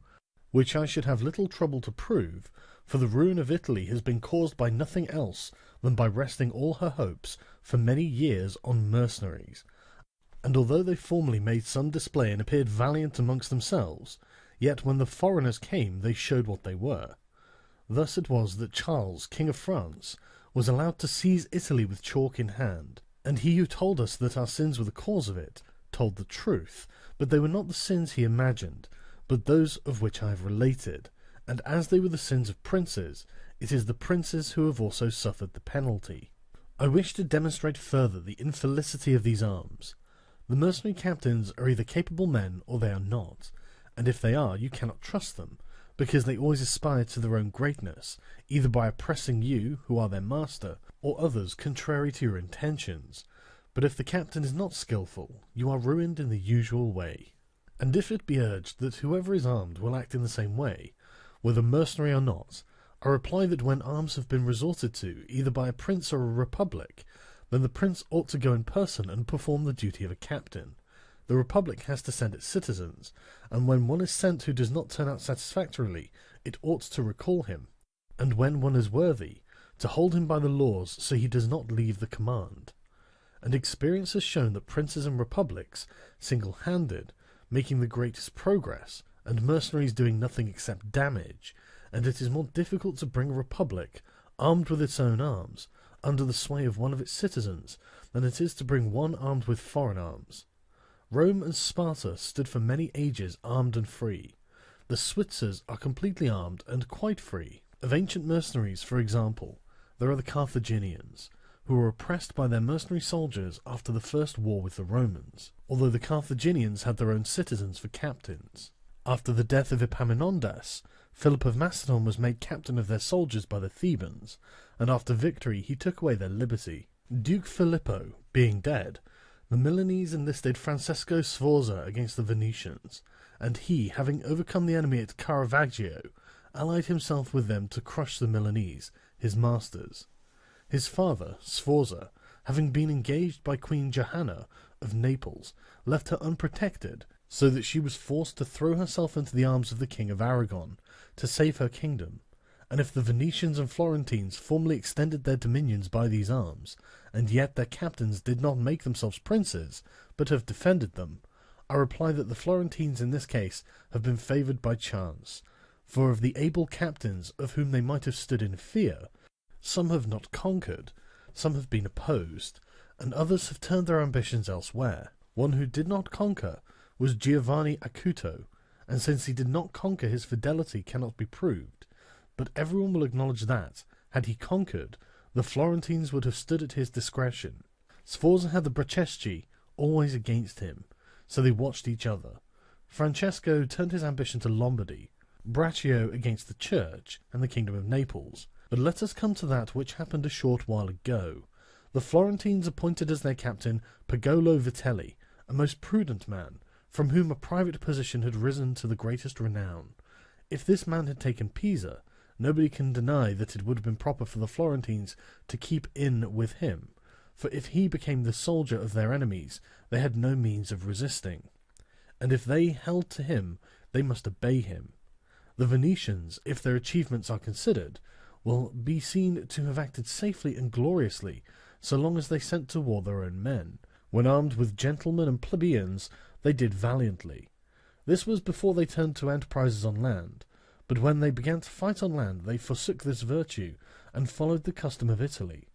which I should have little trouble to prove, for the ruin of Italy has been caused by nothing else than by resting all her hopes for many years on mercenaries, and although they formerly made some display and appeared valiant amongst themselves, yet when the foreigners came they showed what they were. Thus it was that Charles, King of France, was allowed to seize Italy with chalk in hand, and he who told us that our sins were the cause of it told the truth, but they were not the sins he imagined, but those of which I have related, and as they were the sins of princes, it is the princes who have also suffered the penalty. I wish to demonstrate further the infelicity of these arms. The mercenary captains are either capable men or they are not, and if they are, you cannot trust them, because they always aspire to their own greatness, either by oppressing you, who are their master, or others contrary to your intentions. But if the captain is not skilful, you are ruined in the usual way. And if it be urged that whoever is armed will act in the same way, whether mercenary or not, I reply that when arms have been resorted to, either by a prince or a republic, then the prince ought to go in person and perform the duty of a captain. The republic has to send its citizens, and when one is sent who does not turn out satisfactorily, it ought to recall him, and when one is worthy, to hold him by the laws so he does not leave the command. And experience has shown that princes and republics, single-handed, making the greatest progress, and mercenaries doing nothing except damage, and it is more difficult to bring a republic, armed with its own arms, under the sway of one of its citizens, than it is to bring one armed with foreign arms. Rome and Sparta stood for many ages armed and free. The Switzers are completely armed and quite free. Of ancient mercenaries, for example, there are the Carthaginians, who were oppressed by their mercenary soldiers after the first war with the Romans, although the Carthaginians had their own citizens for captains. After the death of Epaminondas, Philip of Macedon was made captain of their soldiers by the Thebans, and after victory he took away their liberty. Duke Filippo being dead, the Milanese enlisted Francesco Sforza against the Venetians, and he, having overcome the enemy at Caravaggio, allied himself with them to crush the Milanese, his masters. His father, Sforza, having been engaged by Queen Johanna of Naples, left her unprotected, so that she was forced to throw herself into the arms of the King of Aragon, to save her kingdom. And if the Venetians and Florentines formerly extended their dominions by these arms, and yet their captains did not make themselves princes, but have defended them, I reply that the Florentines in this case have been favoured by chance, for of the able captains of whom they might have stood in fear, some have not conquered, some have been opposed, and others have turned their ambitions elsewhere. One who did not conquer was Giovanni Acuto, and since he did not conquer, his fidelity cannot be proved. But everyone will acknowledge that, had he conquered, the Florentines would have stood at his discretion. Sforza had the Bracceschi always against him, so they watched each other. Francesco turned his ambition to Lombardy, Braccio against the Church and the Kingdom of Naples. But let us come to that which happened a short while ago. The Florentines appointed as their captain Pagolo Vitelli, a most prudent man, from whom a private position had risen to the greatest renown. If this man had taken Pisa, nobody can deny that it would have been proper for the Florentines to keep in with him, for if he became the soldier of their enemies, they had no means of resisting, and if they held to him, they must obey him. The Venetians, if their achievements are considered, will be seen to have acted safely and gloriously, so long as they sent to war their own men. When armed with gentlemen and plebeians, they did valiantly. This was before they turned to enterprises on land, but when they began to fight on land, they forsook this virtue, and followed the custom of Italy.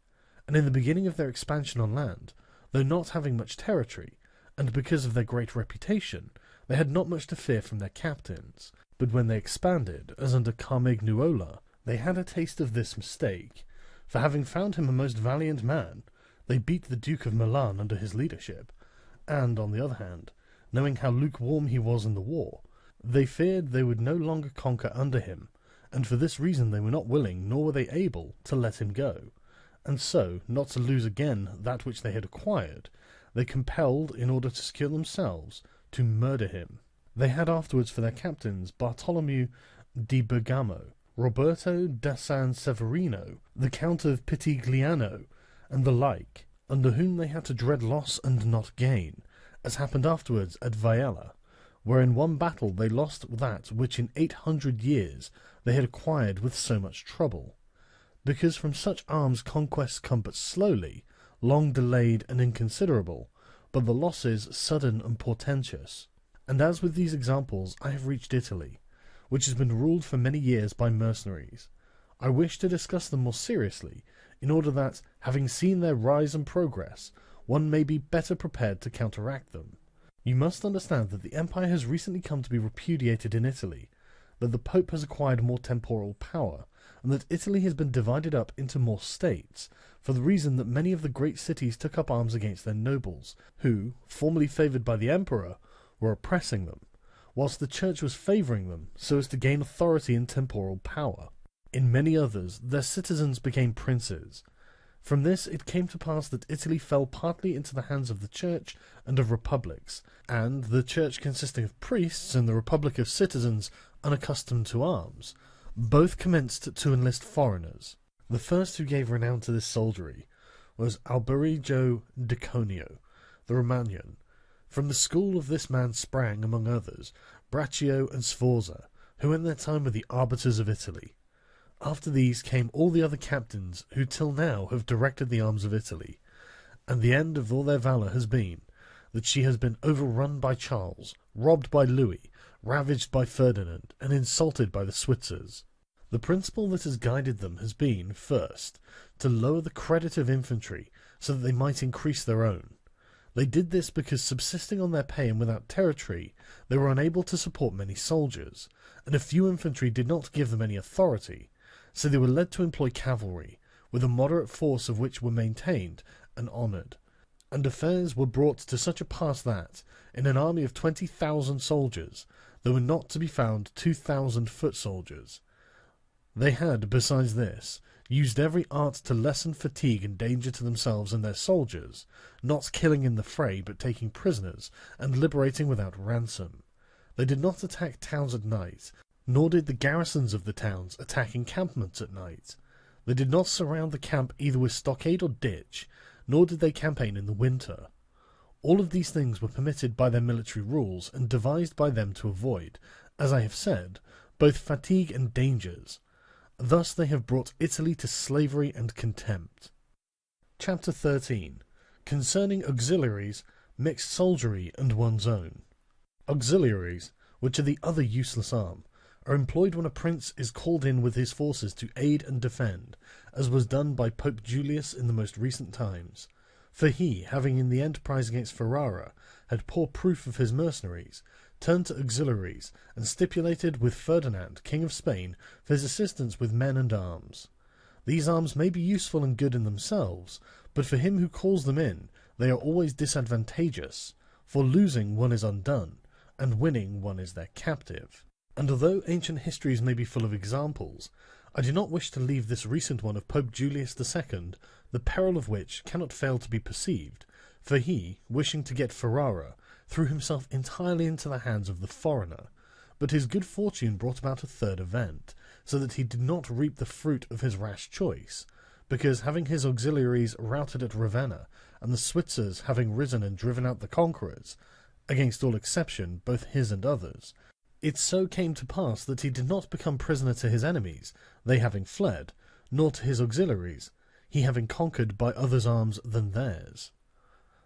And in the beginning of their expansion on land, though not having much territory, and because of their great reputation, they had not much to fear from their captains. But when they expanded, as under Carmignuola, they had a taste of this mistake, for having found him a most valiant man, they beat the Duke of Milan under his leadership, and, on the other hand, knowing how lukewarm he was in the war, they feared they would no longer conquer under him, and for this reason they were not willing, nor were they able, to let him go, and so, not to lose again that which they had acquired, they compelled, in order to secure themselves, to murder him. They had afterwards for their captains Bartolomeo di Bergamo, Roberto da San Severino, the Count of Pitigliano, and the like, under whom they had to dread loss and not gain, as happened afterwards at Viella, where in one battle they lost that which in 800 years they had acquired with so much trouble, because from such arms conquests come but slowly, long delayed and inconsiderable, but the losses sudden and portentous. And as with these examples I have reached Italy, which has been ruled for many years by mercenaries, I wish to discuss them more seriously, in order that, having seen their rise and progress, one may be better prepared to counteract them. You must understand that the empire has recently come to be repudiated in Italy, that the Pope has acquired more temporal power, and that Italy has been divided up into more states, for the reason that many of the great cities took up arms against their nobles, who, formerly favoured by the emperor, were oppressing them, whilst the church was favouring them so as to gain authority and temporal power. In many others, their citizens became princes. From this it came to pass that Italy fell partly into the hands of the church and of republics, and the church consisting of priests and the republic of citizens unaccustomed to arms, both commenced to enlist foreigners. The first who gave renown to this soldiery was Alberigo de Conio, the Romagnan. From the school of this man sprang, among others, Braccio and Sforza, who in their time were the arbiters of Italy. After these came all the other captains who till now have directed the arms of Italy, and the end of all their valour has been that she has been overrun by Charles, robbed by Louis, ravaged by Ferdinand, and insulted by the Switzers. The principle that has guided them has been, first, to lower the credit of infantry so that they might increase their own. They did this because, subsisting on their pay and without territory, they were unable to support many soldiers, and a few infantry did not give them any authority, so they were led to employ cavalry, with a moderate force of which were maintained and honoured. And affairs were brought to such a pass that, in an army of 20,000 soldiers, there were not to be found 2,000 foot soldiers. They had, besides this, used every art to lessen fatigue and danger to themselves and their soldiers, not killing in the fray but taking prisoners, and liberating without ransom. They did not attack towns at night, nor did the garrisons of the towns attack encampments at night. They did not surround the camp either with stockade or ditch, nor did they campaign in the winter. All of these things were permitted by their military rules, and devised by them to avoid, as I have said, both fatigue and dangers. Thus they have brought Italy to slavery and contempt. Chapter 13. Concerning auxiliaries, mixed soldiery, and one's own. Auxiliaries, which are the other useless arm, are employed when a prince is called in with his forces to aid and defend, as was done by Pope Julius in the most recent times. For he, having in the enterprise against Ferrara had poor proof of his mercenaries, turned to auxiliaries, and stipulated with Ferdinand, King of Spain, for his assistance with men and arms. These arms may be useful and good in themselves, but for him who calls them in, they are always disadvantageous, for losing one is undone, and winning one is their captive. And although ancient histories may be full of examples, I do not wish to leave this recent one of Pope Julius II, the peril of which cannot fail to be perceived, for he, wishing to get Ferrara, threw himself entirely into the hands of the foreigner, but his good fortune brought about a third event, so that he did not reap the fruit of his rash choice, because having his auxiliaries routed at Ravenna, and the Switzers having risen and driven out the conquerors, against all exception, both his and others, it so came to pass that he did not become prisoner to his enemies, they having fled, nor to his auxiliaries, he having conquered by others' arms than theirs.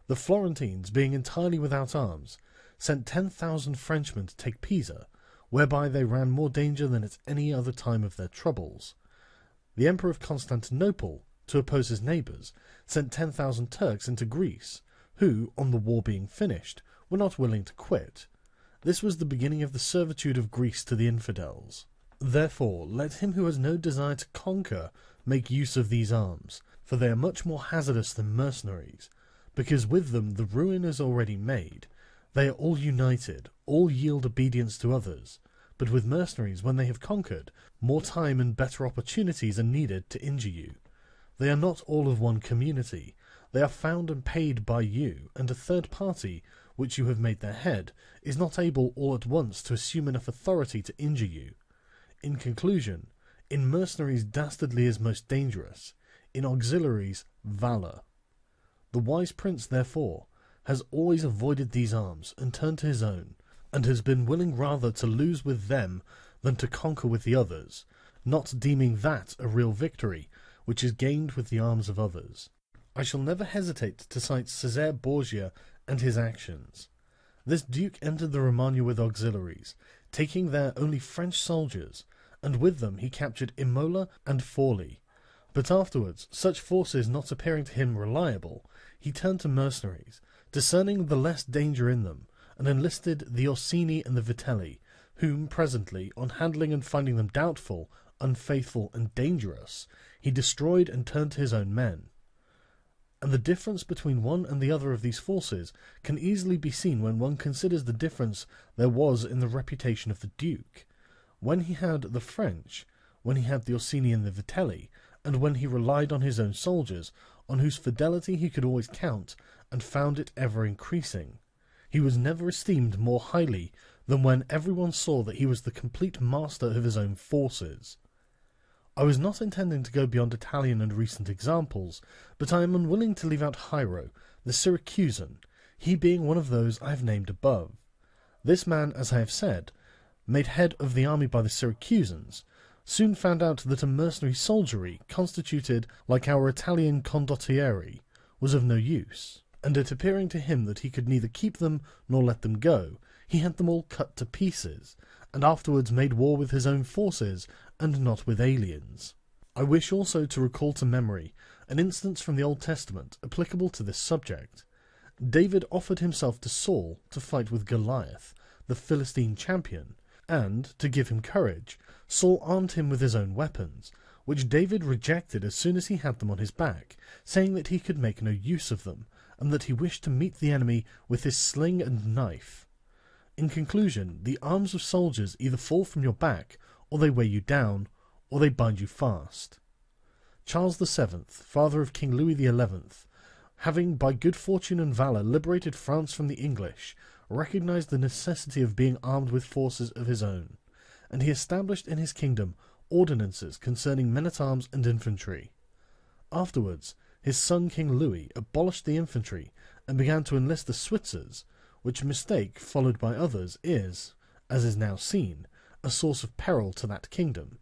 The Florentines, being entirely without arms, sent 10,000 Frenchmen to take Pisa, whereby they ran more danger than at any other time of their troubles. The Emperor of Constantinople, to oppose his neighbours, sent 10,000 Turks into Greece, who, on the war being finished, were not willing to quit. This was the beginning of the servitude of Greece to the infidels. Therefore, let him who has no desire to conquer make use of these arms, for they are much more hazardous than mercenaries, because with them the ruin is already made. They are all united, all yield obedience to others, but with mercenaries, when they have conquered, more time and better opportunities are needed to injure you. They are not all of one community, they are found and paid by you, and a third party, which you have made their head, is not able all at once to assume enough authority to injure you. In conclusion, in mercenaries dastardly is most dangerous, in auxiliaries valour. The wise prince, therefore, has always avoided these arms, and turned to his own, and has been willing rather to lose with them than to conquer with the others, not deeming that a real victory, which is gained with the arms of others. I shall never hesitate to cite Cesare Borgia and his actions. This duke entered the Romagna with auxiliaries, taking there only French soldiers, and with them he captured Imola and Forli. But afterwards, such forces not appearing to him reliable, he turned to mercenaries, discerning the less danger in them, and enlisted the Orsini and the Vitelli, whom presently, on handling and finding them doubtful, unfaithful, and dangerous, he destroyed and turned to his own men. And the difference between one and the other of these forces can easily be seen when one considers the difference there was in the reputation of the Duke, when he had the French, when he had the Orsini and the Vitelli, and when he relied on his own soldiers, on whose fidelity he could always count, and found it ever increasing. He was never esteemed more highly than when everyone saw that he was the complete master of his own forces. I was not intending to go beyond Italian and recent examples, but I am unwilling to leave out Hiero, the Syracusan, he being one of those I have named above. This man, as I have said, made head of the army by the Syracusans, soon found out that a mercenary soldiery constituted like our Italian condottieri was of no use, and it appearing to him that he could neither keep them nor let them go, he had them all cut to pieces, and afterwards made war with his own forces, and not with aliens. I wish also to recall to memory an instance from the Old Testament applicable to this subject. David offered himself to Saul to fight with Goliath, the Philistine champion, and, to give him courage, Saul armed him with his own weapons, which David rejected as soon as he had them on his back, saying that he could make no use of them, and that he wished to meet the enemy with his sling and knife. In conclusion, the arms of soldiers either fall from your back, or they weigh you down, or they bind you fast. Charles VII, father of King Louis XI, having by good fortune and valour liberated France from the English, recognized the necessity of being armed with forces of his own, and he established in his kingdom ordinances concerning men-at-arms and infantry. Afterwards, his son King Louis abolished the infantry, and began to enlist the Switzers, which mistake, followed by others, is, as is now seen, a source of peril to that kingdom,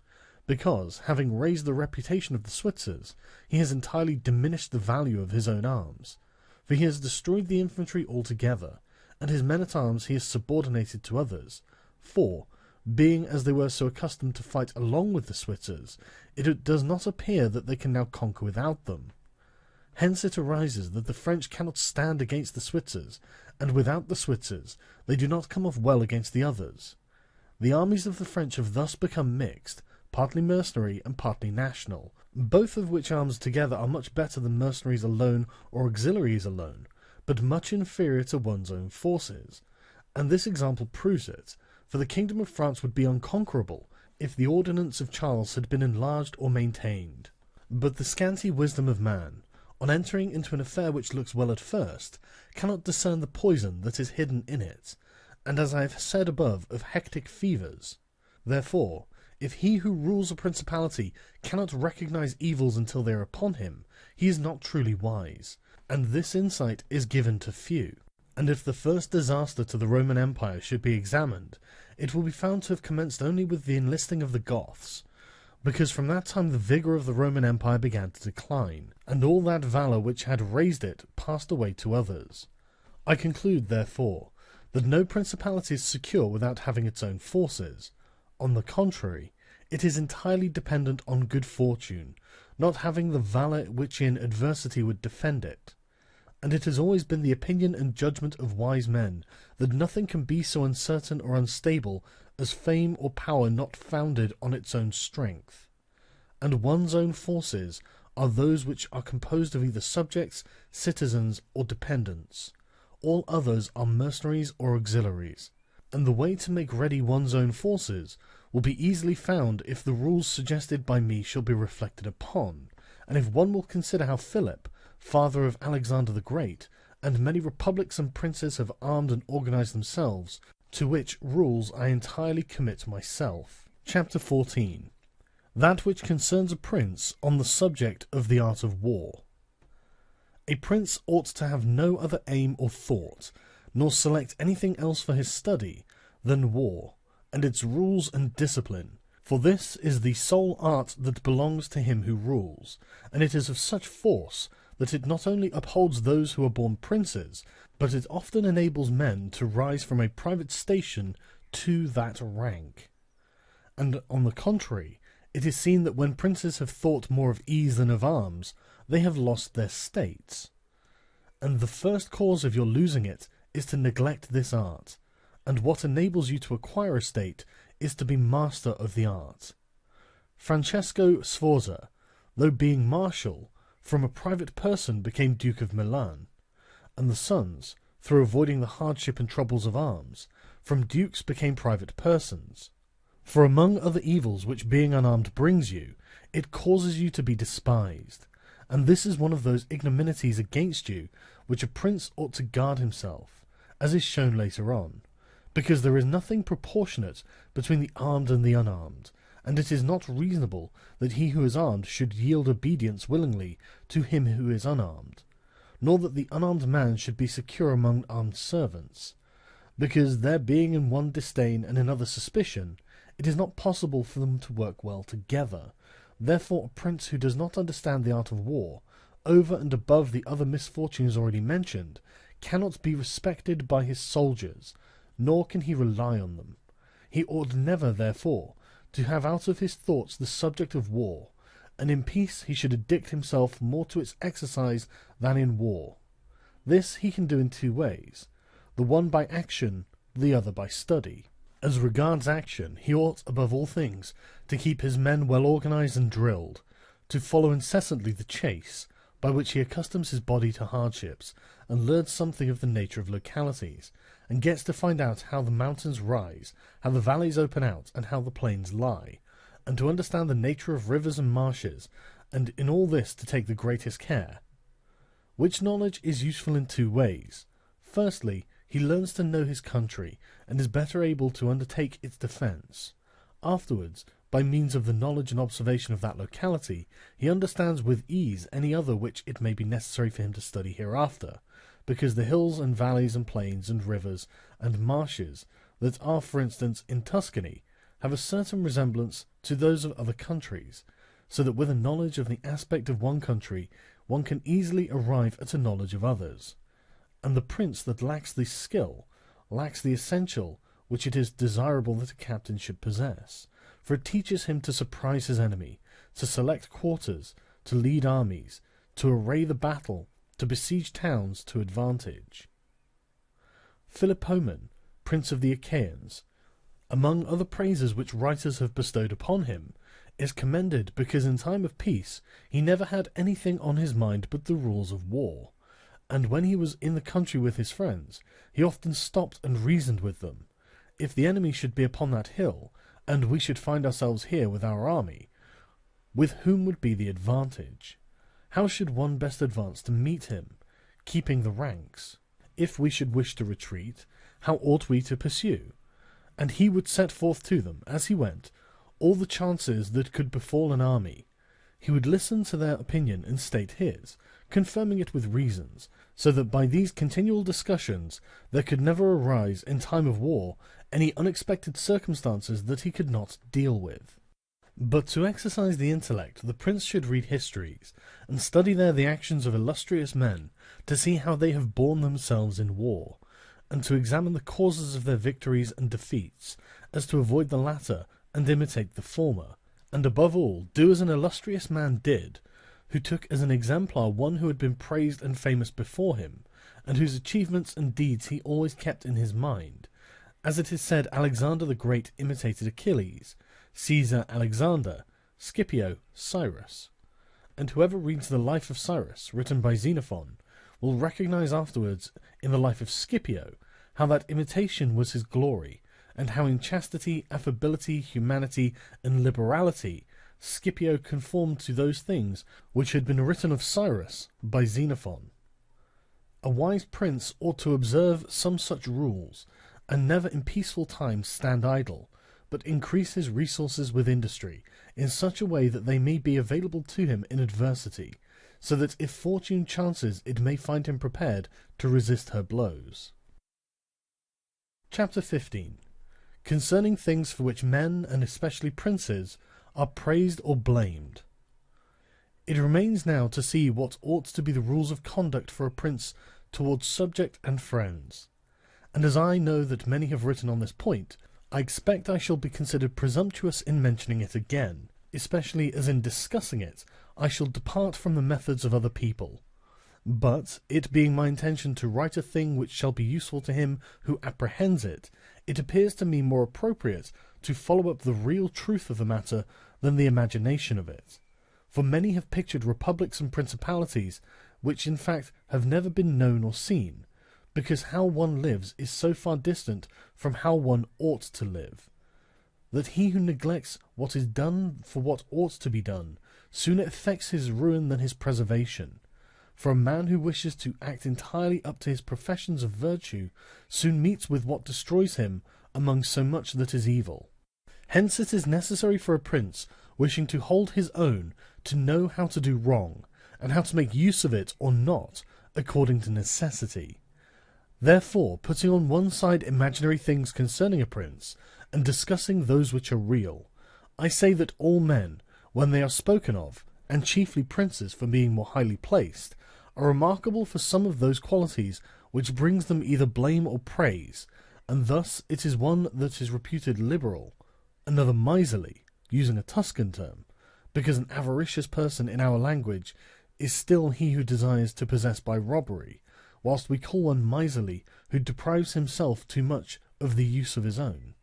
because, having raised the reputation of the Switzers, he has entirely diminished the value of his own arms, for he has destroyed the infantry altogether, and his men-at-arms he has subordinated to others, for, being as they were so accustomed to fight along with the Switzers, it does not appear that they can now conquer without them. Hence it arises that the French cannot stand against the Switzers, and without the Switzers they do not come off well against the others. The armies of the French have thus become mixed, partly mercenary and partly national, both of which arms together are much better than mercenaries alone or auxiliaries alone, but much inferior to one's own forces. And this example proves it, for the kingdom of France would be unconquerable if the ordinance of Charles had been enlarged or maintained. But the scanty wisdom of man, on entering into an affair which looks well at first, cannot discern the poison that is hidden in it, and as I have said above of hectic fevers. Therefore, if he who rules a principality cannot recognize evils until they are upon him, he is not truly wise, and this insight is given to few. And if the first disaster to the Roman Empire should be examined, it will be found to have commenced only with the enlisting of the Goths, because from that time the vigour of the Roman Empire began to decline, and all that valour which had raised it passed away to others. I conclude, therefore, that no principality is secure without having its own forces. On the contrary, it is entirely dependent on good fortune, not having the valour which in adversity would defend it. And it has always been the opinion and judgment of wise men that nothing can be so uncertain or unstable as fame or power not founded on its own strength. And one's own forces are those which are composed of either subjects, citizens, or dependents. All others are mercenaries or auxiliaries. And the way to make ready one's own forces will be easily found if the rules suggested by me shall be reflected upon, and if one will consider how Philip, father of Alexander the Great, and many republics and princes have armed and organized themselves, to which rules I entirely commit myself. Chapter 14. That which concerns a prince on the subject of the art of war. A prince ought to have no other aim or thought, nor select anything else for his study, than war, and its rules and discipline, for this is the sole art that belongs to him who rules, and it is of such force that it not only upholds those who are born princes, but it often enables men to rise from a private station to that rank. And on the contrary, it is seen that when princes have thought more of ease than of arms, they have lost their states. And the first cause of your losing it is to neglect this art, and what enables you to acquire a state is to be master of the art. Francesco Sforza, though being marshal, from a private person became Duke of Milan, and the sons, through avoiding the hardship and troubles of arms, from dukes became private persons. For among other evils which being unarmed brings you, it causes you to be despised, and this is one of those ignominities against you which a prince ought to guard himself, as is shown later on, because there is nothing proportionate between the armed and the unarmed, and it is not reasonable that he who is armed should yield obedience willingly to him who is unarmed, nor that the unarmed man should be secure among armed servants, because there being in one disdain and in other suspicion, it is not possible for them to work well together. Therefore a prince who does not understand the art of war, over and above the other misfortunes already mentioned, cannot be respected by his soldiers, nor can he rely on them. He ought never, therefore, to have out of his thoughts the subject of war, and in peace he should addict himself more to its exercise than in war. This he can do in two ways, the one by action, the other by study. As regards action, he ought, above all things, to keep his men well organized and drilled, to follow incessantly the chase, by which he accustoms his body to hardships, and learns something of the nature of localities, and gets to find out how the mountains rise, how the valleys open out, and how the plains lie, and to understand the nature of rivers and marshes, and in all this to take the greatest care. Which knowledge is useful in two ways. Firstly, he learns to know his country, and is better able to undertake its defence. Afterwards, by means of the knowledge and observation of that locality, he understands with ease any other which it may be necessary for him to study hereafter, because the hills and valleys and plains and rivers and marshes that are, for instance, in Tuscany, have a certain resemblance to those of other countries, so that with a knowledge of the aspect of one country one can easily arrive at a knowledge of others. And the prince that lacks this skill lacks the essential which it is desirable that a captain should possess, for it teaches him to surprise his enemy, to select quarters, to lead armies, to array the battle, to besiege towns to advantage. Philopoemen, prince of the Achaeans, among other praises which writers have bestowed upon him, is commended because in time of peace he never had anything on his mind but the rules of war, and when he was in the country with his friends, he often stopped and reasoned with them. If the enemy should be upon that hill, and we should find ourselves here with our army, with whom would be the advantage? How should one best advance to meet him, keeping the ranks? If we should wish to retreat, how ought we to pursue? And he would set forth to them, as he went, all the chances that could befall an army. He would listen to their opinion and state his, confirming it with reasons, so that by these continual discussions there could never arise in time of war any unexpected circumstances that he could not deal with. But to exercise the intellect the prince should read histories, and study there the actions of illustrious men, to see how they have borne themselves in war, and to examine the causes of their victories and defeats, as to avoid the latter and imitate the former, and above all do as an illustrious man did, who took as an exemplar one who had been praised and famous before him, and whose achievements and deeds he always kept in his mind. As it is said, Alexander the Great imitated Achilles, Caesar Alexander, Scipio Cyrus. And whoever reads the Life of Cyrus, written by Xenophon, will recognize afterwards in the life of Scipio how that imitation was his glory, and how in chastity, affability, humanity, and liberality Scipio conformed to those things which had been written of Cyrus by Xenophon. A wise prince ought to observe some such rules, and never in peaceful times stand idle, but increase his resources with industry, in such a way that they may be available to him in adversity, so that if fortune chances it may find him prepared to resist her blows. Chapter 15. Concerning things for which men, and especially princes, are praised or blamed. It remains now to see what ought to be the rules of conduct for a prince towards subject and friends. And as I know that many have written on this point, I expect I shall be considered presumptuous in mentioning it again, especially as in discussing it I shall depart from the methods of other people. But, it being my intention to write a thing which shall be useful to him who apprehends it, it appears to me more appropriate to follow up the real truth of the matter than the imagination of it. For many have pictured republics and principalities, which in fact have never been known or seen, because how one lives is so far distant from how one ought to live, that he who neglects what is done for what ought to be done sooner effects his ruin than his preservation. For a man who wishes to act entirely up to his professions of virtue soon meets with what destroys him among so much that is evil. Hence it is necessary for a prince wishing to hold his own to know how to do wrong, and how to make use of it or not, according to necessity. Therefore, putting on one side imaginary things concerning a prince, and discussing those which are real, I say that all men, when they are spoken of, and chiefly princes for being more highly placed, are remarkable for some of those qualities which brings them either blame or praise, and thus it is one that is reputed liberal, another miserly, using a Tuscan term, because an avaricious person in our language is still he who desires to possess by robbery, whilst we call one miserly who deprives himself too much of the use of his own.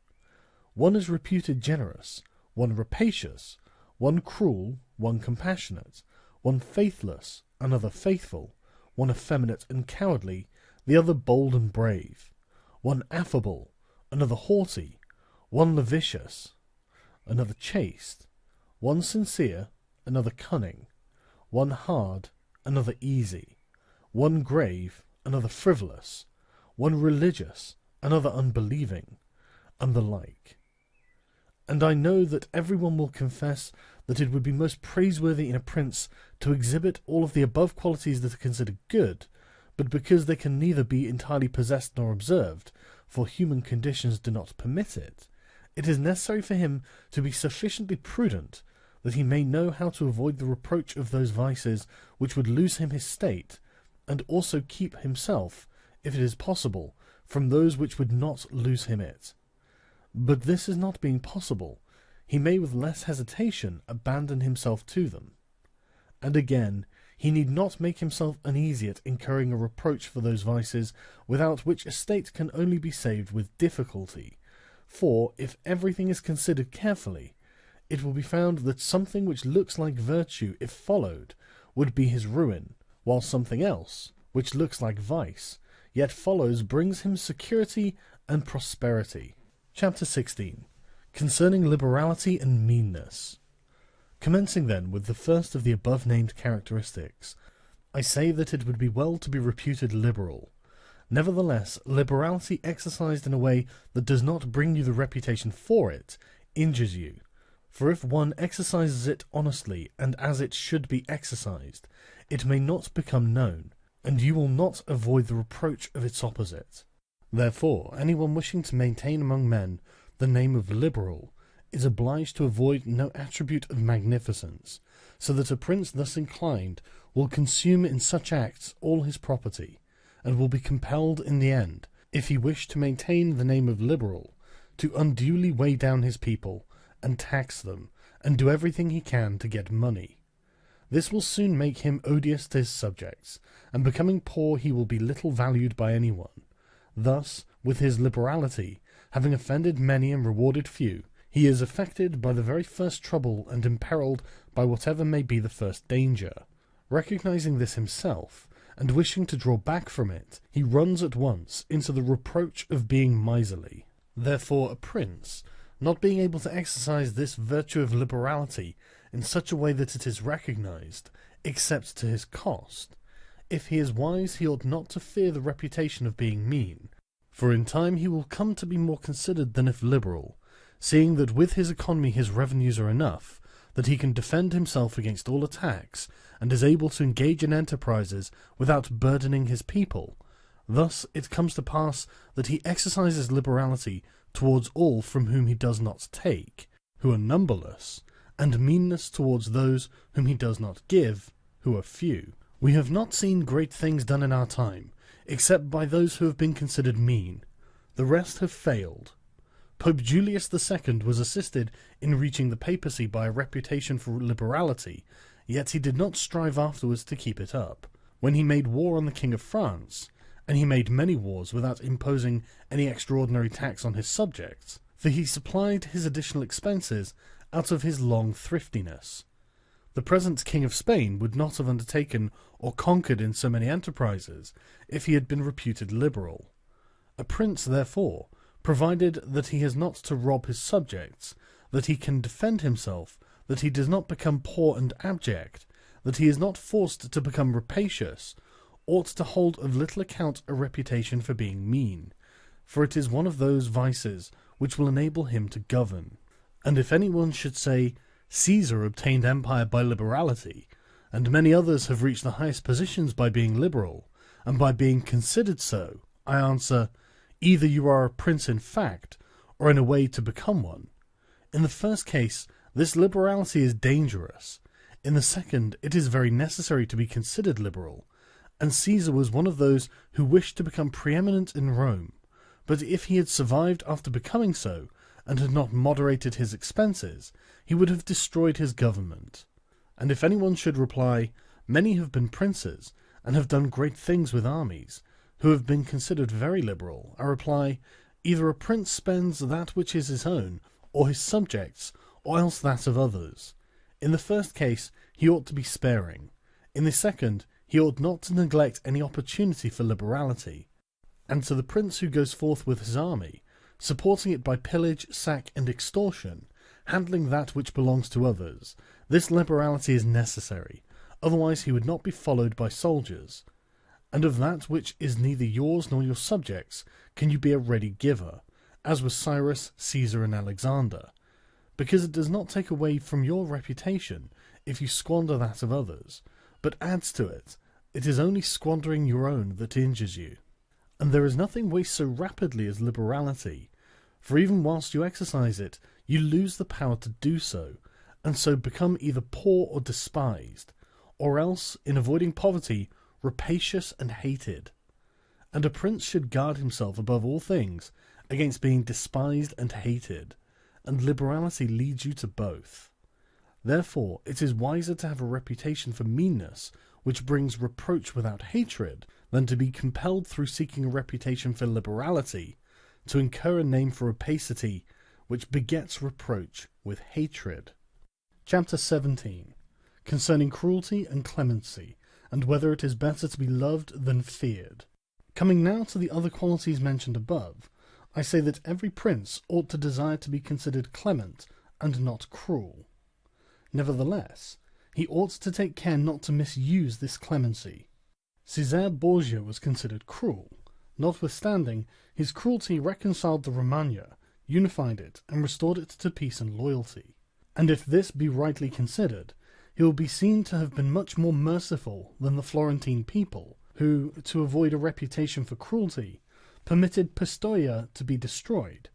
One is reputed generous, one rapacious, one cruel, one compassionate, one faithless, another faithful, one effeminate and cowardly, the other bold and brave, one affable, another haughty, one lascivious, another chaste, one sincere, another cunning, one hard, another easy, one grave, another frivolous, one religious, another unbelieving, and the like. And I know that every one will confess that it would be most praiseworthy in a prince to exhibit all of the above qualities that are considered good, but because they can neither be entirely possessed nor observed, for human conditions do not permit it, it is necessary for him to be sufficiently prudent that he may know how to avoid the reproach of those vices which would lose him his state, and also keep himself, if it is possible, from those which would not lose him it. But this is not being possible, he may with less hesitation abandon himself to them. And again, he need not make himself uneasy at incurring a reproach for those vices, without which a state can only be saved with difficulty. For, if everything is considered carefully, it will be found that something which looks like virtue, if followed, would be his ruin, while something else, which looks like vice, yet follows, brings him security and prosperity. Chapter 16. Concerning liberality and meanness. Commencing then with the first of the above-named characteristics, I say that it would be well to be reputed liberal. Nevertheless, liberality exercised in a way that does not bring you the reputation for it, injures you. For if one exercises it honestly, and as it should be exercised, it may not become known, and you will not avoid the reproach of its opposite. Therefore, anyone wishing to maintain among men the name of liberal is obliged to avoid no attribute of magnificence, so that a prince thus inclined will consume in such acts all his property, and will be compelled in the end, if he wish to maintain the name of liberal, to unduly weigh down his people, and tax them, and do everything he can to get money. This will soon make him odious to his subjects, and becoming poor he will be little valued by anyone. Thus, with his liberality, having offended many and rewarded few, he is affected by the very first trouble and imperilled by whatever may be the first danger. Recognizing this himself, and wishing to draw back from it, he runs at once into the reproach of being miserly. Therefore a prince, not being able to exercise this virtue of liberality in such a way that it is recognized, except to his cost, if he is wise, he ought not to fear the reputation of being mean, for in time he will come to be more considered than if liberal, seeing that with his economy his revenues are enough, that he can defend himself against all attacks, and is able to engage in enterprises without burdening his people. Thus it comes to pass that he exercises liberality towards all from whom he does not take, who are numberless, and meanness towards those whom he does not give, who are few. We have not seen great things done in our time, except by those who have been considered mean. The rest have failed. Pope Julius II was assisted in reaching the papacy by a reputation for liberality, yet he did not strive afterwards to keep it up. When he made war on the King of France, and he made many wars without imposing any extraordinary tax on his subjects, for he supplied his additional expenses out of his long thriftiness. The present King of Spain would not have undertaken or conquered in so many enterprises if he had been reputed liberal. A prince, therefore, provided that he has not to rob his subjects, that he can defend himself, that he does not become poor and abject, that he is not forced to become rapacious, ought to hold of little account a reputation for being mean, for it is one of those vices which will enable him to govern. And if anyone should say, Caesar obtained empire by liberality, and many others have reached the highest positions by being liberal, and by being considered so, I answer, either you are a prince in fact, or in a way to become one. In the first case, this liberality is dangerous. In the second, it is very necessary to be considered liberal, and Caesar was one of those who wished to become preeminent in Rome. But if he had survived after becoming so, and had not moderated his expenses, he would have destroyed his government. And if anyone should reply, many have been princes, and have done great things with armies, who have been considered very liberal, I reply, either a prince spends that which is his own, or his subjects, or else that of others. In the first case, he ought to be sparing. In the second, he ought not to neglect any opportunity for liberality. And to the prince who goes forth with his army, supporting it by pillage, sack, and extortion, handling that which belongs to others, this liberality is necessary, otherwise he would not be followed by soldiers. And of that which is neither yours nor your subjects can you be a ready giver, as was Cyrus, Caesar, and Alexander, because it does not take away from your reputation if you squander that of others, but adds to it. It is only squandering your own that injures you. And there is nothing wastes so rapidly as liberality, for even whilst you exercise it, you lose the power to do so, and so become either poor or despised, or else, in avoiding poverty, rapacious and hated. And a prince should guard himself above all things against being despised and hated, and liberality leads you to both. Therefore, it is wiser to have a reputation for meanness, which brings reproach without hatred, than to be compelled through seeking a reputation for liberality, to incur a name for rapacity, which begets reproach with hatred. Chapter 17. Concerning cruelty and clemency, and whether it is better to be loved than feared. Coming now to the other qualities mentioned above, I say that every prince ought to desire to be considered clement, and not cruel. Nevertheless, he ought to take care not to misuse this clemency. Caesar Borgia was considered cruel. Notwithstanding, his cruelty reconciled the Romagna, unified it, and restored it to peace and loyalty. And if this be rightly considered, he will be seen to have been much more merciful than the Florentine people, who, to avoid a reputation for cruelty, permitted Pistoia to be destroyed.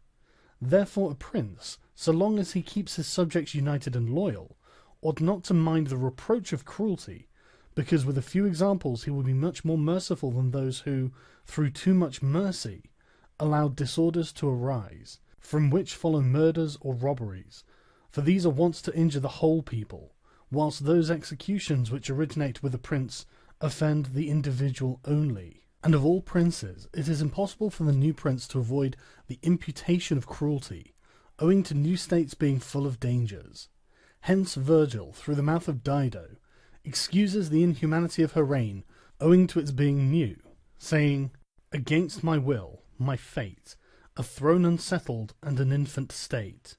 Therefore a prince, so long as he keeps his subjects united and loyal, ought not to mind the reproach of cruelty, because with a few examples he will be much more merciful than those who, through too much mercy, allow disorders to arise, from which follow murders or robberies, for these are wont to injure the whole people, whilst those executions which originate with a prince offend the individual only. And of all princes, it is impossible for the new prince to avoid the imputation of cruelty, owing to new states being full of dangers. Hence Virgil, through the mouth of Dido, excuses the inhumanity of her reign, owing to its being new, saying, "Against my will, my fate, a throne unsettled and an infant state,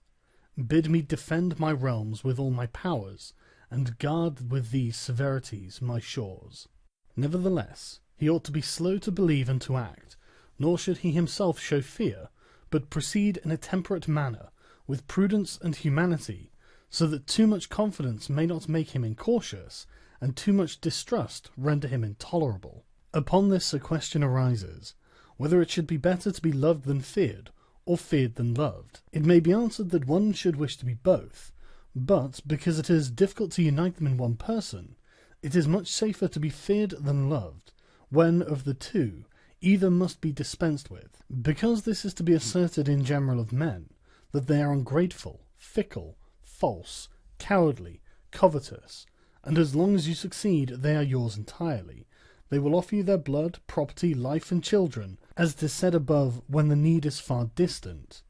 bid me defend my realms with all my powers, and guard with these severities my shores." Nevertheless, he ought to be slow to believe and to act, nor should he himself show fear, but proceed in a temperate manner, with prudence and humanity, so that too much confidence may not make him incautious, and too much distrust render him intolerable. Upon this a question arises, whether it should be better to be loved than feared, or feared than loved. It may be answered that one should wish to be both, but because it is difficult to unite them in one person, it is much safer to be feared than loved, when of the two, either must be dispensed with. Because this is to be asserted in general of men, that they are ungrateful, fickle, false, cowardly, covetous, and as long as you succeed they are yours entirely. They will offer you their blood, property, life, and children, as it is said above, when the need is far distant.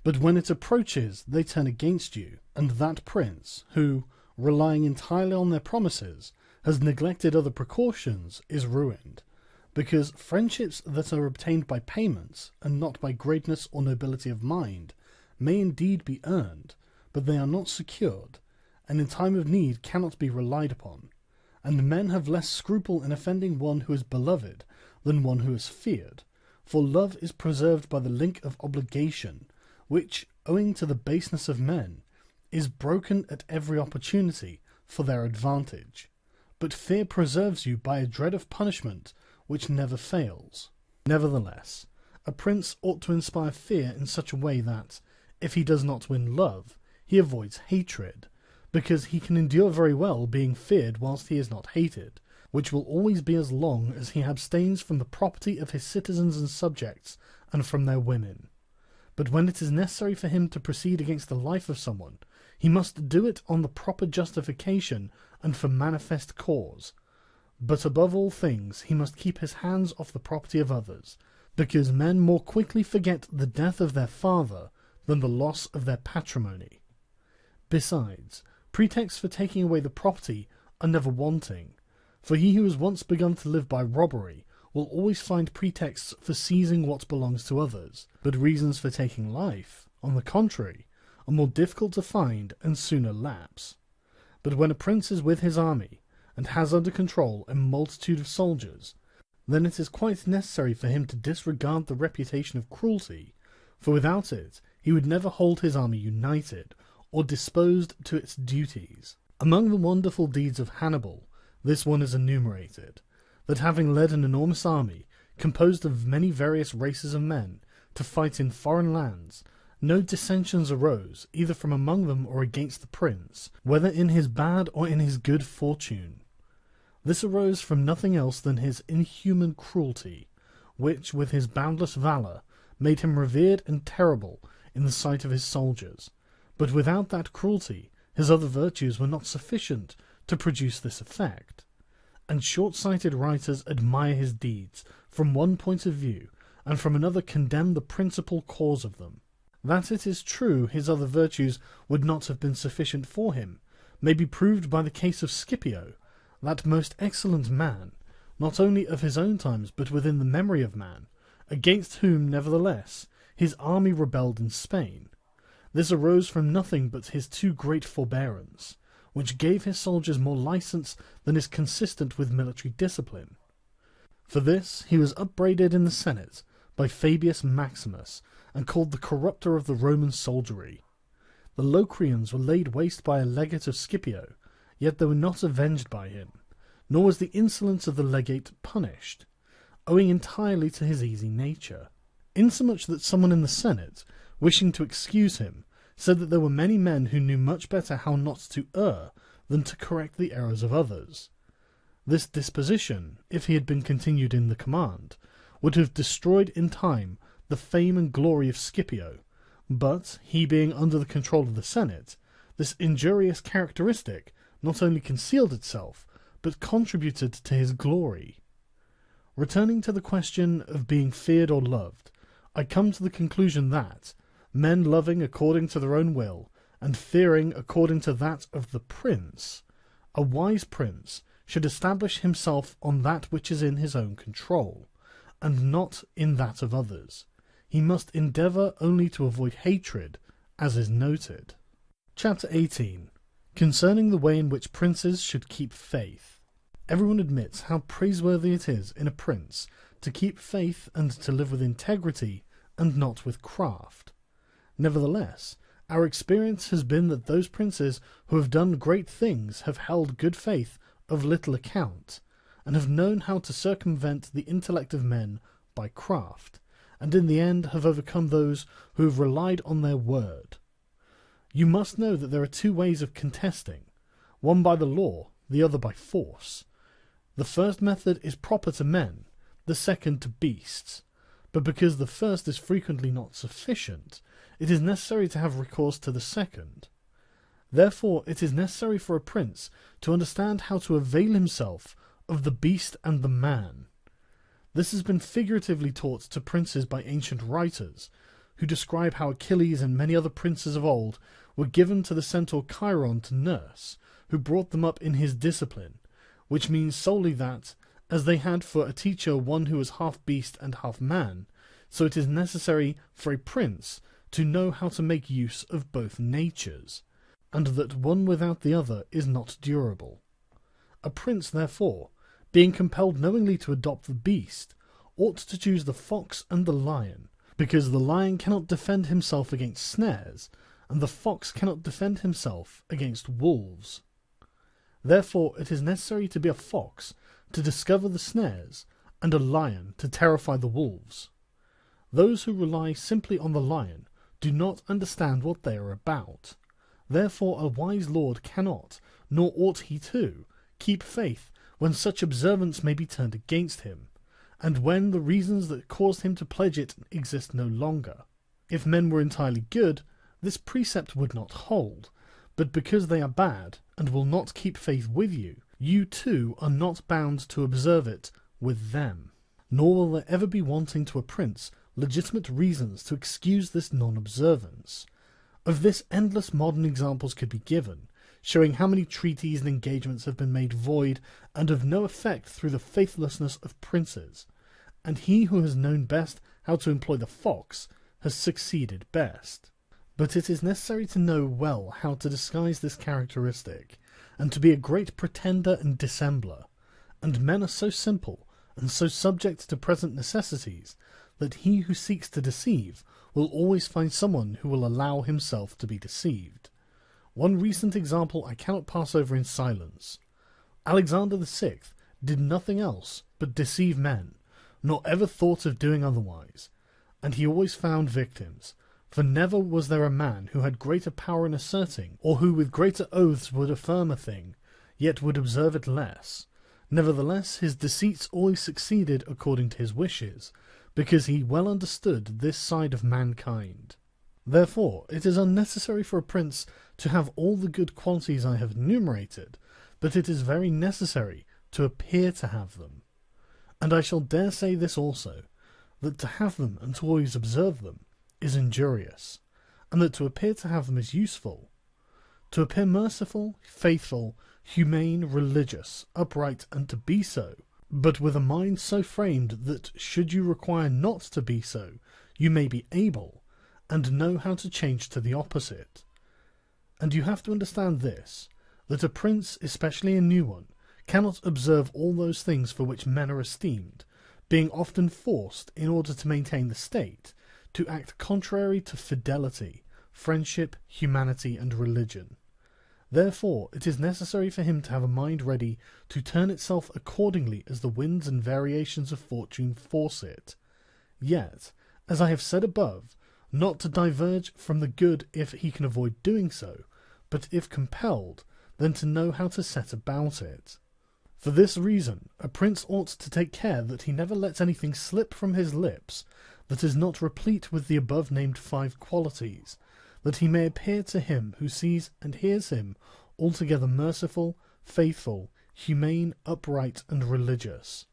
But when it approaches, they turn against you, and that prince, who, relying entirely on their promises, has neglected other precautions, is ruined. Because friendships that are obtained by payments, and not by greatness or nobility of mind, may indeed be earned, but they are not secured, and in time of need cannot be relied upon. And men have less scruple in offending one who is beloved than one who is feared, for love is preserved by the link of obligation, which, owing to the baseness of men, is broken at every opportunity for their advantage. But fear preserves you by a dread of punishment which never fails. Nevertheless, a prince ought to inspire fear in such a way that, if he does not win love, he avoids hatred, because he can endure very well being feared whilst he is not hated, which will always be as long as he abstains from the property of his citizens and subjects, and from their women. But when it is necessary for him to proceed against the life of someone, he must do it on the proper justification and for manifest cause. But above all things he must keep his hands off the property of others, because men more quickly forget the death of their father than the loss of their patrimony. Besides, pretexts for taking away the property are never wanting, for he who has once begun to live by robbery will always find pretexts for seizing what belongs to others, but reasons for taking life, on the contrary, are more difficult to find and sooner lapse. But when a prince is with his army, and has under control a multitude of soldiers, then it is quite necessary for him to disregard the reputation of cruelty, for without it he would never hold his army united, or disposed to its duties. Among the wonderful deeds of Hannibal, this one is enumerated, that having led an enormous army, composed of many various races of men, to fight in foreign lands, no dissensions arose, either from among them or against the prince, whether in his bad or in his good fortune. This arose from nothing else than his inhuman cruelty, which, with his boundless valour, made him revered and terrible in the sight of his soldiers. But without that cruelty, his other virtues were not sufficient to produce this effect. And short-sighted writers admire his deeds from one point of view, and from another condemn the principal cause of them. That it is true his other virtues would not have been sufficient for him may be proved by the case of Scipio, that most excellent man, not only of his own times but within the memory of man, against whom, nevertheless, his army rebelled in Spain. This arose from nothing but his too great forbearance, which gave his soldiers more license than is consistent with military discipline. For this he was upbraided in the Senate by Fabius Maximus, and called the corrupter of the Roman soldiery. The Locrians were laid waste by a legate of Scipio, yet they were not avenged by him, nor was the insolence of the legate punished, owing entirely to his easy nature, insomuch that someone in the Senate, wishing to excuse him, said that there were many men who knew much better how not to err than to correct the errors of others. This disposition, if he had been continued in the command, would have destroyed in time the fame and glory of Scipio, but, he being under the control of the Senate, this injurious characteristic not only concealed itself, but contributed to his glory. Returning to the question of being feared or loved, I come to the conclusion that, men loving according to their own will, and fearing according to that of the prince, a wise prince should establish himself on that which is in his own control, and not in that of others. He must endeavour only to avoid hatred, as is noted. Chapter 18. Concerning the way in which princes should keep faith. Everyone admits how praiseworthy it is in a prince to keep faith and to live with integrity and not with craft. Nevertheless, our experience has been that those princes who have done great things have held good faith of little account, and have known how to circumvent the intellect of men by craft, and in the end have overcome those who have relied on their word. You must know that there are two ways of contesting, one by the law, the other by force. The first method is proper to men, the second to beasts, but because the first is frequently not sufficient, it is necessary to have recourse to the second. Therefore it is necessary for a prince to understand how to avail himself of the beast and the man. This has been figuratively taught to princes by ancient writers, who describe how Achilles and many other princes of old were given to the centaur Chiron to nurse, who brought them up in his discipline, which means solely that, as they had for a teacher one who was half beast and half man, so it is necessary for a prince to know how to make use of both natures, and that one without the other is not durable. A prince, therefore, being compelled knowingly to adopt the beast, ought to choose the fox and the lion, because the lion cannot defend himself against snares, and the fox cannot defend himself against wolves. Therefore it is necessary to be a fox to discover the snares, and a lion to terrify the wolves. Those who rely simply on the lion do not understand what they are about. Therefore a wise lord cannot, nor ought he to, keep faith when such observance may be turned against him, and when the reasons that caused him to pledge it exist no longer. If men were entirely good, this precept would not hold, but because they are bad, and will not keep faith with you, you too are not bound to observe it with them. Nor will there ever be wanting to a prince legitimate reasons to excuse this non-observance. Of this endless modern examples could be given, showing how many treaties and engagements have been made void and of no effect through the faithlessness of princes, and he who has known best how to employ the fox has succeeded best. But it is necessary to know well how to disguise this characteristic, and to be a great pretender and dissembler, and men are so simple and so subject to present necessities that he who seeks to deceive will always find someone who will allow himself to be deceived. One recent example I cannot pass over in silence. Alexander VI did nothing else but deceive men, nor ever thought of doing otherwise, and he always found victims, for never was there a man who had greater power in asserting, or who with greater oaths would affirm a thing, yet would observe it less. Nevertheless his deceits always succeeded according to his wishes, because he well understood this side of mankind. Therefore it is unnecessary for a prince to have all the good qualities I have enumerated, but it is very necessary to appear to have them. And I shall dare say this also, that to have them and to always observe them is injurious, and that to appear to have them is useful. To appear merciful, faithful, humane, religious, upright, and to be so, but with a mind so framed that, should you require not to be so, you may be able, and know how to change to the opposite. And you have to understand this, that a prince, especially a new one, cannot observe all those things for which men are esteemed, being often forced, in order to maintain the state, to act contrary to fidelity, friendship, humanity, and religion. Therefore it is necessary for him to have a mind ready to turn itself accordingly as the winds and variations of fortune force it, yet, as I have said above, not to diverge from the good if he can avoid doing so, but if compelled, then to know how to set about it. For this reason a prince ought to take care that he never lets anything slip from his lips that is not replete with the above-named 5 qualities, that he may appear to him who sees and hears him altogether merciful, faithful, humane, upright, and religious.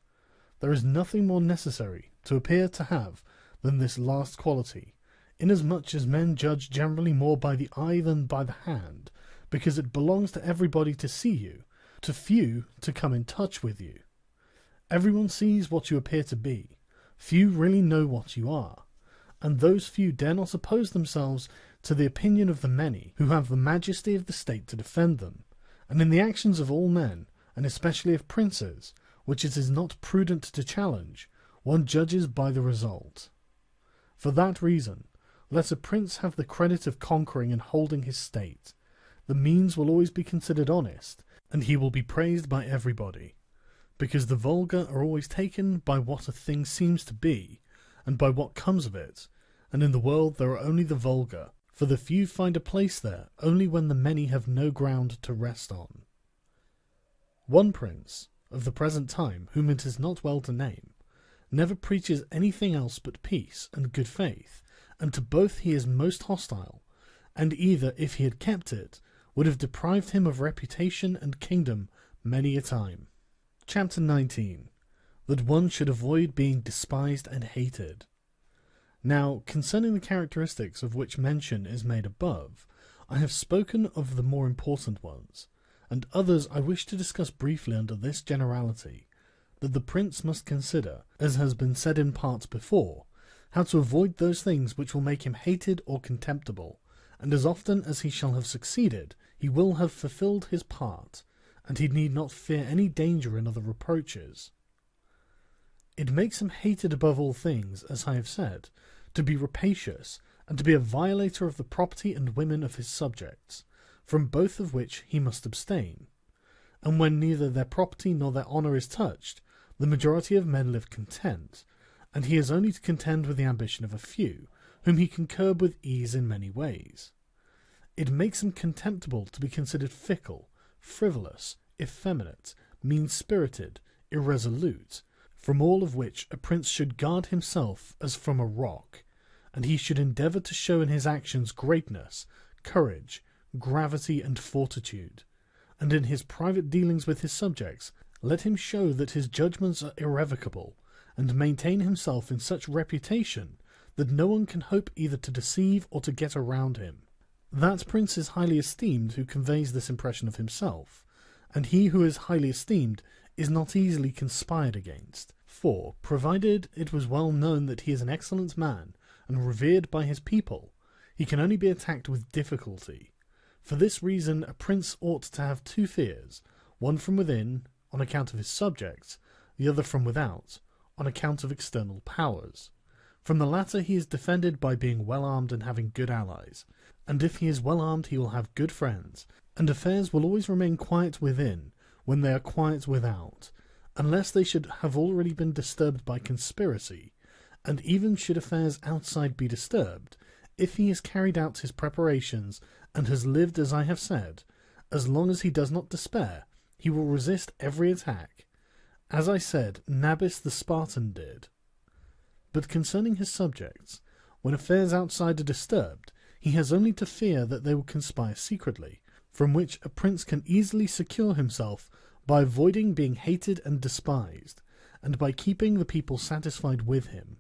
There is nothing more necessary to appear to have than this last quality, inasmuch as men judge generally more by the eye than by the hand, because it belongs to everybody to see you, to few to come in touch with you. Everyone sees what you appear to be, few really know what you are, and those few dare not oppose themselves to the opinion of the many, who have the majesty of the state to defend them, and in the actions of all men and especially of princes, which it is not prudent to challenge, one judges by the result. For that reason, let a prince have the credit of conquering and holding his state. The means will always be considered honest, and he will be praised by everybody, because the vulgar are always taken by what a thing seems to be, and by what comes of it, and in the world there are only the vulgar, for the few find a place there only when the many have no ground to rest on. One prince, of the present time, whom it is not well to name, never preaches anything else but peace and good faith, and to both he is most hostile, and either, if he had kept it, would have deprived him of reputation and kingdom many a time. Chapter 19. That one should avoid being despised and hated. Now, concerning the characteristics of which mention is made above, I have spoken of the more important ones, and others I wish to discuss briefly under this generality, that the prince must consider, as has been said in part before, how to avoid those things which will make him hated or contemptible, and as often as he shall have succeeded, he will have fulfilled his part, and he need not fear any danger in other reproaches. It makes him hated above all things, as I have said, to be rapacious, and to be a violator of the property and women of his subjects, from both of which he must abstain. And when neither their property nor their honour is touched, the majority of men live content, and he has only to contend with the ambition of a few, whom he can curb with ease in many ways. It makes him contemptible to be considered fickle, frivolous, effeminate, mean-spirited, irresolute, from all of which a prince should guard himself as from a rock, and he should endeavour to show in his actions greatness, courage, gravity, and fortitude, and in his private dealings with his subjects let him show that his judgments are irrevocable, and maintain himself in such reputation that no one can hope either to deceive or to get around him. That prince is highly esteemed who conveys this impression of himself, and he who is highly esteemed is not easily conspired against, for, provided it was well known that he is an excellent man, and revered by his people, he can only be attacked with difficulty. For this reason a prince ought to have two fears, one from within, on account of his subjects, the other from without, on account of external powers. From the latter he is defended by being well armed and having good allies, and if he is well armed he will have good friends, and affairs will always remain quiet within, when they are quiet without, unless they should have already been disturbed by conspiracy, and even should affairs outside be disturbed, if he has carried out his preparations, and has lived as I have said, as long as he does not despair, he will resist every attack, as I said Nabis the Spartan did. But concerning his subjects, when affairs outside are disturbed, he has only to fear that they will conspire secretly, from which a prince can easily secure himself by avoiding being hated and despised, and by keeping the people satisfied with him,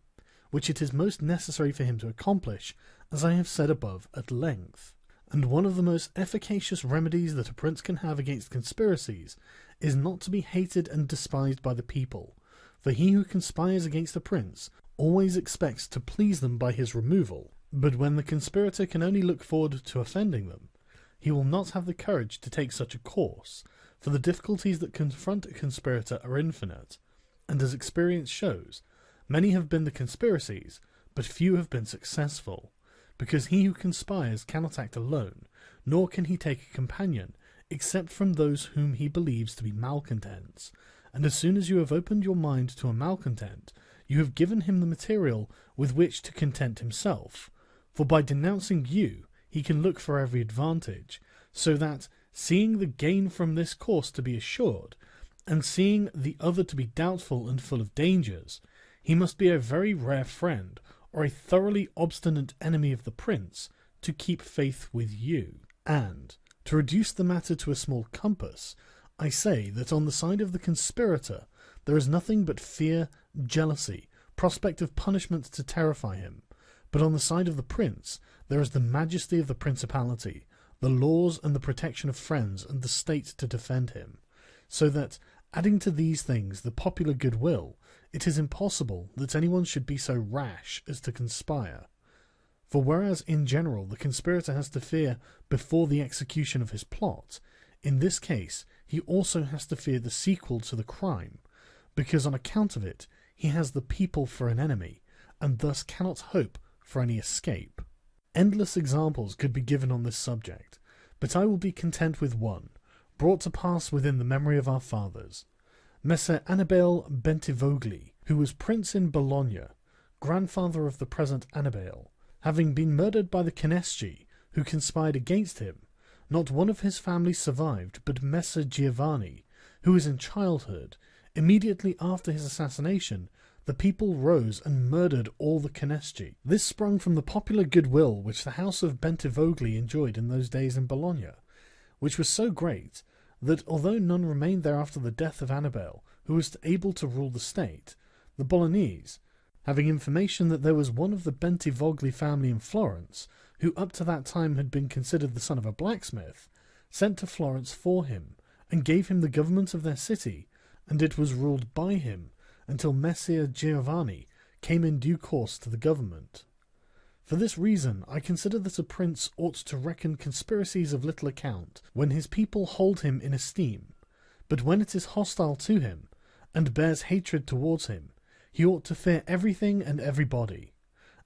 which it is most necessary for him to accomplish, as I have said above at length. And one of the most efficacious remedies that a prince can have against conspiracies is not to be hated and despised by the people, for he who conspires against a prince always expects to please them by his removal, but when the conspirator can only look forward to offending them, he will not have the courage to take such a course, for the difficulties that confront a conspirator are infinite, and as experience shows, many have been the conspiracies, but few have been successful, because he who conspires cannot act alone, nor can he take a companion, except from those whom he believes to be malcontents, and as soon as you have opened your mind to a malcontent, you have given him the material with which to content himself, for by denouncing you, he can look for every advantage, so that, seeing the gain from this course to be assured, and seeing the other to be doubtful and full of dangers, he must be a very rare friend, or a thoroughly obstinate enemy of the prince, to keep faith with you. And, to reduce the matter to a small compass, I say that on the side of the conspirator there is nothing but fear, jealousy, prospect of punishment to terrify him, but on the side of the prince there is the majesty of the principality, the laws and the protection of friends and the state to defend him, so that, adding to these things the popular goodwill, it is impossible that anyone should be so rash as to conspire. For whereas in general the conspirator has to fear before the execution of his plot, in this case he also has to fear the sequel to the crime, because on account of it he has the people for an enemy, and thus cannot hope for any escape. Endless examples could be given on this subject, but I will be content with one, brought to pass within the memory of our fathers. Messer Annibale Bentivogli, who was prince in Bologna, grandfather of the present Annibale, having been murdered by the Canesci, who conspired against him, not one of his family survived but Messer Giovanni, who was in childhood. Immediately after his assassination, the people rose and murdered all the Canesci. This sprung from the popular goodwill which the house of Bentivogli enjoyed in those days in Bologna, which was so great that although none remained there after the death of Annibale who was able to rule the state, the Bolognese, having information that there was one of the Bentivogli family in Florence, who up to that time had been considered the son of a blacksmith, sent to Florence for him, and gave him the government of their city, and it was ruled by him until Messer Giovanni came in due course to the government. For this reason I consider that a prince ought to reckon conspiracies of little account when his people hold him in esteem, but when it is hostile to him, and bears hatred towards him, he ought to fear everything and everybody.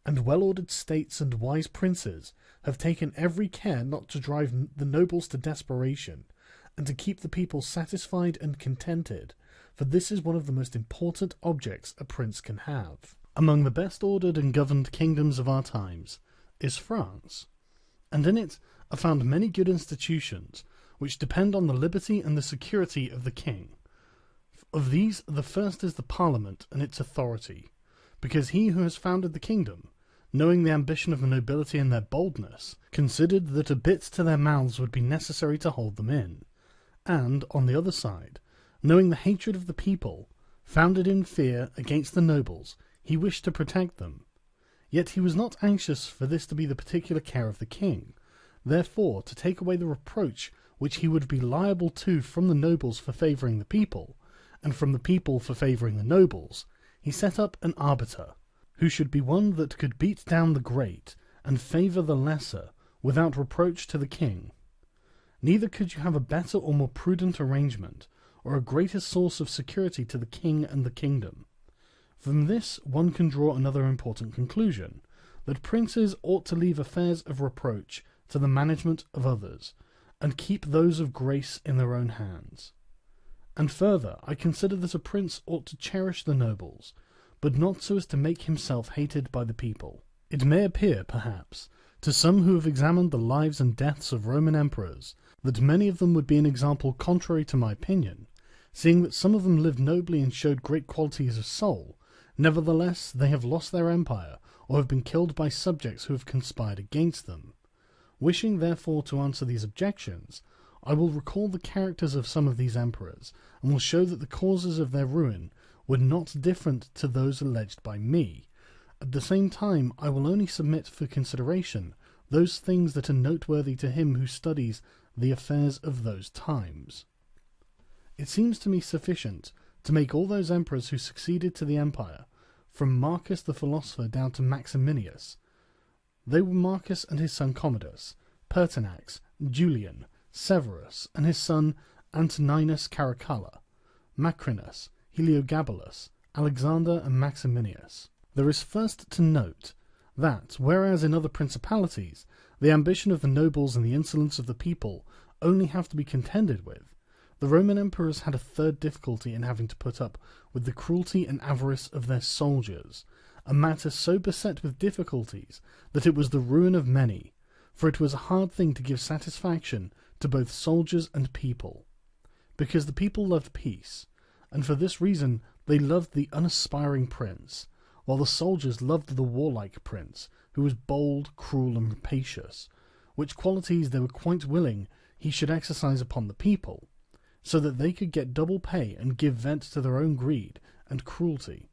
And well-ordered states and wise princes have taken every care not to drive the nobles to desperation, and to keep the people satisfied and contented, for this is one of the most important objects a prince can have. Among the best ordered and governed kingdoms of our times is France, and in it are found many good institutions, which depend on the liberty and the security of the king. Of these, the first is the Parliament and its authority, because he who has founded the kingdom, knowing the ambition of the nobility and their boldness, considered that a bit to their mouths would be necessary to hold them in, and, on the other side, knowing the hatred of the people, founded in fear against the nobles, he wished to protect them. Yet he was not anxious for this to be the particular care of the king. Therefore, to take away the reproach which he would be liable to from the nobles for favouring the people, and from the people for favouring the nobles, he set up an arbiter, who should be one that could beat down the great, and favour the lesser, without reproach to the king. Neither could you have a better or more prudent arrangement, or a greater source of security to the king and the kingdom. From this one can draw another important conclusion, that princes ought to leave affairs of reproach to the management of others, and keep those of grace in their own hands. And further, I consider that a prince ought to cherish the nobles, but not so as to make himself hated by the people. It may appear, perhaps, to some who have examined the lives and deaths of Roman emperors, that many of them would be an example contrary to my opinion, seeing that some of them lived nobly and showed great qualities of soul. Nevertheless, they have lost their empire, or have been killed by subjects who have conspired against them. Wishing, therefore, to answer these objections, I will recall the characters of some of these emperors, and will show that the causes of their ruin were not different to those alleged by me. At the same time, I will only submit for consideration those things that are noteworthy to him who studies the affairs of those times. It seems to me sufficient to make all those emperors who succeeded to the empire, from Marcus the philosopher down to Maximinius. They were Marcus and his son Commodus, Pertinax, Julian, Severus, and his son Antoninus Caracalla, Macrinus, Heliogabalus, Alexander, and Maximinius. There is first to note that, whereas in other principalities the ambition of the nobles and the insolence of the people only have to be contended with, the Roman emperors had a third difficulty in having to put up with the cruelty and avarice of their soldiers, a matter so beset with difficulties that it was the ruin of many, for it was a hard thing to give satisfaction to both soldiers and people, because the people loved peace, and for this reason they loved the unaspiring prince, while the soldiers loved the warlike prince, who was bold, cruel, and rapacious, which qualities they were quite willing he should exercise upon the people, so that they could get double pay and give vent to their own greed and cruelty.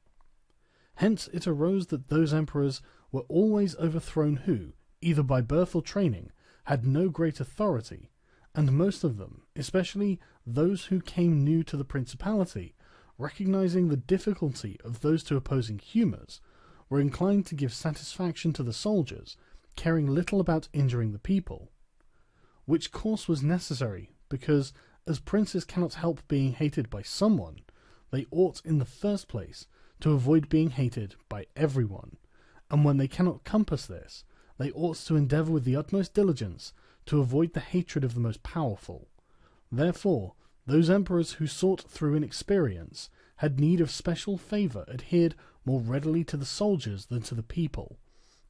Hence it arose that those emperors were always overthrown who, either by birth or training, had no great authority, and most of them, especially those who came new to the principality, recognizing the difficulty of those two opposing humours, were inclined to give satisfaction to the soldiers, caring little about injuring the people. Which course was necessary, because, as princes cannot help being hated by someone, they ought in the first place to avoid being hated by everyone, and when they cannot compass this, they ought to endeavour with the utmost diligence to avoid the hatred of the most powerful. Therefore, those emperors who sought through inexperience had need of special favour adhered more readily to the soldiers than to the people,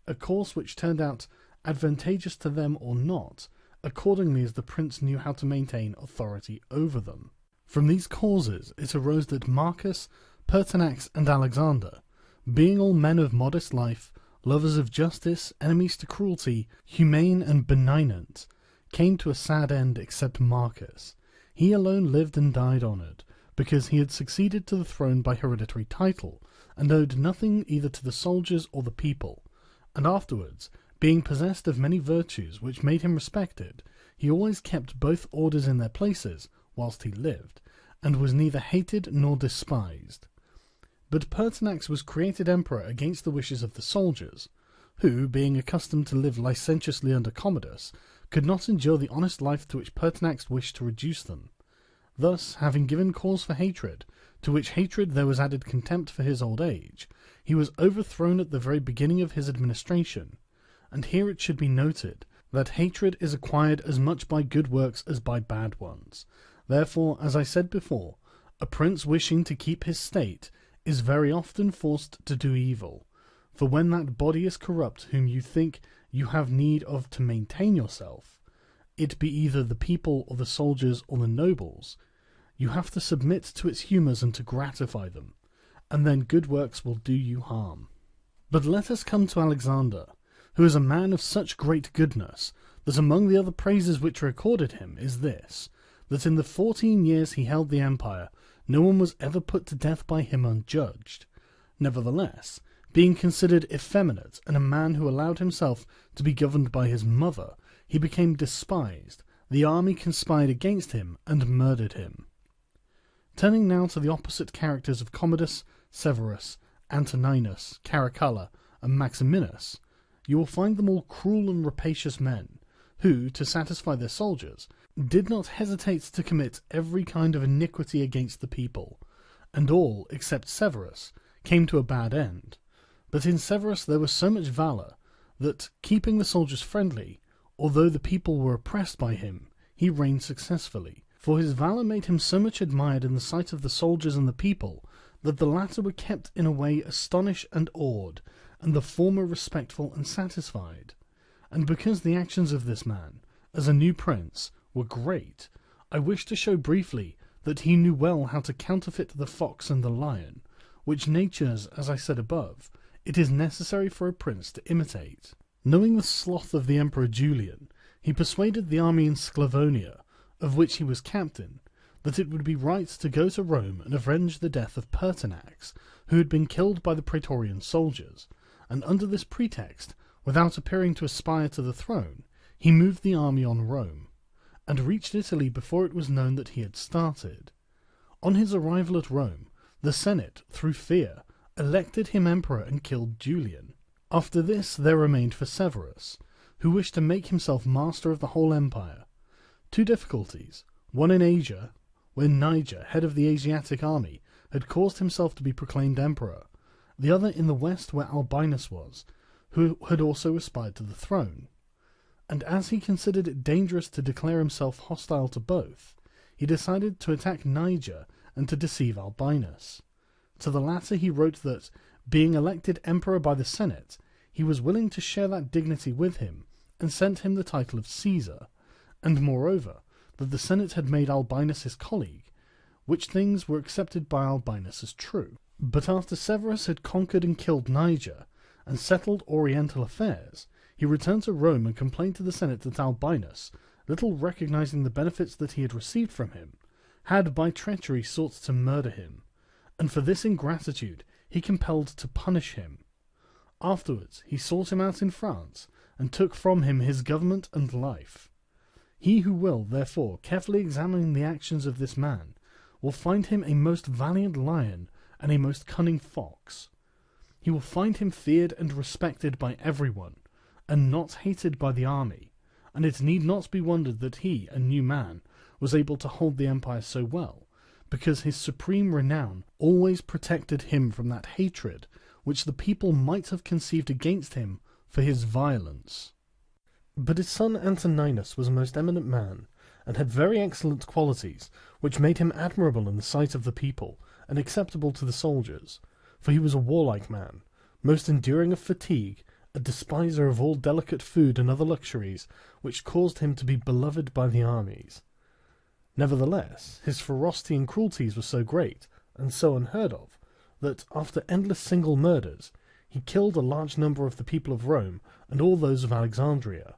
a course which turned out advantageous to them or not, accordingly as the prince knew how to maintain authority over them. From these causes it arose that Marcus, Pertinax, and Alexander, being all men of modest life, lovers of justice, enemies to cruelty, humane and benignant, came to a sad end except Marcus. He alone lived and died honoured, because he had succeeded to the throne by hereditary title, and owed nothing either to the soldiers or the people, and afterwards, being possessed of many virtues which made him respected, he always kept both orders in their places whilst he lived, and was neither hated nor despised. But Pertinax was created emperor against the wishes of the soldiers, who, being accustomed to live licentiously under Commodus, could not endure the honest life to which Pertinax wished to reduce them. Thus, having given cause for hatred, to which hatred there was added contempt for his old age, he was overthrown at the very beginning of his administration. And here it should be noted that hatred is acquired as much by good works as by bad ones. Therefore, as I said before, a prince wishing to keep his state is very often forced to do evil, for when that body is corrupt whom you think you have need of to maintain yourself, it be either the people or the soldiers or the nobles, you have to submit to its humours and to gratify them, and then good works will do you harm. But let us come to Alexander, who is a man of such great goodness, that among the other praises which are accorded him is this, that in the 14 years he held the empire, no one was ever put to death by him unjudged. Nevertheless, being considered effeminate and a man who allowed himself to be governed by his mother, he became despised, the army conspired against him, and murdered him. Turning now to the opposite characters of Commodus, Severus, Antoninus, Caracalla, and Maximinus, you will find them all cruel and rapacious men, who, to satisfy their soldiers, did not hesitate to commit every kind of iniquity against the people, and all, except Severus, came to a bad end. But in Severus there was so much valour, that, keeping the soldiers friendly, although the people were oppressed by him, he reigned successfully, for his valour made him so much admired in the sight of the soldiers and the people, that the latter were kept in a way astonished and awed, and the former respectful and satisfied. And because the actions of this man, as a new prince, were great, I wish to show briefly that he knew well how to counterfeit the fox and the lion, which natures, as I said above, it is necessary for a prince to imitate. Knowing the sloth of the Emperor Julian, he persuaded the army in Sclavonia, of which he was captain, that it would be right to go to Rome and avenge the death of Pertinax, who had been killed by the Praetorian soldiers, and under this pretext, without appearing to aspire to the throne, he moved the army on Rome, and reached Italy before it was known that he had started. On his arrival at Rome, the Senate, through fear, elected him emperor and killed Julian. After this there remained for Severus, who wished to make himself master of the whole empire. Two difficulties, one in Asia, where Niger, head of the Asiatic army, had caused himself to be proclaimed emperor, the other in the west where Albinus was, who had also aspired to the throne. And as he considered it dangerous to declare himself hostile to both, he decided to attack Niger and to deceive Albinus. To the latter he wrote that, being elected emperor by the Senate, he was willing to share that dignity with him, and sent him the title of Caesar, and moreover, that the Senate had made Albinus his colleague, which things were accepted by Albinus as true. But after Severus had conquered and killed Niger, and settled oriental affairs, he returned to Rome and complained to the Senate that Albinus, little recognizing the benefits that he had received from him, had by treachery sought to murder him, and for this ingratitude he compelled to punish him. Afterwards he sought him out in France, and took from him his government and life. He who will, therefore, carefully examine the actions of this man, will find him a most valiant lion and a most cunning fox. He will find him feared and respected by everyone, and not hated by the army, and it need not be wondered that he, a new man, was able to hold the empire so well, because his supreme renown always protected him from that hatred which the people might have conceived against him for his violence. But his son Antoninus was a most eminent man, and had very excellent qualities, which made him admirable in the sight of the people, and acceptable to the soldiers, for he was a warlike man, most enduring of fatigue, a despiser of all delicate food and other luxuries, which caused him to be beloved by the armies. Nevertheless, his ferocity and cruelties were so great, and so unheard of, that, after endless single murders, he killed a large number of the people of Rome and all those of Alexandria.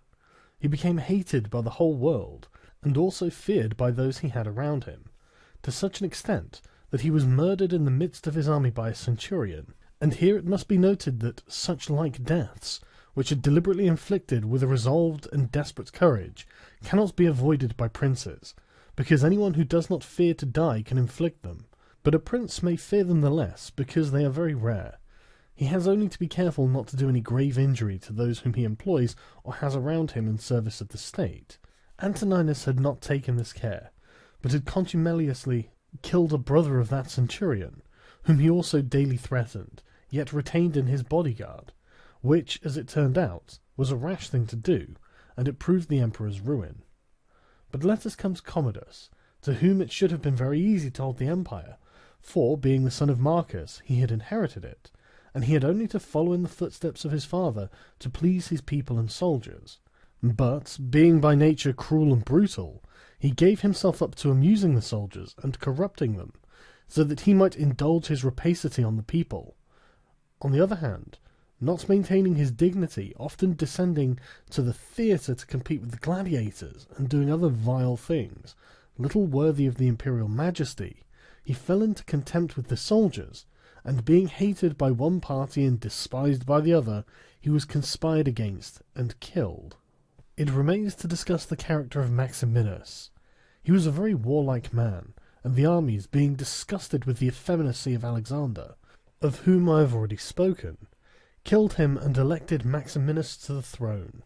He became hated by the whole world, and also feared by those he had around him, to such an extent that he was murdered in the midst of his army by a centurion. And here it must be noted that such like deaths, which are deliberately inflicted with a resolved and desperate courage, cannot be avoided by princes, because anyone who does not fear to die can inflict them. But a prince may fear them the less, because they are very rare. He has only to be careful not to do any grave injury to those whom he employs or has around him in service of the state. Antoninus had not taken this care, but had contumeliously killed a brother of that centurion, whom he also daily threatened, yet retained in his bodyguard, which, as it turned out, was a rash thing to do, and it proved the emperor's ruin. But let us come to Commodus, to whom it should have been very easy to hold the empire, for, being the son of Marcus, he had inherited it, and he had only to follow in the footsteps of his father to please his people and soldiers. But, being by nature cruel and brutal, he gave himself up to amusing the soldiers and corrupting them, so that he might indulge his rapacity on the people. On the other hand, not maintaining his dignity, often descending to the theatre to compete with the gladiators, and doing other vile things, little worthy of the imperial majesty, he fell into contempt with the soldiers, and being hated by one party and despised by the other, he was conspired against and killed. It remains to discuss the character of Maximinus. He was a very warlike man, and the armies, being disgusted with the effeminacy of Alexander, of whom I have already spoken, killed him and elected Maximinus to the throne.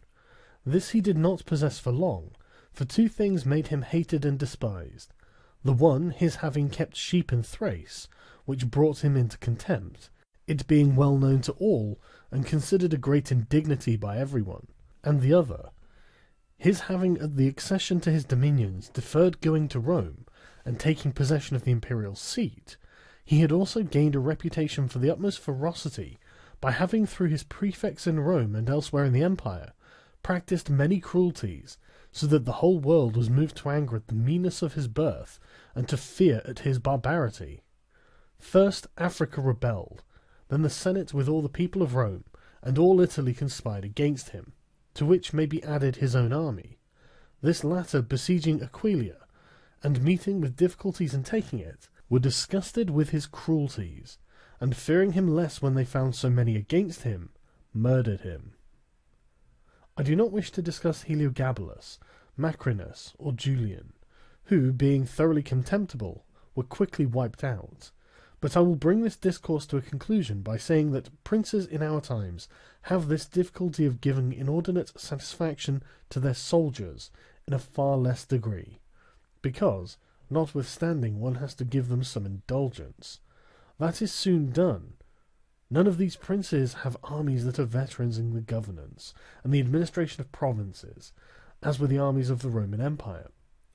This he did not possess for long, for two things made him hated and despised. The one, his having kept sheep in Thrace, which brought him into contempt, it being well known to all, and considered a great indignity by everyone, and the other, his having at the accession to his dominions deferred going to Rome, and taking possession of the imperial seat. He had also gained a reputation for the utmost ferocity, by having through his prefects in Rome and elsewhere in the empire, practised many cruelties, so that the whole world was moved to anger at the meanness of his birth, and to fear at his barbarity. First Africa rebelled, then the Senate with all the people of Rome, and all Italy conspired against him, to which may be added his own army, this latter besieging Aquileia, and meeting with difficulties in taking it, were disgusted with his cruelties, and fearing him less when they found so many against him, murdered him. I do not wish to discuss Heliogabalus, Macrinus, or Julian, who, being thoroughly contemptible, were quickly wiped out, but I will bring this discourse to a conclusion by saying that princes in our times have this difficulty of giving inordinate satisfaction to their soldiers in a far less degree, because, notwithstanding, one has to give them some indulgence. That is soon done. None of these princes have armies that are veterans in the governance and the administration of provinces, as were the armies of the Roman Empire.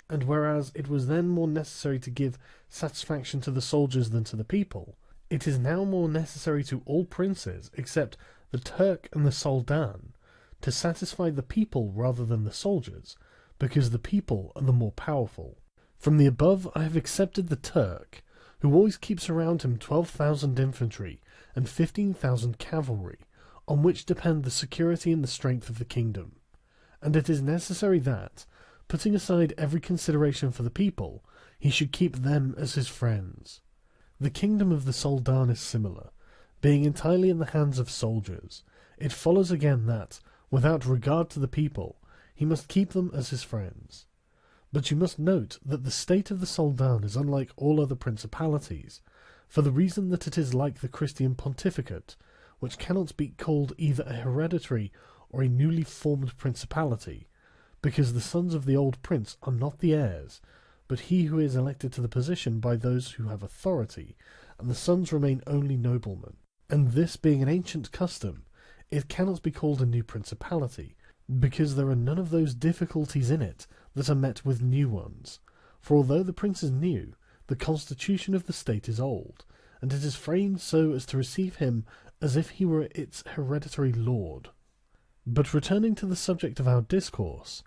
And whereas it was then more necessary to give satisfaction to the soldiers than to the people, it is now more necessary to all princes, except the Turk and the Soldan, to satisfy the people rather than the soldiers, because the people are the more powerful. From the above I have accepted the Turk, who always keeps around him 12,000 infantry and 15,000 cavalry, on which depend the security and the strength of the kingdom. And it is necessary that, putting aside every consideration for the people, he should keep them as his friends. The kingdom of the Soldan is similar, being entirely in the hands of soldiers. It follows again that, without regard to the people, he must keep them as his friends. But you must note that the state of the Soldan is unlike all other principalities, for the reason that it is like the Christian pontificate, which cannot be called either a hereditary or a newly formed principality, because the sons of the old prince are not the heirs, but he who is elected to the position by those who have authority, and the sons remain only noblemen. And this being an ancient custom, it cannot be called a new principality, because there are none of those difficulties in it that are met with new ones. For although the prince is new, the constitution of the state is old, and it is framed so as to receive him as if he were its hereditary lord. But returning to the subject of our discourse,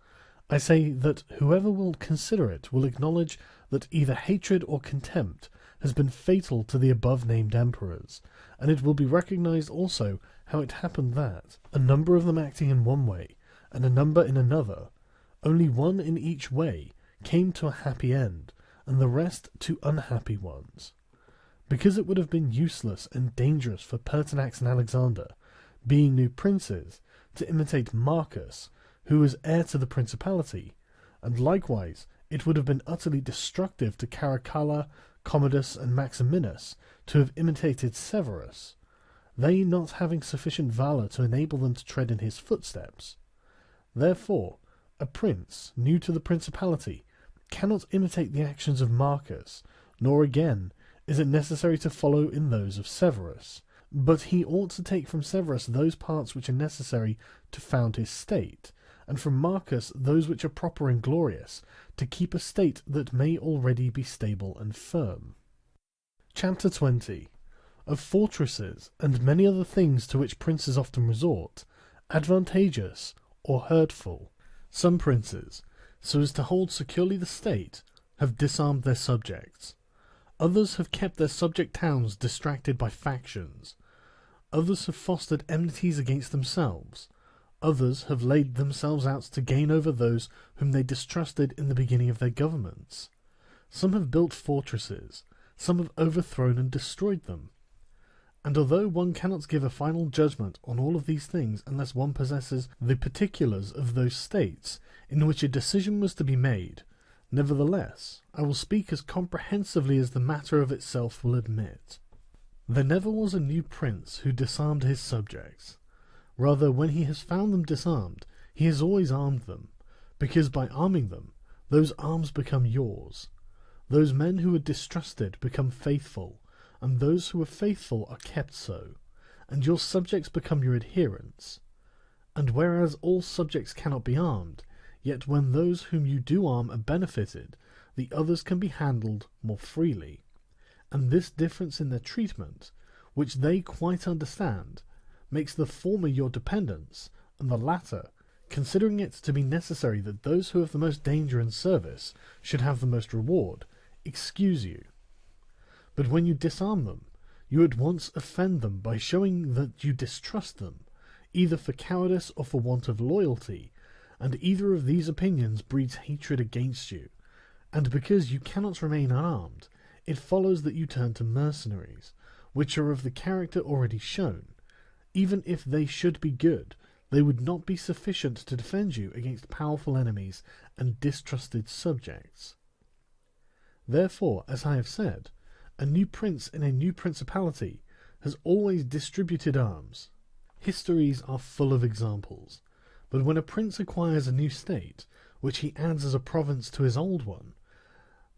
I say that whoever will consider it will acknowledge that either hatred or contempt has been fatal to the above-named emperors, and it will be recognized also how it happened that, a number of them acting in one way, and a number in another, only one in each way came to a happy end, and the rest to unhappy ones. Because it would have been useless and dangerous for Pertinax and Alexander, being new princes, to imitate Marcus, who was heir to the principality, and likewise it would have been utterly destructive to Caracalla, Commodus, and Maximinus to have imitated Severus, they not having sufficient valour to enable them to tread in his footsteps. Therefore, a prince new to the principality cannot imitate the actions of Marcus, nor again is it necessary to follow in those of Severus, but he ought to take from Severus those parts which are necessary to found his state, and from Marcus those which are proper and glorious, to keep a state that may already be stable and firm. Chapter 20. Of fortresses, and many other things to which princes often resort, advantageous or hurtful. Some princes, so as to hold securely the state, have disarmed their subjects. Others have kept their subject towns distracted by factions. Others have fostered enmities against themselves. Others have laid themselves out to gain over those whom they distrusted in the beginning of their governments. Some have built fortresses, some have overthrown and destroyed them. And although one cannot give a final judgment on all of these things unless one possesses the particulars of those states in which a decision was to be made, nevertheless, I will speak as comprehensively as the matter of itself will admit. There never was a new prince who disarmed his subjects. Rather, when he has found them disarmed, he has always armed them, because by arming them, those arms become yours. Those men who are distrusted become faithful, and those who are faithful are kept so, and your subjects become your adherents. And whereas all subjects cannot be armed, yet when those whom you do arm are benefited, the others can be handled more freely. And this difference in their treatment, which they quite understand, makes the former your dependents, and the latter, considering it to be necessary that those who have the most danger and service should have the most reward, excuse you. But when you disarm them, you at once offend them by showing that you distrust them, either for cowardice or for want of loyalty, and either of these opinions breeds hatred against you. And because you cannot remain unarmed, it follows that you turn to mercenaries, which are of the character already shown. Even if they should be good, they would not be sufficient to defend you against powerful enemies and distrusted subjects. Therefore, as I have said, a new prince in a new principality has always distributed arms. Histories are full of examples, but when a prince acquires a new state, which he adds as a province to his old one,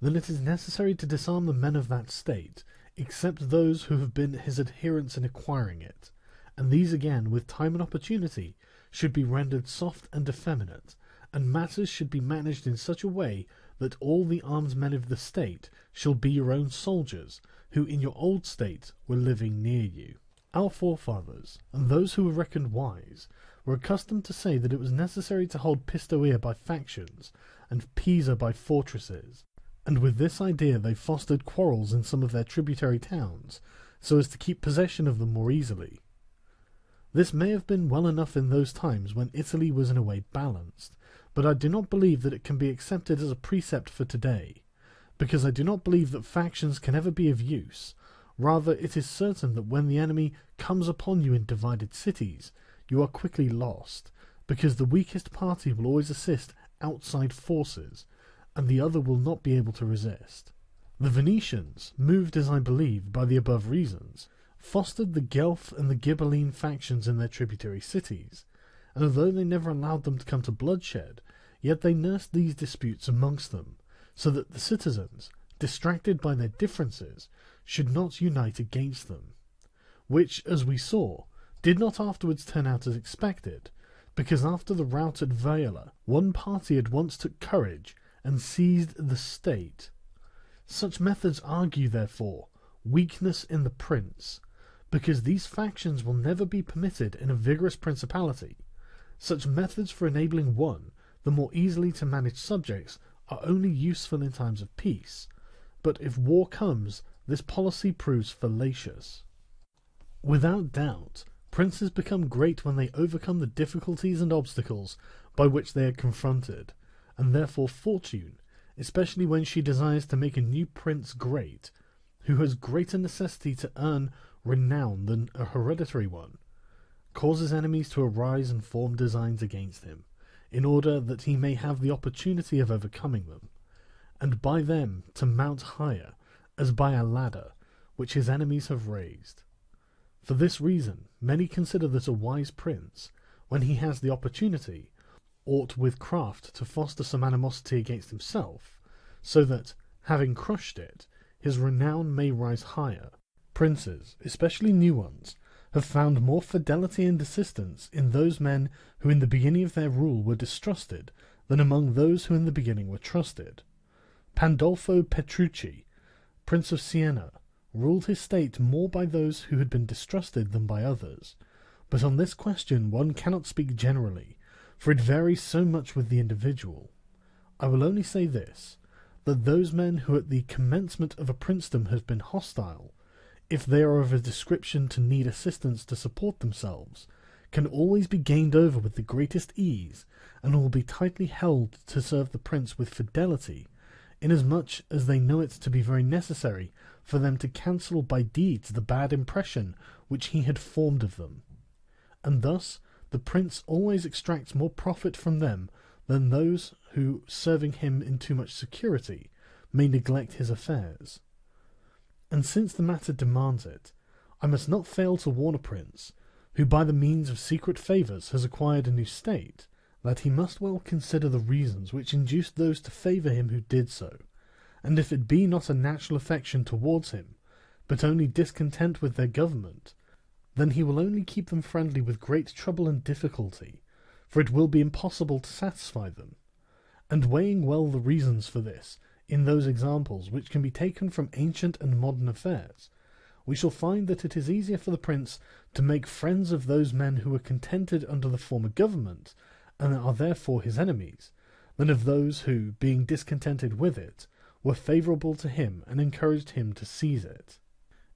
then it is necessary to disarm the men of that state, except those who have been his adherents in acquiring it, and these again, with time and opportunity, should be rendered soft and effeminate, and matters should be managed in such a way that all the armed men of the state shall be your own soldiers, who in your old state were living near you. Our forefathers, and those who were reckoned wise, were accustomed to say that it was necessary to hold Pistoia by factions, and Pisa by fortresses, and with this idea they fostered quarrels in some of their tributary towns, so as to keep possession of them more easily. This may have been well enough in those times when Italy was in a way balanced, but I do not believe that it can be accepted as a precept for today, because I do not believe that factions can ever be of use. Rather, it is certain that when the enemy comes upon you in divided cities, you are quickly lost, because the weakest party will always assist outside forces, and the other will not be able to resist. The Venetians, moved as I believe by the above reasons, fostered the Guelph and the Ghibelline factions in their tributary cities, and although they never allowed them to come to bloodshed, yet they nursed these disputes amongst them, so that the citizens, distracted by their differences, should not unite against them, which, as we saw, did not afterwards turn out as expected, because after the rout at Vaila, one party at once took courage and seized the state. Such methods argue, therefore, weakness in the prince, because these factions will never be permitted in a vigorous principality. Such methods for enabling one the more easily to manage subjects are only useful in times of peace, but if war comes, this policy proves fallacious. Without doubt, princes become great when they overcome the difficulties and obstacles by which they are confronted, and therefore fortune, especially when she desires to make a new prince great, who has greater necessity to earn renown than a hereditary one, causes enemies to arise and form designs against him, in order that he may have the opportunity of overcoming them, and by them to mount higher, as by a ladder, which his enemies have raised. For this reason, many consider that a wise prince, when he has the opportunity, ought with craft to foster some animosity against himself, so that, having crushed it, his renown may rise higher. Princes, especially new ones, have found more fidelity and assistance in those men who in the beginning of their rule were distrusted than among those who in the beginning were trusted. Pandolfo Petrucci, Prince of Siena, ruled his state more by those who had been distrusted than by others, but on this question one cannot speak generally, for it varies so much with the individual. I will only say this, that those men who at the commencement of a princedom have been hostile, if they are of a description to need assistance to support themselves, can always be gained over with the greatest ease, and will be tightly held to serve the prince with fidelity, inasmuch as they know it to be very necessary for them to cancel by deeds the bad impression which he had formed of them. And thus the prince always extracts more profit from them than those who, serving him in too much security, may neglect his affairs. And since the matter demands it, I must not fail to warn a prince, who by the means of secret favours has acquired a new state, that he must well consider the reasons which induced those to favour him who did so, and if it be not a natural affection towards him, but only discontent with their government, then he will only keep them friendly with great trouble and difficulty, for it will be impossible to satisfy them. And weighing well the reasons for this, in those examples which can be taken from ancient and modern affairs, we shall find that it is easier for the prince to make friends of those men who were contented under the former government, and are therefore his enemies, than of those who, being discontented with it, were favourable to him and encouraged him to seize it.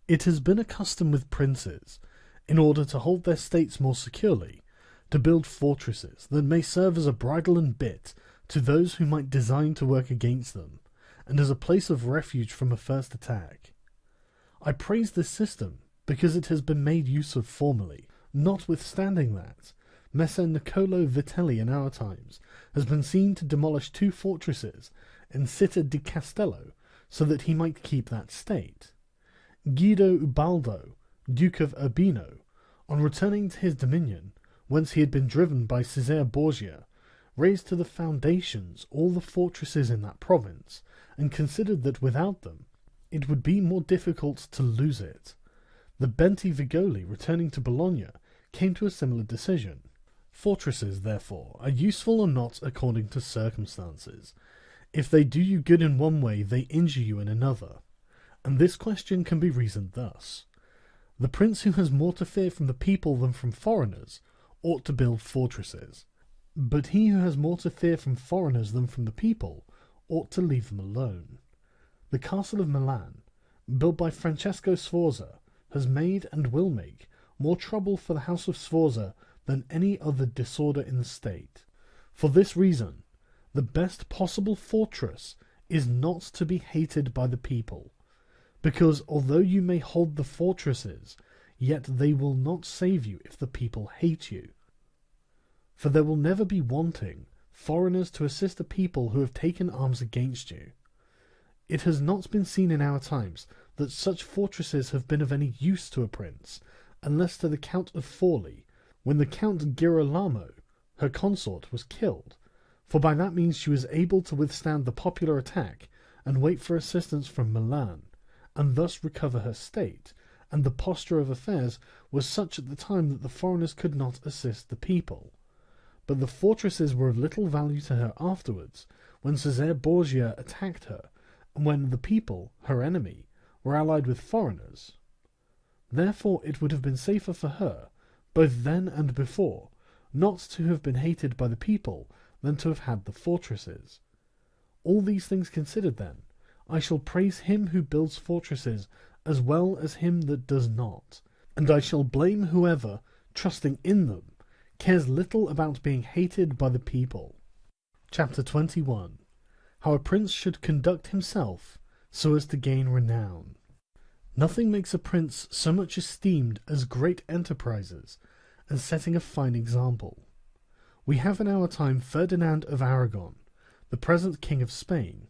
It has been a custom with princes, in order to hold their states more securely, to build fortresses that may serve as a bridle and bit to those who might design to work against them, and as a place of refuge from a first attack. I praise this system because it has been made use of formerly, notwithstanding that Messer Niccolò Vitelli in our times has been seen to demolish 2 fortresses in Città di Castello so that he might keep that state. Guido Ubaldo, Duke of Urbino, on returning to his dominion, whence he had been driven by Cesare Borgia, raised to the foundations all the fortresses in that province, and considered that without them it would be more difficult to lose it. The Bentivogli, returning to Bologna, came to a similar decision. Fortresses, therefore, are useful or not according to circumstances. If they do you good in one way, they injure you in another. And this question can be reasoned thus. The prince who has more to fear from the people than from foreigners ought to build fortresses, but he who has more to fear from foreigners than from the people ought to leave them alone. The castle of Milan, built by Francesco Sforza, has made and will make more trouble for the house of Sforza than any other disorder in the state. For this reason, the best possible fortress is not to be hated by the people, because although you may hold the fortresses, yet they will not save you if the people hate you. For there will never be wanting foreigners to assist a people who have taken arms against you. It has not been seen in our times that such fortresses have been of any use to a prince, unless to the Count of Forli, when the Count Girolamo, her consort, was killed, for by that means she was able to withstand the popular attack and wait for assistance from Milan, and thus recover her state, and the posture of affairs was such at the time that the foreigners could not assist the people. But the fortresses were of little value to her afterwards, when Cesare Borgia attacked her, and when the people, her enemy, were allied with foreigners. Therefore it would have been safer for her, both then and before, not to have been hated by the people than to have had the fortresses. All these things considered, then, I shall praise him who builds fortresses as well as him that does not, and I shall blame whoever, trusting in them, cares little about being hated by the people. Chapter 21. How a prince should conduct himself so as to gain renown. Nothing makes a prince so much esteemed as great enterprises, and setting a fine example. We have in our time Ferdinand of Aragon, the present King of Spain.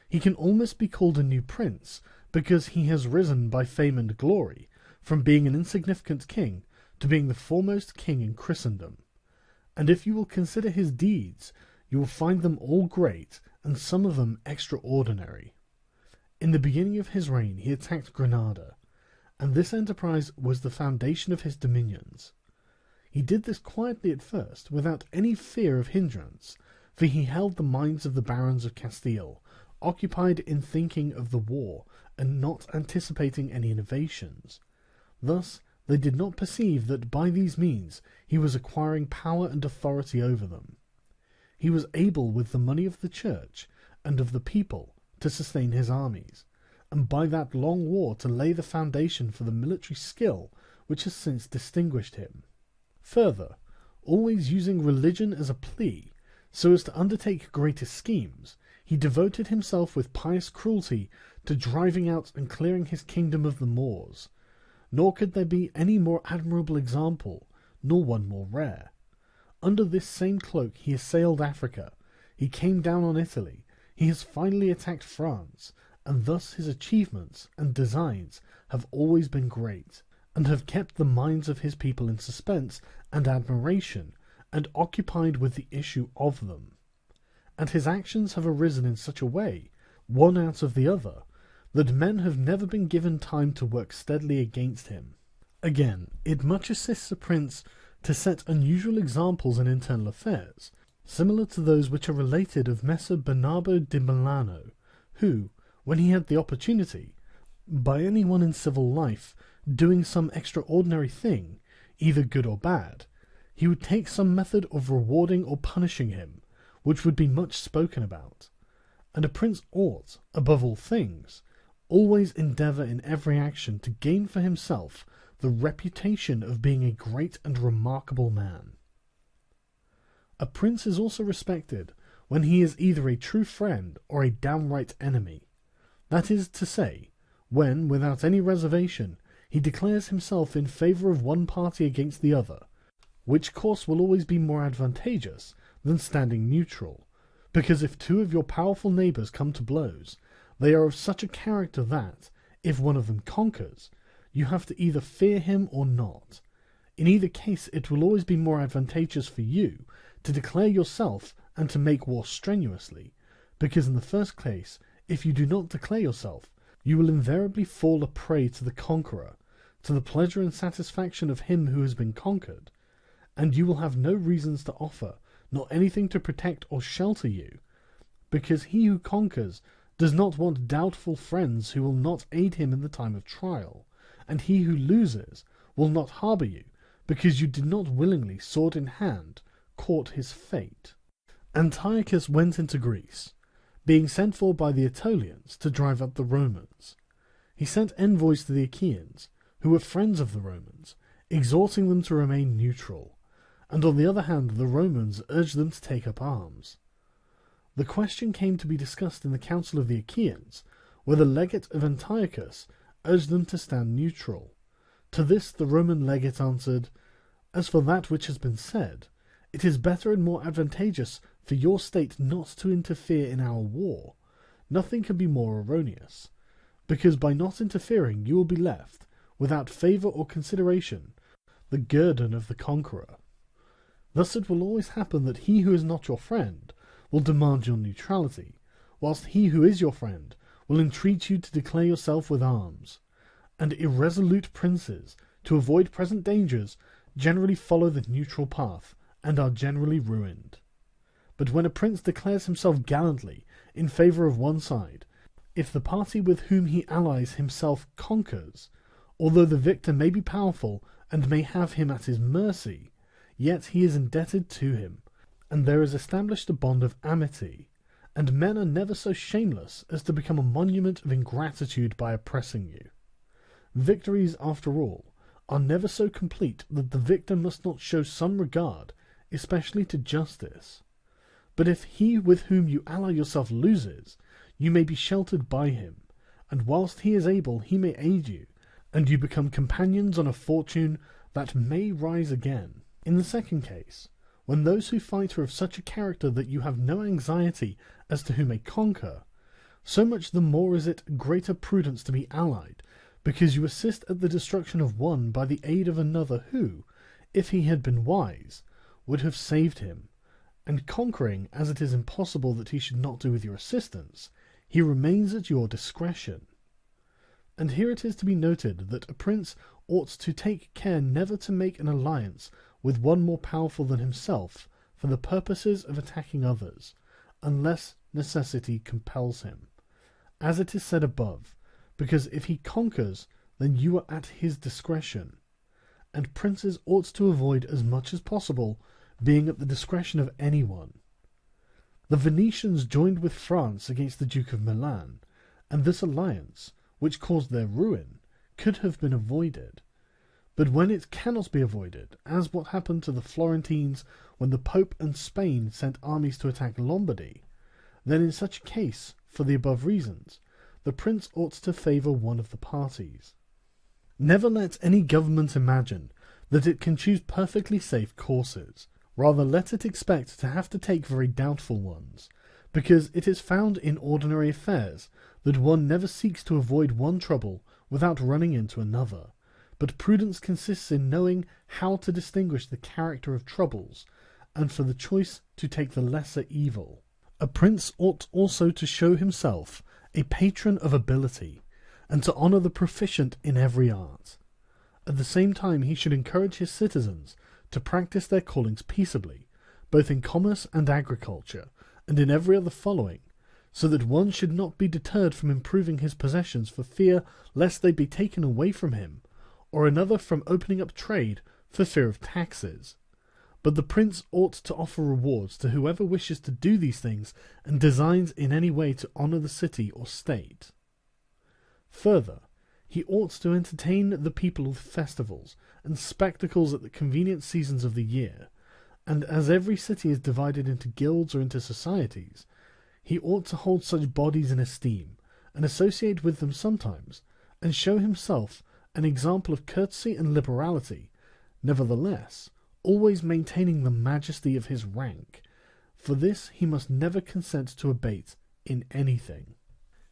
He can almost be called a new prince, because he has risen by fame and glory, from being an insignificant king to being the foremost king in Christendom. And if you will consider his deeds, you will find them all great, and some of them extraordinary. In the beginning of his reign he attacked Granada, and this enterprise was the foundation of his dominions. He did this quietly at first, without any fear of hindrance, for he held the minds of the barons of Castile occupied in thinking of the war, and not anticipating any innovations. Thus they did not perceive that by these means he was acquiring power and authority over them. He was able with the money of the church and of the people to sustain his armies, and by that long war to lay the foundation for the military skill which has since distinguished him. Further, always using religion as a plea, so as to undertake greater schemes, he devoted himself with pious cruelty to driving out and clearing his kingdom of the Moors, nor could there be any more admirable example, nor one more rare. Under this same cloak he assailed Africa, he came down on Italy, he has finally attacked France, and thus his achievements and designs have always been great, and have kept the minds of his people in suspense and admiration, and occupied with the issue of them. And his actions have arisen in such a way, one out of the other, that men have never been given time to work steadily against him. Again, it much assists a prince to set unusual examples in internal affairs, similar to those which are related of Messer Bernardo di Milano, who, when he had the opportunity, by any one in civil life doing some extraordinary thing, either good or bad, he would take some method of rewarding or punishing him, which would be much spoken about. And a prince ought, above all things, always endeavour in every action to gain for himself the reputation of being a great and remarkable man. A prince is also respected when he is either a true friend or a downright enemy. That is to say, when, without any reservation, he declares himself in favour of one party against the other, which course will always be more advantageous than standing neutral, because if two of your powerful neighbours come to blows, they are of such a character that, if one of them conquers, you have to either fear him or not. In either case it will always be more advantageous for you to declare yourself and to make war strenuously, because in the first case, if you do not declare yourself, you will invariably fall a prey to the conqueror, to the pleasure and satisfaction of him who has been conquered, and you will have no reasons to offer, nor anything to protect or shelter you, because he who conquers does not want doubtful friends who will not aid him in the time of trial, and he who loses will not harbour you, because you did not willingly, sword in hand, court his fate. Antiochus went into Greece, being sent for by the Aetolians to drive up the Romans. He sent envoys to the Achaeans, who were friends of the Romans, exhorting them to remain neutral, and on the other hand the Romans urged them to take up arms. The question came to be discussed in the council of the Achaeans, where the legate of Antiochus urged them to stand neutral. To this the Roman legate answered, "As for that which has been said, it is better and more advantageous for your state not to interfere in our war. Nothing can be more erroneous, because by not interfering you will be left, without favour or consideration, the guerdon of the conqueror. Thus it will always happen that he who is not your friend will demand your neutrality, whilst he who is your friend will entreat you to declare yourself with arms. And irresolute princes, to avoid present dangers, generally follow the neutral path, and are generally ruined. But when a prince declares himself gallantly in favour of one side, if the party with whom he allies himself conquers, although the victor may be powerful and may have him at his mercy, yet he is indebted to him, and there is established a bond of amity, and men are never so shameless as to become a monument of ingratitude by oppressing you. Victories, after all, are never so complete that the victor must not show some regard, especially to justice. But if he with whom you ally yourself loses, you may be sheltered by him, and whilst he is able he may aid you, and you become companions on a fortune that may rise again. In the second case, when those who fight are of such a character that you have no anxiety as to who may conquer, so much the more is it greater prudence to be allied, because you assist at the destruction of one by the aid of another who, if he had been wise, would have saved him, and conquering, as it is impossible that he should not do with your assistance, he remains at your discretion. And here it is to be noted that a prince ought to take care never to make an alliance with one more powerful than himself for the purposes of attacking others, unless necessity compels him, as it is said above, because if he conquers, then you are at his discretion, and princes ought to avoid as much as possible being at the discretion of anyone. The Venetians joined with France against the Duke of Milan, and this alliance, which caused their ruin, could have been avoided. But when it cannot be avoided, as what happened to the Florentines when the Pope and Spain sent armies to attack Lombardy, then in such a case, for the above reasons, the prince ought to favour one of the parties. Never let any government imagine that it can choose perfectly safe courses. Rather let it expect to have to take very doubtful ones, because it is found in ordinary affairs that one never seeks to avoid one trouble without running into another, but prudence consists in knowing how to distinguish the character of troubles, and for the choice to take the lesser evil. A prince ought also to show himself a patron of ability, and to honour the proficient in every art. At the same time he should encourage his citizens to practice their callings peaceably, both in commerce and agriculture, and in every other following, so that one should not be deterred from improving his possessions for fear lest they be taken away from him, or another from opening up trade for fear of taxes. But the prince ought to offer rewards to whoever wishes to do these things and designs in any way to honour the city or state. Further, he ought to entertain the people with festivals and spectacles at the convenient seasons of the year, and as every city is divided into guilds or into societies, he ought to hold such bodies in esteem, and associate with them sometimes, and show himself an example of courtesy and liberality, nevertheless, always maintaining the majesty of his rank. For this he must never consent to abate in anything.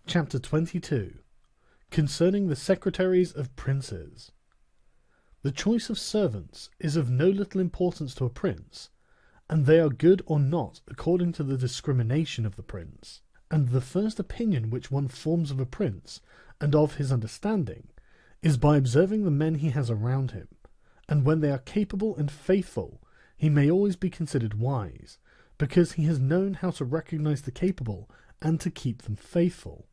Chapter 22. Concerning the secretaries of princes. The choice of servants is of no little importance to a prince, and they are good or not according to the discrimination of the prince. And the first opinion which one forms of a prince, and of his understanding, is by observing the men he has around him, and when they are capable and faithful, he may always be considered wise, because he has known how to recognize the capable and to keep them faithful.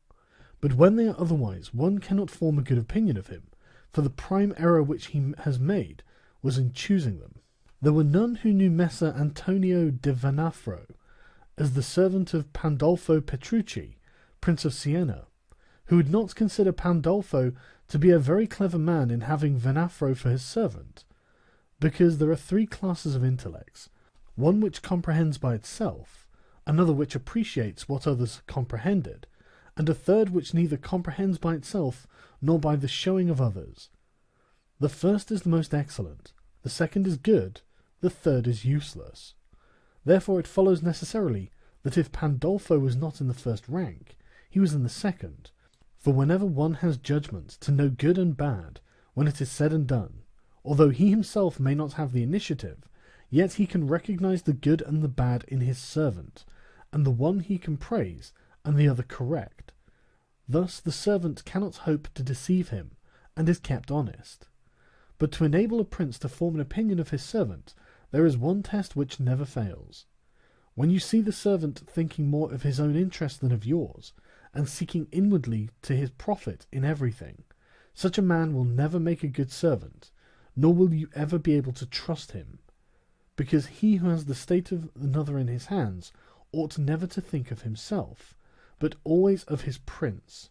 But when they are otherwise, one cannot form a good opinion of him, for the prime error which he has made was in choosing them. There were none who knew Messer Antonio de Venafro as the servant of Pandolfo Petrucci, Prince of Siena, who would not consider Pandolfo to be a very clever man in having Venafro for his servant, because there are three classes of intellects, one which comprehends by itself, another which appreciates what others comprehended, and a third which neither comprehends by itself nor by the showing of others. The first is the most excellent, the second is good, the third is useless. Therefore it follows necessarily that if Pandolfo was not in the first rank, he was in the second, for whenever one has judgment to know good and bad, when it is said and done, although he himself may not have the initiative, yet he can recognize the good and the bad in his servant, and the one he can praise, and the other correct. Thus the servant cannot hope to deceive him, and is kept honest. But to enable a prince to form an opinion of his servant, there is one test which never fails. When you see the servant thinking more of his own interest than of yours, and seeking inwardly to his profit in everything, such a man will never make a good servant, nor will you ever be able to trust him, because he who has the state of another in his hands ought never to think of himself, but always of his prince,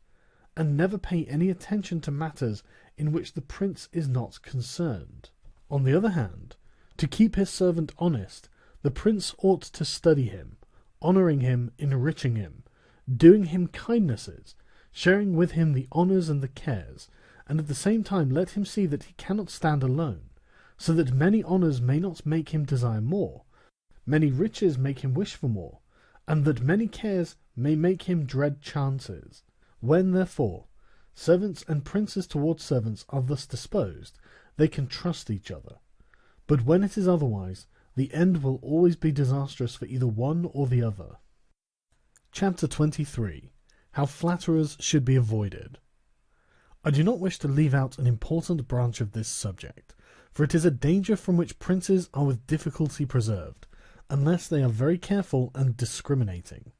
and never pay any attention to matters in which the prince is not concerned. On the other hand, to keep his servant honest, the prince ought to study him, honouring him, enriching him, doing him kindnesses, sharing with him the honours and the cares, and at the same time let him see that he cannot stand alone, so that many honours may not make him desire more, many riches make him wish for more, and that many cares may make him dread chances. When, therefore, servants and princes towards servants are thus disposed, they can trust each other. But when it is otherwise, the end will always be disastrous for either one or the other. Chapter 23. How Flatterers should be avoided. I do not wish to leave out an important branch of this subject, for it is a danger from which princes are with difficulty preserved, unless they are very careful and discriminating.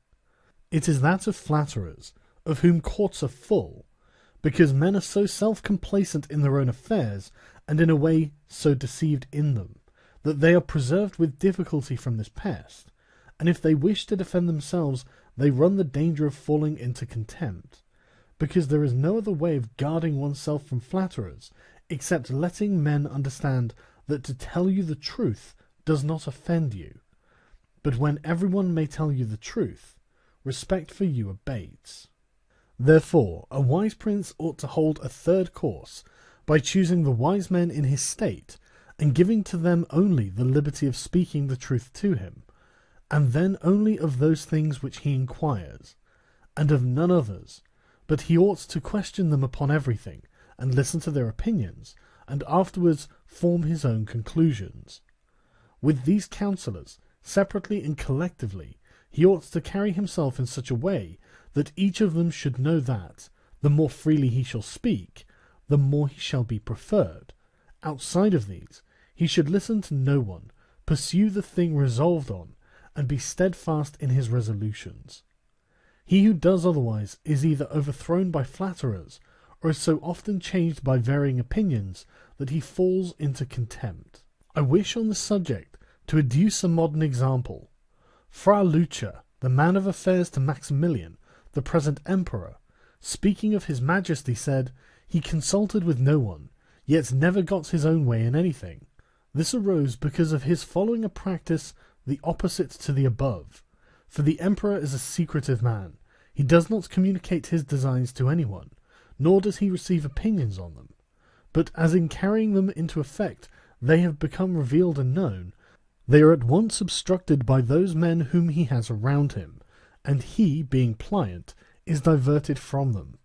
It is that of flatterers, of whom courts are full, because men are so self-complacent in their own affairs, and in a way so deceived in them, that they are preserved with difficulty from this pest, and if they wish to defend themselves, they run the danger of falling into contempt, because there is no other way of guarding oneself from flatterers, except letting men understand that to tell you the truth does not offend you. But when everyone may tell you the truth, respect for you abates. Therefore, a wise prince ought to hold a third course, by choosing the wise men in his state, and giving to them only the liberty of speaking the truth to him, and then only of those things which he inquires, and of none others, but he ought to question them upon everything, and listen to their opinions, and afterwards form his own conclusions. With these counsellors, separately and collectively, he ought to carry himself in such a way that each of them should know that, the more freely he shall speak, the more he shall be preferred. Outside of these, he should listen to no one, pursue the thing resolved on, and be steadfast in his resolutions. He who does otherwise is either overthrown by flatterers, or is so often changed by varying opinions that he falls into contempt. I wish on this subject to adduce a modern example. Fra Lucia, the man of affairs to Maximilian, the present emperor, speaking of his majesty, said, he consulted with no one, yet never got his own way in anything. This arose because of his following a practice the opposite to the above. For the emperor is a secretive man. He does not communicate his designs to anyone, nor does he receive opinions on them. But as in carrying them into effect they have become revealed and known, they are at once obstructed by those men whom he has around him, and he, being pliant, is diverted from them.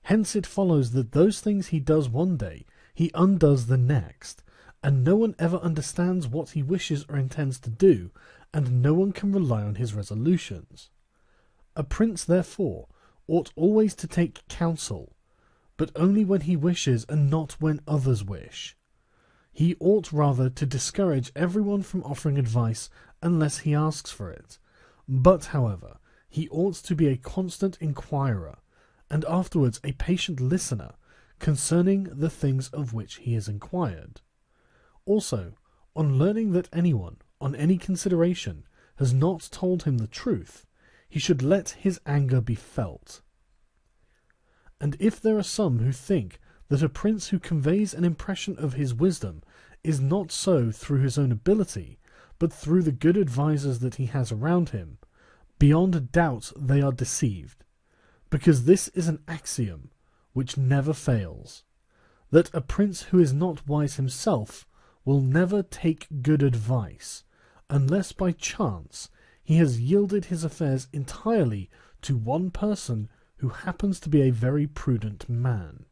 Hence it follows that those things he does one day, he undoes the next, and no one ever understands what he wishes or intends to do, and no one can rely on his resolutions. A prince, therefore, ought always to take counsel, but only when he wishes and not when others wish. He ought rather to discourage everyone from offering advice unless he asks for it. But, however, he ought to be a constant inquirer, and afterwards a patient listener concerning the things of which he has inquired. Also, on learning that anyone, on any consideration, has not told him the truth, he should let his anger be felt. And if there are some who think that a prince who conveys an impression of his wisdom is not so through his own ability, but through the good advisers that he has around him, beyond a doubt they are deceived, because this is an axiom which never fails, that a prince who is not wise himself will never take good advice, unless by chance he has yielded his affairs entirely to one person who happens to be a very prudent man.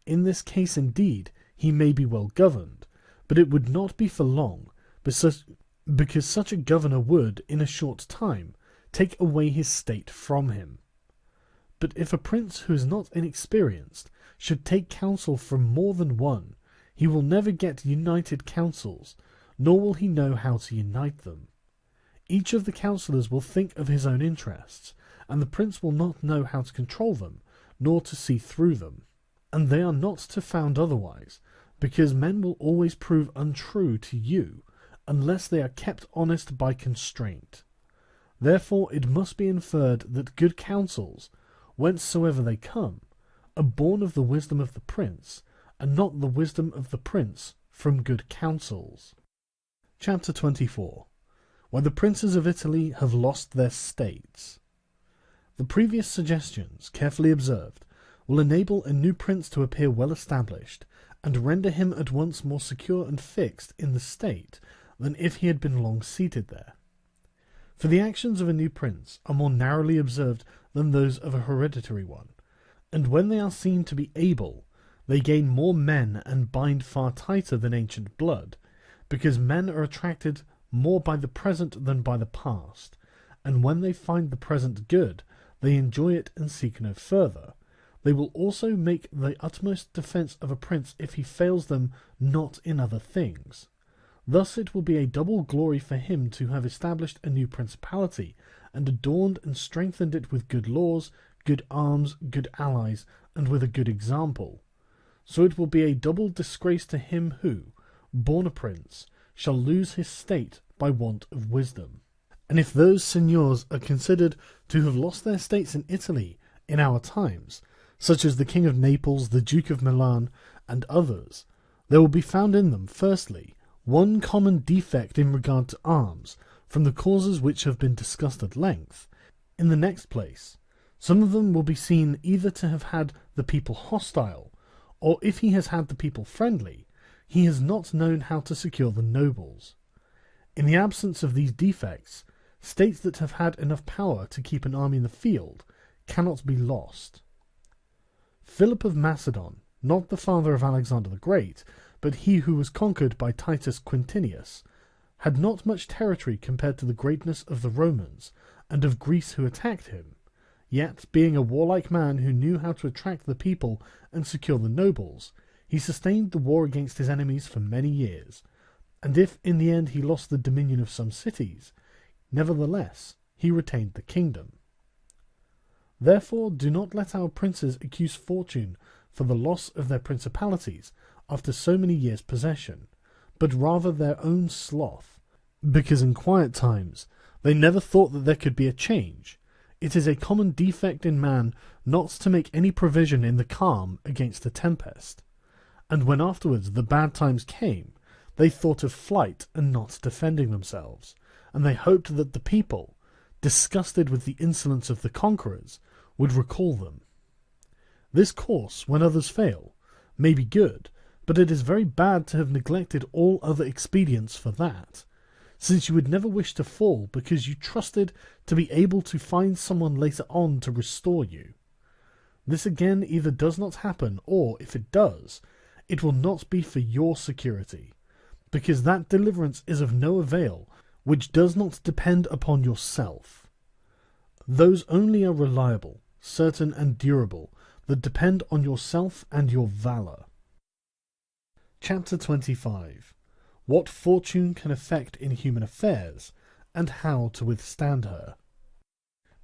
In this case, indeed, he may be well governed, but it would not be for long, because such a governor would, in a short time, take away his state from him. But if a prince who is not inexperienced should take counsel from more than one, he will never get united counsels, nor will he know how to unite them. Each of the counsellors will think of his own interests, and the prince will not know how to control them, nor to see through them. And they are not to found otherwise, because men will always prove untrue to you, unless they are kept honest by constraint. Therefore it must be inferred that good counsels, whencesoever they come, are born of the wisdom of the prince, and not the wisdom of the prince from good counsels. Chapter 24. When the princes of Italy have lost their states. The previous suggestions, carefully observed, will enable a new prince to appear well established, and render him at once more secure and fixed in the state than if he had been long seated there. For the actions of a new prince are more narrowly observed than those of a hereditary one, and when they are seen to be able, they gain more men and bind far tighter than ancient blood, because men are attracted more by the present than by the past, and when they find the present good, they enjoy it and seek no further. They will also make the utmost defence of a prince if he fails them not in other things. Thus it will be a double glory for him to have established a new principality, and adorned and strengthened it with good laws, good arms, good allies, and with a good example. So it will be a double disgrace to him who, born a prince, shall lose his state by want of wisdom. And if those seigneurs are considered to have lost their states in Italy in our times, such as the King of Naples, the Duke of Milan, and others, there will be found in them, firstly, one common defect in regard to arms, from the causes which have been discussed at length. In the next place, some of them will be seen either to have had the people hostile, or if he has had the people friendly, he has not known how to secure the nobles. In the absence of these defects, states that have had enough power to keep an army in the field cannot be lost. Philip of Macedon, not the father of Alexander the Great, but he who was conquered by Titus Quintinius, had not much territory compared to the greatness of the Romans, and of Greece who attacked him, yet, being a warlike man who knew how to attract the people and secure the nobles, he sustained the war against his enemies for many years, and if in the end he lost the dominion of some cities, nevertheless he retained the kingdom. Therefore do not let our princes accuse fortune for the loss of their principalities after so many years' possession, but rather their own sloth, because in quiet times they never thought that there could be a change. It is a common defect in man not to make any provision in the calm against a tempest, and when afterwards the bad times came, they thought of flight and not defending themselves, and they hoped that the people, disgusted with the insolence of the conquerors, would recall them. This course, when others fail, may be good, but it is very bad to have neglected all other expedients for that, since you would never wish to fall because you trusted to be able to find someone later on to restore you. This again either does not happen, or, if it does, it will not be for your security, because that deliverance is of no avail which does not depend upon yourself. Those only are reliable, certain, and durable that depend on yourself and your valour. Chapter 25. What fortune can effect in human affairs, and how to withstand her.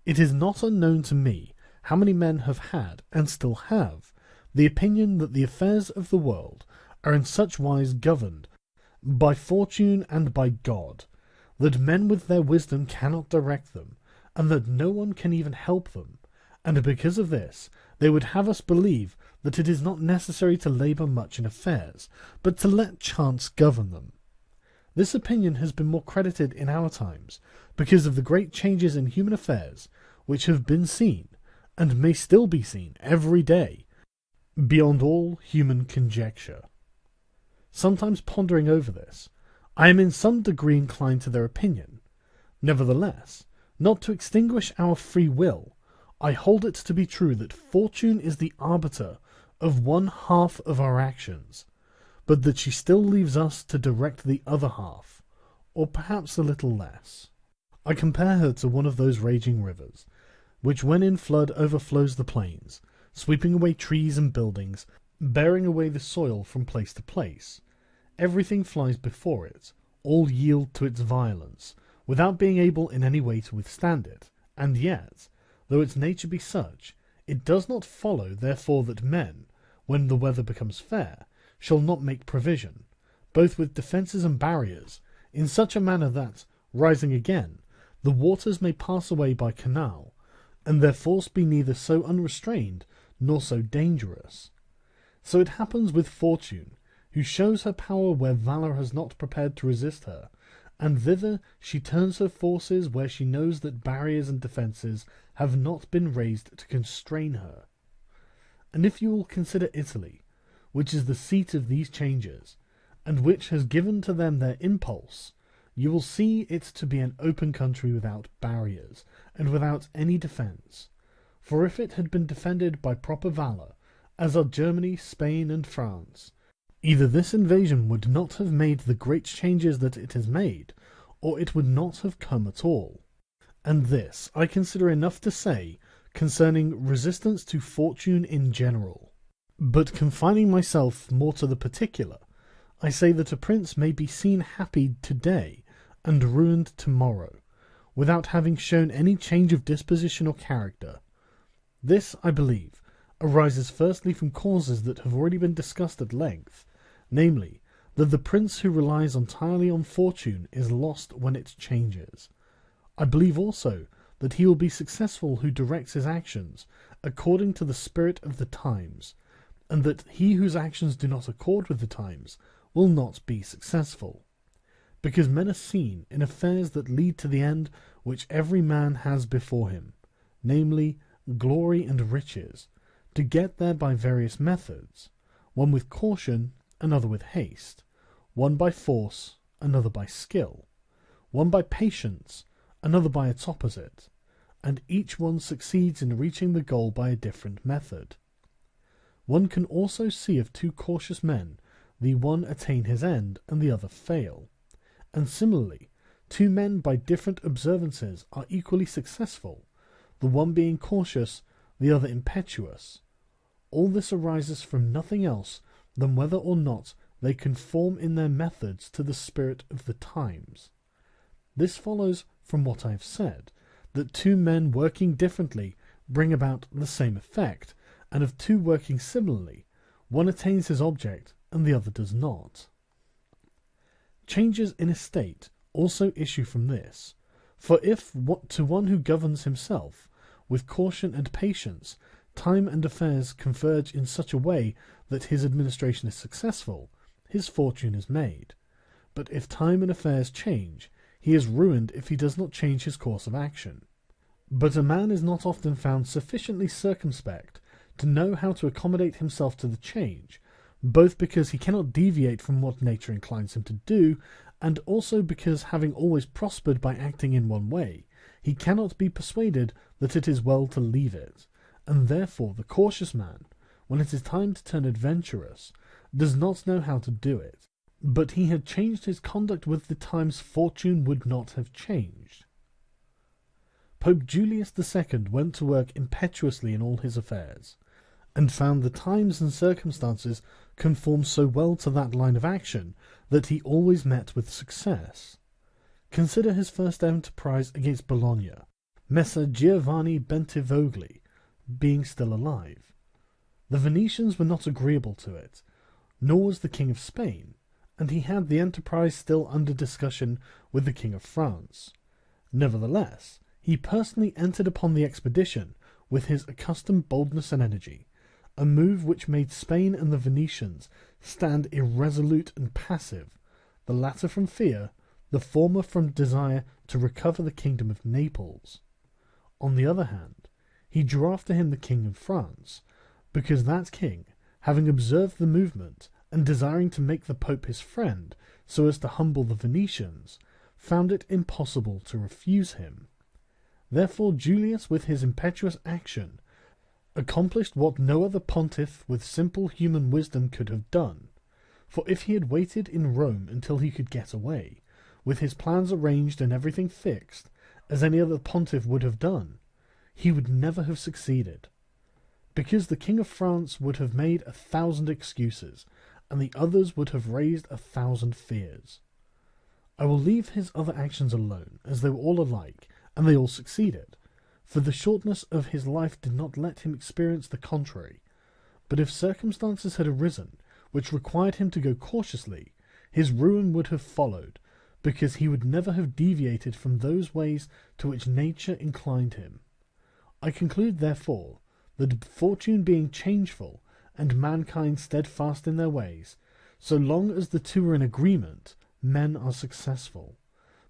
It is not unknown to me how many men have had, and still have, the opinion that the affairs of the world are in such wise governed by fortune and by God, that men with their wisdom cannot direct them, and that no one can even help them, and because of this they would have us believe that it is not necessary to labour much in affairs, but to let chance govern them. This opinion has been more credited in our times, because of the great changes in human affairs which have been seen, and may still be seen every day, beyond all human conjecture. Sometimes pondering over this, I am in some degree inclined to their opinion. Nevertheless, not to extinguish our free will, I hold it to be true that fortune is the arbiter of one half of our actions, but that she still leaves us to direct the other half, or perhaps a little less. I compare her to one of those raging rivers, which when in flood overflows the plains, sweeping away trees and buildings, bearing away the soil from place to place. Everything flies before it, all yield to its violence, without being able in any way to withstand it. And yet, though its nature be such, it does not follow therefore that men, when the weather becomes fair, shall not make provision, both with defences and barriers, in such a manner that, rising again, the waters may pass away by canal, and their force be neither so unrestrained nor so dangerous. So it happens with Fortune, who shows her power where valour has not prepared to resist her, and thither she turns her forces where she knows that barriers and defences have not been raised to constrain her. And if you will consider Italy, which is the seat of these changes, and which has given to them their impulse, you will see it to be an open country without barriers, and without any defence. For if it had been defended by proper valour, as are Germany, Spain, and France, either this invasion would not have made the great changes that it has made, or it would not have come at all. And this I consider enough to say concerning resistance to fortune in general. But confining myself more to the particular, I say that a prince may be seen happy today and ruined tomorrow, without having shown any change of disposition or character. This, I believe, arises firstly from causes that have already been discussed at length, namely, that the prince who relies entirely on fortune is lost when it changes. I believe also that he will be successful who directs his actions according to the spirit of the times, and that he whose actions do not accord with the times will not be successful. Because men are seen in affairs that lead to the end which every man has before him, namely, glory and riches, to get there by various methods, one with caution, another with haste, one by force, another by skill, one by patience, another by its opposite, and each one succeeds in reaching the goal by a different method. One can also see of two cautious men, the one attain his end and the other fail, and similarly, two men by different observances are equally successful, the one being cautious, the other impetuous. All this arises from nothing else than whether or not they conform in their methods to the spirit of the times. This follows from what I have said, that two men working differently bring about the same effect, and of two working similarly, one attains his object and the other does not. Changes in a state also issue from this, for if to one who governs himself with caution and patience, time and affairs converge in such a way that his administration is successful, his fortune is made. But if time and affairs change, he is ruined if he does not change his course of action. But a man is not often found sufficiently circumspect to know how to accommodate himself to the change, both because he cannot deviate from what nature inclines him to do, and also because, having always prospered by acting in one way, he cannot be persuaded that it is well to leave it, and therefore the cautious man, when it is time to turn adventurous, does not know how to do it. But he had changed his conduct with the times fortune would not have changed. Pope Julius II went to work impetuously in all his affairs, and found the times and circumstances conform so well to that line of action that he always met with success. Consider his first enterprise against Bologna, Messer Giovanni Bentivogli being still alive. The Venetians were not agreeable to it, nor was the King of Spain, and he had the enterprise still under discussion with the King of France. Nevertheless, he personally entered upon the expedition with his accustomed boldness and energy, a move which made Spain and the Venetians stand irresolute and passive, the latter from fear, the former from desire to recover the kingdom of Naples. On the other hand, he drew after him the King of France, because that king, having observed the movement, and desiring to make the Pope his friend, so as to humble the Venetians, found it impossible to refuse him. Therefore Julius, with his impetuous action, accomplished what no other pontiff with simple human wisdom could have done. For if he had waited in Rome until he could get away, with his plans arranged and everything fixed, as any other pontiff would have done, he would never have succeeded, because the King of France would have made 1,000 excuses, and the others would have raised 1,000 fears. I will leave his other actions alone, as they were all alike, and they all succeeded, for the shortness of his life did not let him experience the contrary. But if circumstances had arisen which required him to go cautiously, his ruin would have followed, because he would never have deviated from those ways to which nature inclined him. I conclude, therefore, that fortune being changeful, and mankind steadfast in their ways, so long as the two are in agreement, men are successful,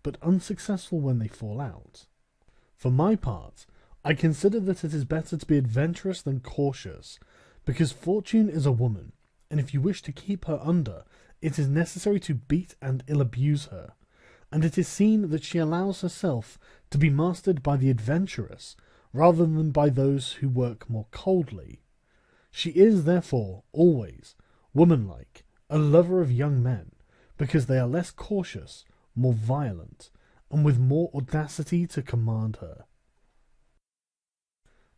but unsuccessful when they fall out. For my part, I consider that it is better to be adventurous than cautious, because fortune is a woman, and if you wish to keep her under, it is necessary to beat and ill-abuse her, and it is seen that she allows herself to be mastered by the adventurous, rather than by those who work more coldly. She is, therefore, always, womanlike, a lover of young men, because they are less cautious, more violent, and with more audacity to command her.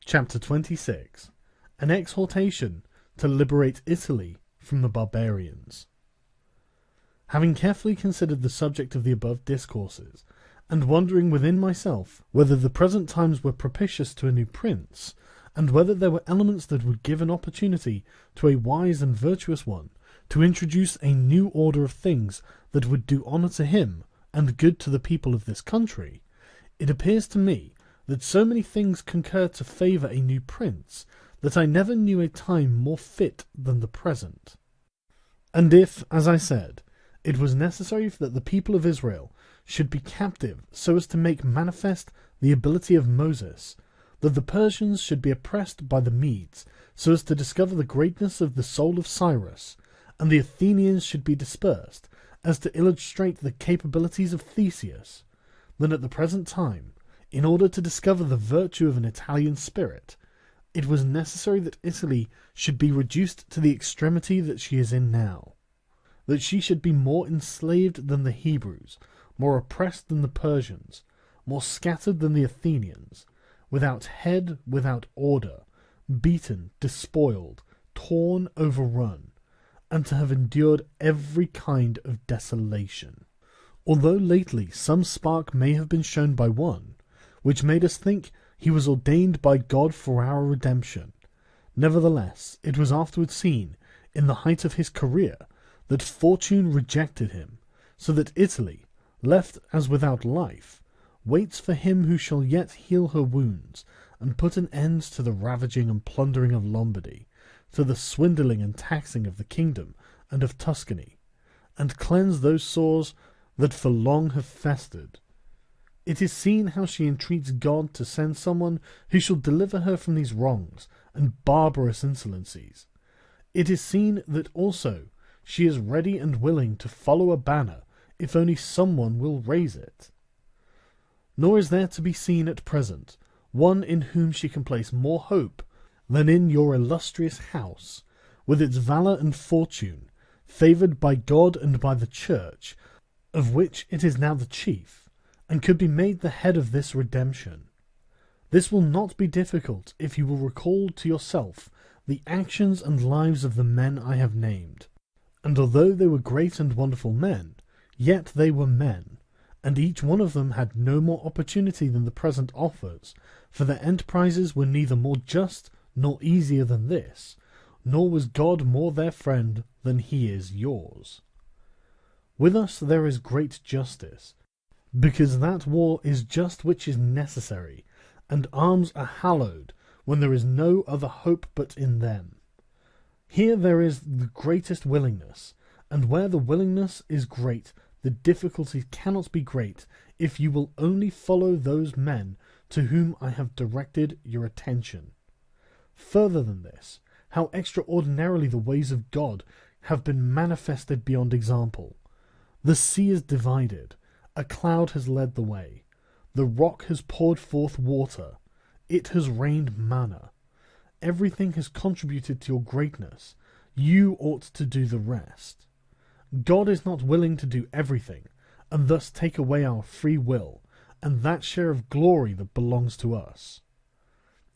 Chapter 26. An exhortation to liberate Italy from the barbarians. Having carefully considered the subject of the above discourses, and wondering within myself whether the present times were propitious to a new prince, and whether there were elements that would give an opportunity to a wise and virtuous one to introduce a new order of things that would do honour to him and good to the people of this country, it appears to me that so many things concur to favour a new prince that I never knew a time more fit than the present. And if, as I said, it was necessary that the people of Israel should be captive so as to make manifest the ability of Moses, that the Persians should be oppressed by the Medes so as to discover the greatness of the soul of Cyrus, and the Athenians should be dispersed as to illustrate the capabilities of Theseus, then at the present time, in order to discover the virtue of an Italian spirit, it was necessary that Italy should be reduced to the extremity that she is in now, that she should be more enslaved than the Hebrews, more oppressed than the Persians, more scattered than the Athenians, without head, without order, beaten, despoiled, torn, overrun, and to have endured every kind of desolation. Although lately some spark may have been shown by one, which made us think he was ordained by God for our redemption, nevertheless it was afterwards seen, in the height of his career, that fortune rejected him, so that Italy, left as without life, waits for him who shall yet heal her wounds, and put an end to the ravaging and plundering of Lombardy, to the swindling and taxing of the kingdom and of Tuscany, and cleanse those sores that for long have festered. It is seen how she entreats God to send someone who shall deliver her from these wrongs and barbarous insolencies. It is seen that also she is ready and willing to follow a banner if only someone will raise it. Nor is there to be seen at present one in whom she can place more hope than in your illustrious house, with its valour and fortune, favoured by God and by the Church, of which it is now the chief, and could be made the head of this redemption. This will not be difficult if you will recall to yourself the actions and lives of the men I have named. And although they were great and wonderful men, yet they were men, and each one of them had no more opportunity than the present offers, for their enterprises were neither more just nor easier than this, nor was God more their friend than he is yours. With us there is great justice, because that war is just which is necessary, and arms are hallowed when there is no other hope but in them. Here there is the greatest willingness, and where the willingness is great, the difficulty cannot be great if you will only follow those men to whom I have directed your attention. Further than this, how extraordinarily the ways of God have been manifested beyond example. The sea is divided, a cloud has led the way, the rock has poured forth water, it has rained manna. Everything has contributed to your greatness. You ought to do the rest. God is not willing to do everything, and thus take away our free will, and that share of glory that belongs to us.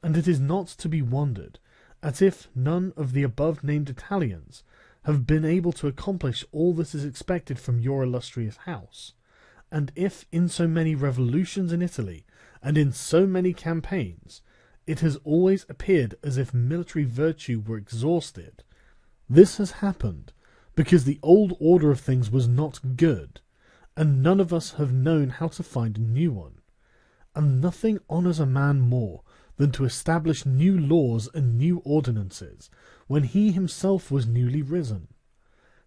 and it is not to be wondered at if none of the above-named Italians have been able to accomplish all that is expected from your illustrious house, and if in so many revolutions in Italy, and in so many campaigns, it has always appeared as if military virtue were exhausted. This has happened because the old order of things was not good, and none of us have known how to find a new one. And nothing honours a man more than to establish new laws and new ordinances, when he himself was newly risen.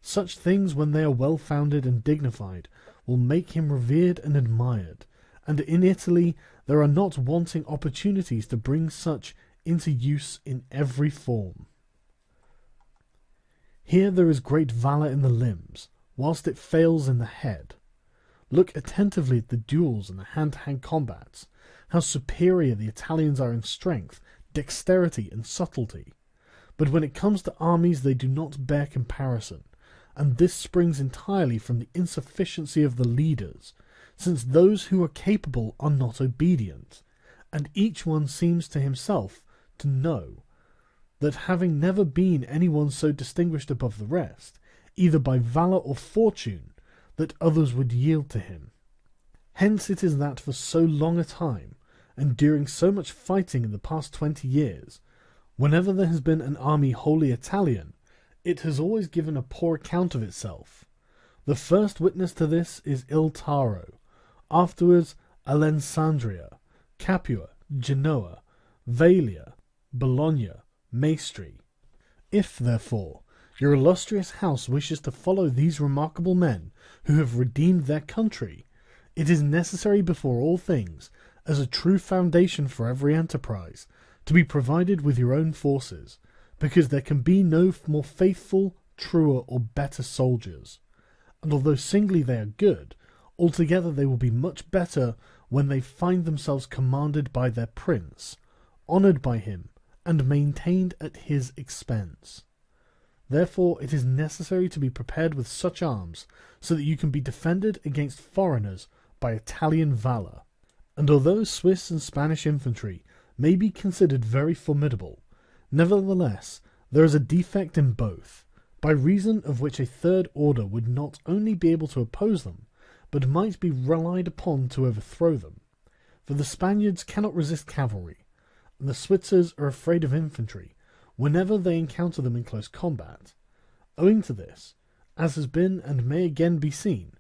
Such things, when they are well-founded and dignified, will make him revered and admired, and in Italy there are not wanting opportunities to bring such into use in every form. Here there is great valour in the limbs, whilst it fails in the head. Look attentively at the duels and the hand-to-hand combats, how superior the Italians are in strength, dexterity, and subtlety. But when it comes to armies they do not bear comparison, and this springs entirely from the insufficiency of the leaders, since those who are capable are not obedient, and each one seems to himself to know that, having never been any one so distinguished above the rest, either by valour or fortune, that others would yield to him. Hence it is that for so long a time, and during so much fighting in the past 20 years, whenever there has been an army wholly Italian, it has always given a poor account of itself. The first witness to this is Il Taro, afterwards Alessandria, Capua, Genoa, Velia, Bologna, Maestri. If, therefore, your illustrious house wishes to follow these remarkable men who have redeemed their country, it is necessary before all things, as a true foundation for every enterprise, to be provided with your own forces, because there can be no more faithful, truer, or better soldiers. And although singly they are good, altogether they will be much better when they find themselves commanded by their prince, honoured by him, and maintained at his expense. Therefore it is necessary to be prepared with such arms, so that you can be defended against foreigners by Italian valour. And although Swiss and Spanish infantry may be considered very formidable, nevertheless there is a defect in both, by reason of which a third order would not only be able to oppose them, but might be relied upon to overthrow them. For the Spaniards cannot resist cavalry, and the Switzers are afraid of infantry whenever they encounter them in close combat. Owing to this, as has been and may again be seen,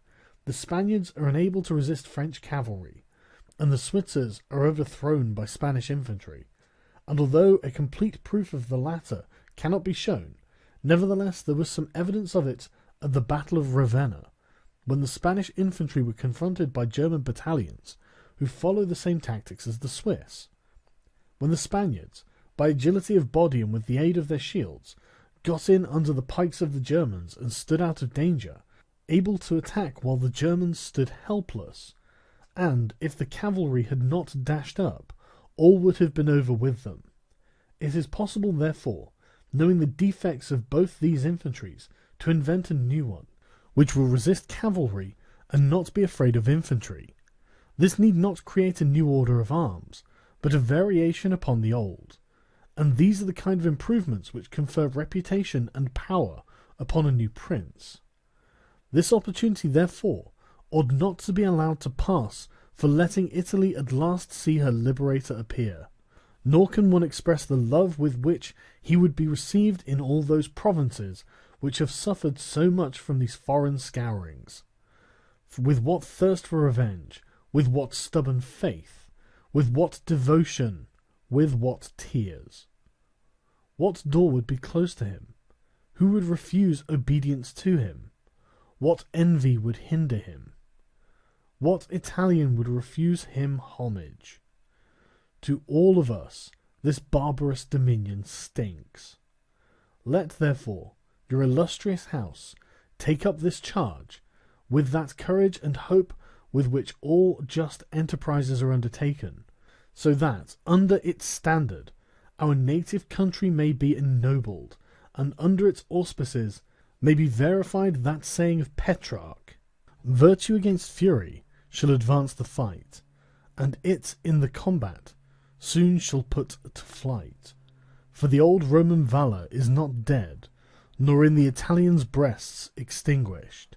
the Spaniards are unable to resist French cavalry, and the Switzers are overthrown by Spanish infantry, and although a complete proof of the latter cannot be shown, nevertheless there was some evidence of it at the Battle of Ravenna, when the Spanish infantry were confronted by German battalions who follow the same tactics as the Swiss. When the Spaniards, by agility of body and with the aid of their shields, got in under the pikes of the Germans and stood out of danger, able to attack while the Germans stood helpless, and, if the cavalry had not dashed up, all would have been over with them. It is possible, therefore, knowing the defects of both these infantries, to invent a new one, which will resist cavalry and not be afraid of infantry. This need not create a new order of arms, but a variation upon the old, and these are the kind of improvements which confer reputation and power upon a new prince. This opportunity, therefore, ought not to be allowed to pass for letting Italy at last see her liberator appear, nor can one express the love with which he would be received in all those provinces which have suffered so much from these foreign scourings. With what thirst for revenge, with what stubborn faith, with what devotion, with what tears. What door would be closed to him? Who would refuse obedience to him? What envy would hinder him? What Italian would refuse him homage? To all of us this barbarous dominion stinks. Let, therefore, your illustrious house take up this charge, with that courage and hope with which all just enterprises are undertaken, so that, under its standard, our native country may be ennobled, and under its auspices may be verified that saying of Petrarch, "Virtue against fury shall advance the fight, and it in the combat soon shall put to flight. For the old Roman valour is not dead, nor in the Italians' breasts extinguished.